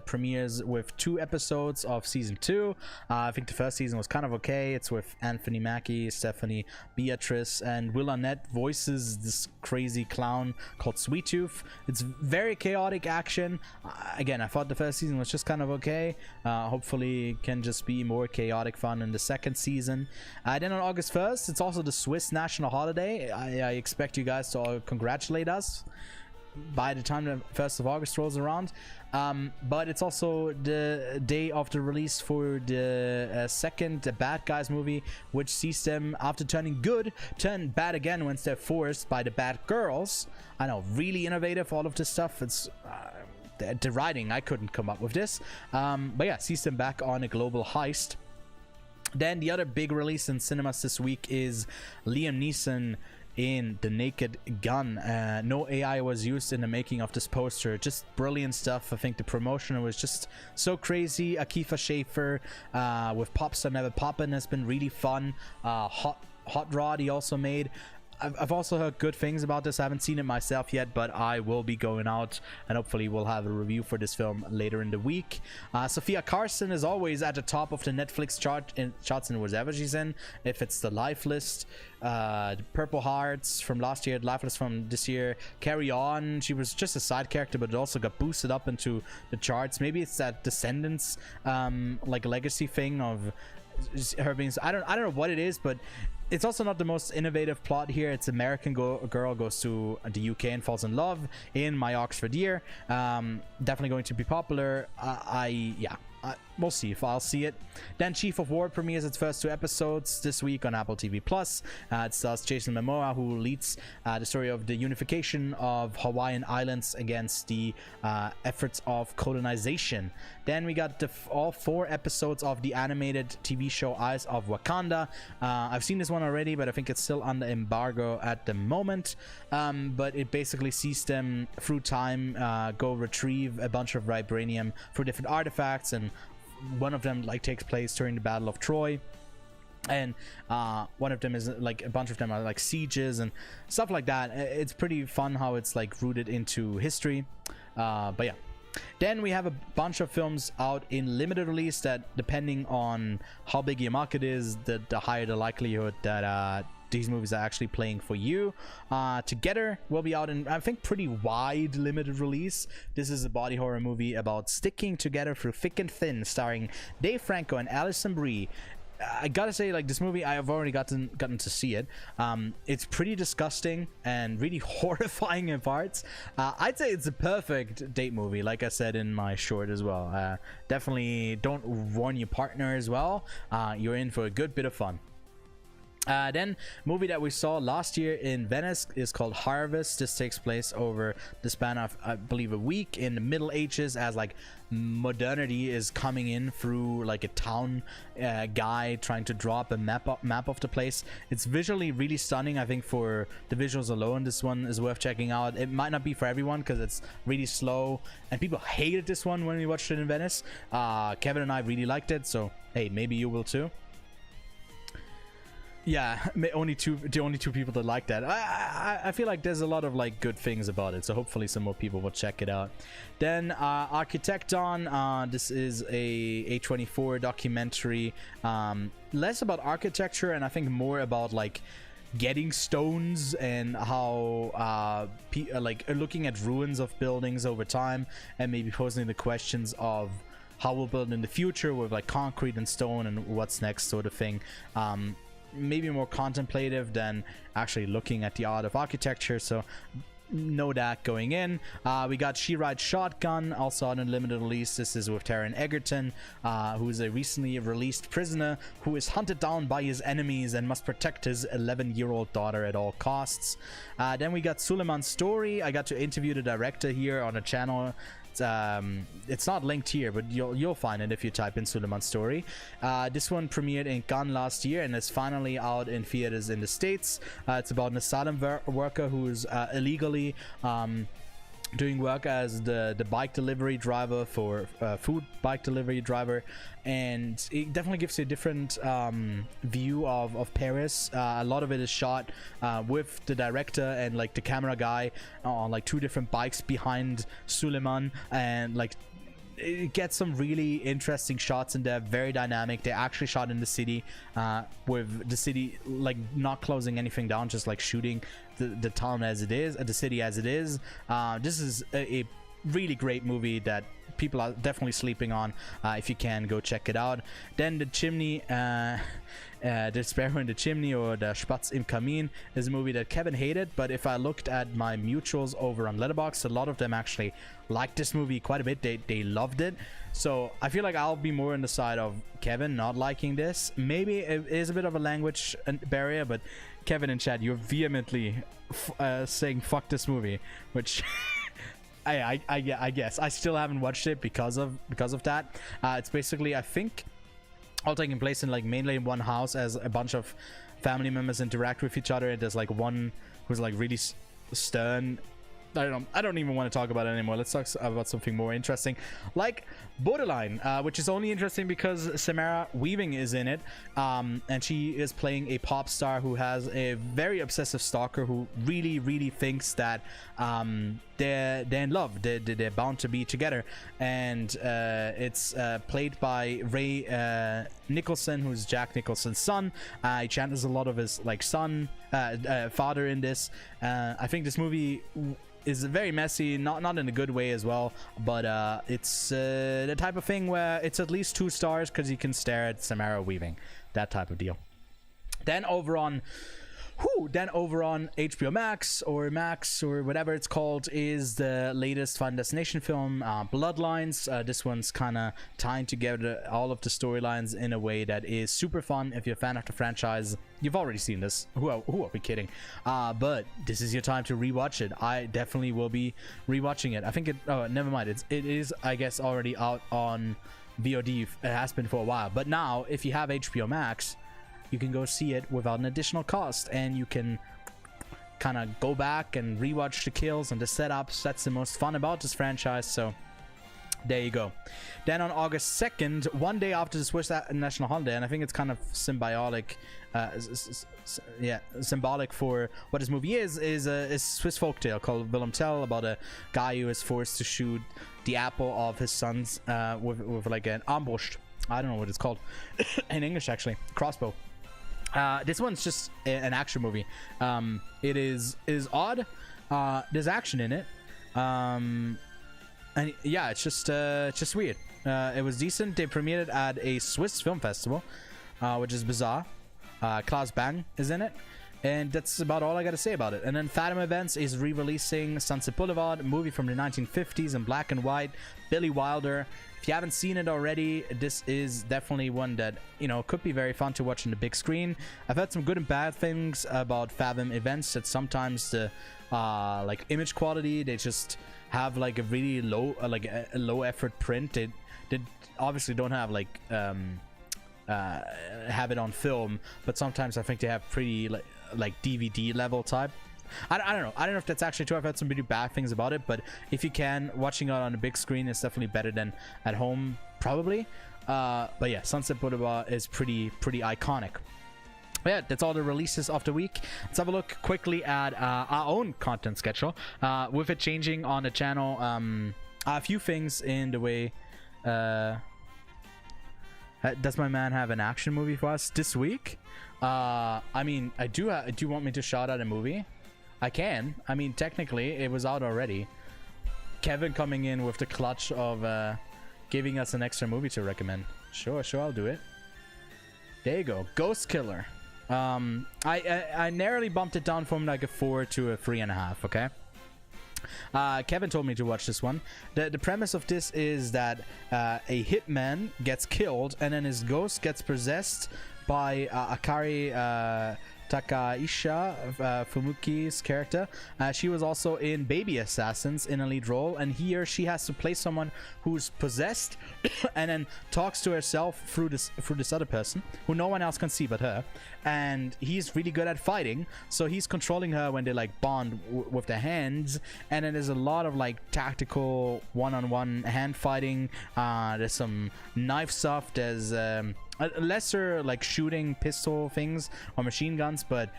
premieres with 2 episodes of season 2. I think the first season was kind of okay. It's with Anthony Mackie, Stephanie Beatrice, and Will Arnett voices this crazy clown called Sweet Tooth. It's very chaotic action. Again, I thought the first season was just kind of okay. Hopefully it can just be more chaotic fun in the second season. Then on August 1st, it's also the Swiss national holiday. I expect you guys to all congratulate us by the time the 1st of August rolls around, but it's also the day of the release for the second Bad Guys movie, which sees them, after turning good, turn bad again once they're forced by the bad girls. I know, really innovative, all of this stuff. It's the writing, I couldn't come up with this, but yeah, sees them back on a global heist. Then the other big release in cinemas this week is Liam Neeson in The Naked Gun. No AI was used in the making of this poster. Just brilliant stuff. I think the promotion was just so crazy. Akifa Schaffer with Popstar Never Poppin' has been really fun. Hot Rod he also made. I've also heard good things about this. I haven't seen it myself yet, but I will be going out, and hopefully we'll have a review for this film later in the week. Sophia Carson is always at the top of the Netflix charts in whatever she's in. If it's the Life List, Purple Hearts from last year, Life List from this year, Carry On. She was just a side character, but it also got boosted up into the charts. Maybe it's that Descendants like legacy thing of her being. I don't know what it is, but it's also not the most innovative plot here. It's American girl goes to the UK and falls in love in My Oxford Year. Definitely going to be popular. We'll see if I'll see it. Then Chief of War premieres its first 2 episodes this week on Apple TV+. It stars Jason Momoa, who leads the story of the unification of Hawaiian Islands against the efforts of colonization. Then we got all 4 episodes of the animated TV show Eyes of Wakanda. I've seen this one already, but I think it's still under embargo at the moment. But it basically sees them through time go retrieve a bunch of vibranium for different artifacts, and one of them like takes place during the Battle of Troy, and one of them is like, a bunch of them are like sieges and stuff like that. It's pretty fun how it's like rooted into history, but yeah. Then we have a bunch of films out in limited release that, depending on how big your market is, the higher the likelihood that these movies are actually playing for you. Together will be out in, I think, pretty wide limited release. This is a body horror movie about sticking together through thick and thin, starring Dave Franco and Alison Brie. I gotta say, like, this movie, I have already gotten to see it. It's pretty disgusting and really horrifying in parts. I'd say it's a perfect date movie, like I said in my short as well. Definitely don't warn your partner as well. You're in for a good bit of fun. Then movie that we saw last year in Venice is called Harvest. This takes place over the span of, I believe, a week in the Middle Ages, as like modernity is coming in through like a town guy trying to draw up a map of the place. It's visually really stunning. I think for the visuals alone, this one is worth checking out. It might not be for everyone because it's really slow, and people hated this one when we watched it in Venice. Kevin and I really liked it, so hey, maybe you will too. Yeah, the only two people that like that. I feel like there's a lot of like good things about it, so hopefully some more people will check it out. Then Architecton, this is a A24 documentary, less about architecture and I think more about like getting stones and how like looking at ruins of buildings over time and maybe posing the questions of how we'll build in the future with like concrete and stone and what's next sort of thing. Maybe more contemplative than actually looking at the art of architecture, so know that going in. We got She Rides Shotgun, also on a limited release. This is with Taron Egerton, who is a recently released prisoner who is hunted down by his enemies and must protect his 11-year-old daughter at all costs. Then we got Suleiman's Story. I got to interview the director here on a channel. It's not linked here, but you'll find it if you type in Suleiman's Story. This one premiered in Cannes last year and is finally out in theaters in the States. It's about an asylum worker who's illegally doing work as the bike delivery driver for food bike delivery driver, and it definitely gives you a different view of Paris. A lot of it is shot with the director and like the camera guy on like two different bikes behind Suleiman, and like it gets some really interesting shots in there, very dynamic. They actually shot in the city, with the city like not closing anything down, just like shooting the town as it is, the city as it is. This is a really great movie that people are definitely sleeping on. If you can, go check it out. Then The Chimney, The Sparrow in the Chimney, or Der Spatz im Kamin, is a movie that Kevin hated, but if I looked at my mutuals over on Letterboxd, a lot of them actually liked this movie quite a bit. They loved it, so I feel like I'll be more on the side of Kevin not liking this. Maybe it is a bit of a language barrier, but Kevin in chat, you're vehemently saying fuck this movie, which I guess I still haven't watched it because of that. It's basically, I think, all taking place in like mainly in one house as a bunch of family members interact with each other, and there's like one who's like really stern. I don't even want to talk about it anymore. Let's talk about something more interesting, like Borderline, which is only interesting because Samara Weaving is in it, and she is playing a pop star who has a very obsessive stalker who really thinks that they're in love, they're bound to be together, and it's played by Ray Nicholson, who's Jack Nicholson's son. He channels a lot of his like father in this. I think this movie is very messy, not in a good way as well, but it's the type of thing where it's at least 2 stars because you can stare at Samara Weaving, that type of deal. Then over on HBO Max or whatever it's called is the latest Final Destination film, Bloodlines. This one's kind of tying together all of the storylines in a way that is super fun. If you're a fan of the franchise, you've already seen this. Who are we kidding? But this is your time to rewatch it. I definitely will be rewatching it. I think never mind. It is, I guess, already out on VOD. It has been for a while. But now, if you have HBO Max, you can go see it without an additional cost, and you can kind of go back and rewatch the kills and the setups. That's the most fun about this franchise, so there you go. Then on August 2nd, one day after the Swiss national holiday, and I think it's kind of symbolic for what this movie is a Swiss folktale called Willem Tell, about a guy who is forced to shoot the apple of his son's with like an Armbrust. I don't know what it's called in English, actually. Crossbow. This one's just an action movie. It is odd. There's action in it, and yeah, it's just weird. It was decent. They premiered it at a Swiss film festival, which is bizarre. Klaus Bang is in it, and that's about all I gotta say about it. And then Fathom Events is re-releasing Sunset Boulevard, a movie from the 1950s in black and white. Billy Wilder. If you haven't seen it already, this is definitely one that, you know, could be very fun to watch on the big screen. I've heard some good and bad things about Fathom Events, that sometimes the like image quality, they just have like a really low a low effort print. They obviously don't have like have it on film, but sometimes I think they have pretty like DVD level type. I don't know. I don't know if that's actually true. I've heard some really bad things about it, but if you can, watching it on a big screen is definitely better than at home, probably. But yeah, Sunset Boulevard is pretty iconic. yeah, that's all the releases of the week. Let's have a look quickly at our own content schedule. With it changing on the channel, a few things in the way. Does my man have an action movie for us this week? I mean, do you want me to shout out a movie? I can. I mean, technically, it was out already. Kevin coming in with the clutch of giving us an extra movie to recommend. Sure, I'll do it. There you go. Ghost Killer. I narrowly bumped it down from like a 4 to a 3.5, okay? Kevin told me to watch this one. The premise of this is that a hitman gets killed and then his ghost gets possessed by Akari Takaisha, Fumuki's character. She was also in Baby Assassins in a lead role, and here she has to play someone who's possessed and then talks to herself through this other person who no one else can see but her. And he's really good at fighting, so he's controlling her when they like bond with their hands. And then there's a lot of like tactical one-on-one hand fighting. There's some knife stuff. There's lesser like shooting pistol things or machine guns, but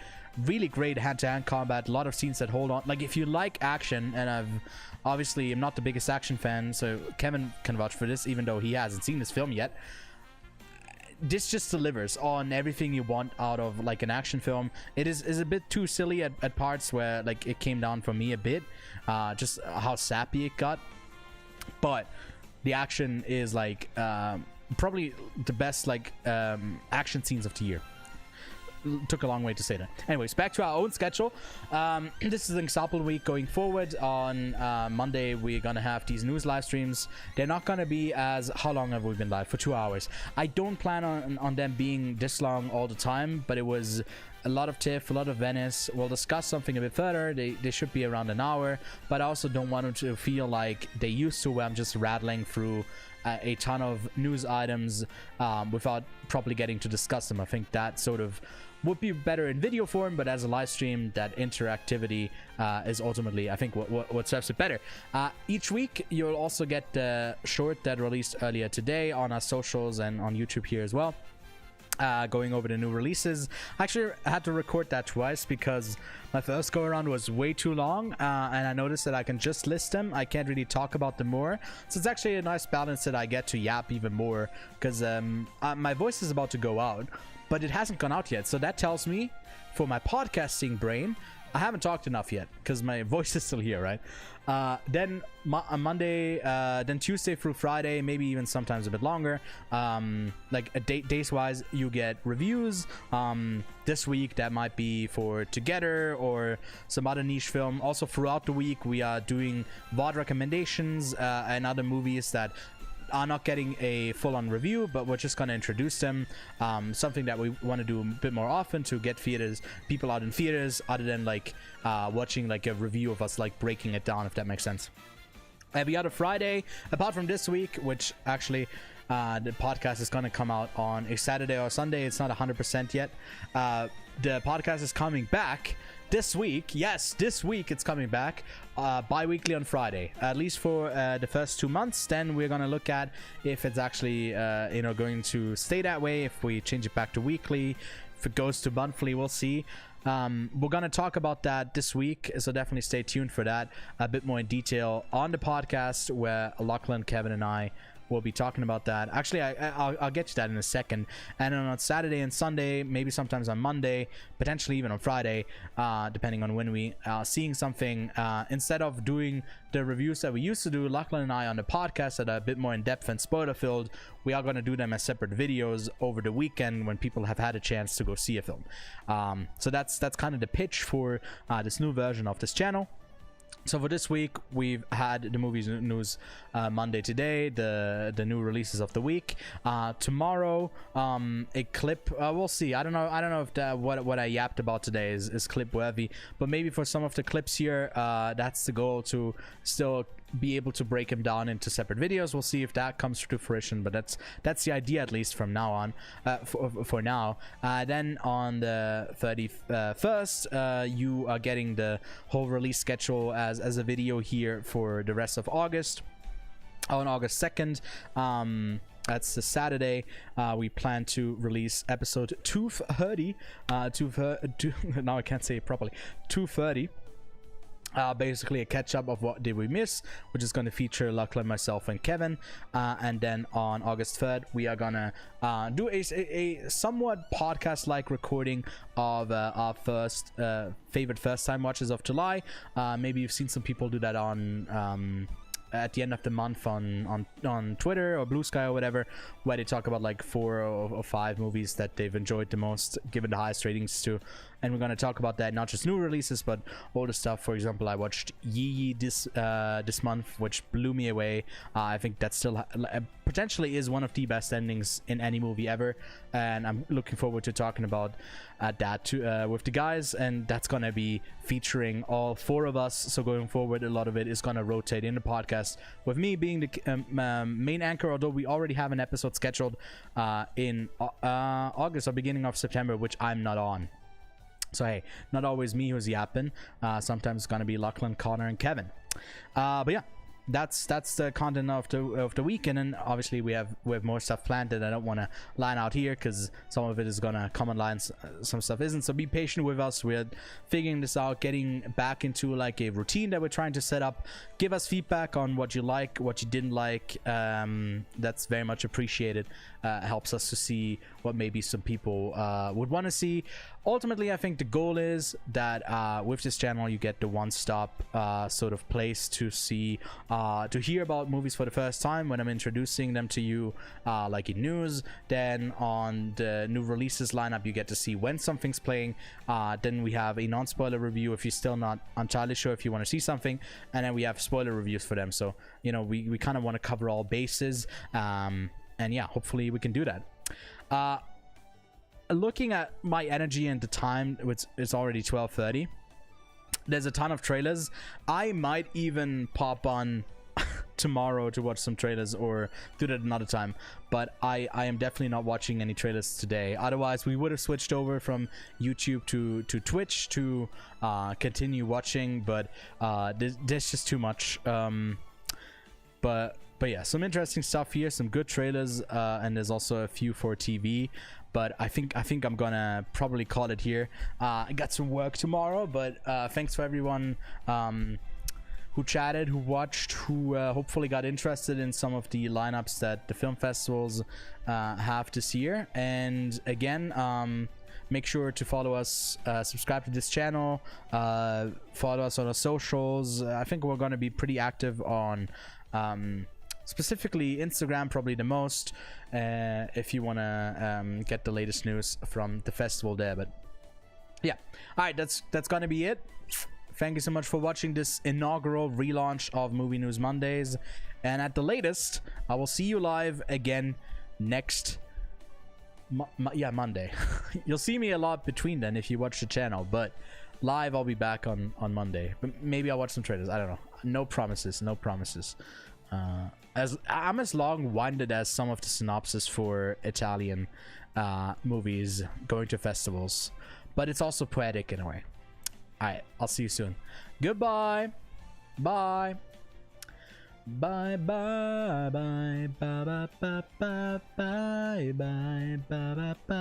really great hand-to-hand combat. A lot of scenes that hold on. Like if you like action, and I'm not the biggest action fan, so Kevin can vouch for this even though he hasn't seen this film yet. This just delivers on everything you want out of like an action film. It is a bit too silly at parts where like it came down for me a bit, just how sappy it got, but the action is like probably the best like action scenes of the year. Took a long way to say that. Anyways, back to our own schedule. This is an example week going forward. On Monday we're gonna have these news live streams. They're not gonna be as, how long have we been live? For 2 hours. I don't plan on them being this long all the time, but it was a lot of TIFF, a lot of Venice. We'll discuss something a bit further. They should be around an hour, but I also don't want them to feel like they used to, where I'm just rattling through a ton of news items without properly getting to discuss them. I think that sort of would be better in video form, but as a live stream, that interactivity is ultimately, I think, what serves it better. Each week you'll also get the short that released earlier today on our socials and on YouTube here as well, going over the new releases. I actually had to record that twice because my first go around was way too long, and I noticed that I can just list them. I can't really talk about them more, so it's actually a nice balance that I get to yap even more, because my voice is about to go out, but it hasn't gone out yet. So that tells me, for my podcasting brain, I haven't talked enough yet because my voice is still here, right? Then Monday, then Tuesday through Friday, maybe even sometimes a bit longer. Like days wise, you get reviews. This week that might be for Together or some other niche film. Also throughout the week, we are doing VOD recommendations and other movies that are not getting a full-on review, but we're just going to introduce them. Something that we want to do a bit more often to get people out in theaters, other than like watching like a review of us like breaking it down, if that makes sense. Every other Friday, apart from this week, which actually the podcast is going to come out on a Saturday or Sunday. It's not 100% yet. The podcast is coming back this week. Yes, this week it's coming back bi-weekly on Friday, at least for the first 2 months. Then we're going to look at if it's actually going to stay that way, if we change it back to weekly, if it goes to monthly, we'll see. We're going to talk about that this week, so definitely stay tuned for that a bit more in detail on the podcast, where Lachlan, Kevin, and I will be talking about that. Actually, I'll get to that in a second. And then on Saturday and Sunday, maybe sometimes on Monday, potentially even on Friday, depending on when we are seeing something. Instead of doing the reviews that we used to do, Lachlan and I on the podcast that are a bit more in-depth and spoiler-filled, we are going to do them as separate videos over the weekend when people have had a chance to go see a film. So that's kind of the pitch for this new version of this channel. So for this week, we've had the movies news Monday today, the new releases of the week. Tomorrow, a clip. We'll see. I don't know if what I yapped about today is clip worthy, but maybe for some of the clips here, that's the goal, to still be able to break them down into separate videos. We'll see if that comes to fruition, but that's the idea, at least from now on. For now, then on the 31st, you are getting the whole release schedule as a video here for the rest of August. On August 2nd, That's the Saturday. We plan to release episode 230. Now I can't say it properly. 230. Basically a catch-up of what did we miss, which is going to feature Lachlan, myself, and Kevin. And then on August 3rd, we are gonna do a somewhat podcast-like recording of our first favorite first-time watches of July. Maybe you've seen some people do that on at the end of the month on Twitter or Blue Sky or whatever, where they talk about like 4 or 5 movies that they've enjoyed the most, given the highest ratings to. And we're going to talk about that, not just new releases but older stuff. For example, I watched byeeeeeeeeeeeeee this month, which blew me away. I think that still potentially is one of the best endings in any movie ever, and I'm looking forward to talking about that too, with the guys. And that's going to be featuring all 4 of us, so going forward a lot of it is going to rotate in the podcast, with me being the main anchor, although we already have an episode scheduled in August or beginning of September, which I'm not on. So hey, not always me who's yapping. Sometimes it's gonna be Lachlan, Connor, and Kevin. But yeah, that's the content of the week. And then obviously we have more stuff planned that I don't want to line out here, because some of it is gonna come online, some stuff isn't. So be patient with us. We're figuring this out, getting back into like a routine that we're trying to set up. Give us feedback on what you like, what you didn't like. That's very much appreciated. Helps us to see what maybe some people would want to see. Ultimately, I think the goal is that with this channel you get the one-stop sort of place to see, to hear about movies for the first time when I'm introducing them to you, like in news. Then on the new releases lineup, you get to see when something's playing. Then we have a non-spoiler review if you're still not entirely sure if you want to see something, and then we have spoiler reviews for them. So you know, we kind of want to cover all bases, and yeah, hopefully we can do that. Looking at my energy and the time, it's already 12:30. There's a ton of trailers. I might even pop on tomorrow to watch some trailers, or do that another time, but I am definitely not watching any trailers today. Otherwise we would have switched over from YouTube to Twitch to continue watching, but there's just too much. But yeah, some interesting stuff here, some good trailers, and there's also a few for TV. But I think I'm gonna probably call it here. I got some work tomorrow, but thanks for everyone who chatted, who watched, who hopefully got interested in some of the lineups that the film festivals have this year. And again, make sure to follow us, subscribe to this channel, follow us on our socials. I think we're going to be pretty active on specifically Instagram, probably the most, if you want to get the latest news from the festival there. But yeah, all right, that's gonna be it. Thank you so much for watching this inaugural relaunch of Movie News Mondays, and at the latest I will see you live again next Monday. You'll see me a lot between then if you watch the channel, but live I'll be back on Monday. But maybe I'll watch some trailers, I don't know. No promises. As I'm as long-winded as some of the synopsis for Italian movies going to festivals, but it's also poetic in a way. Alright, I'll see you soon. Goodbye. Bye. Bye bye bye bye bye bye bye bye bye bye bye.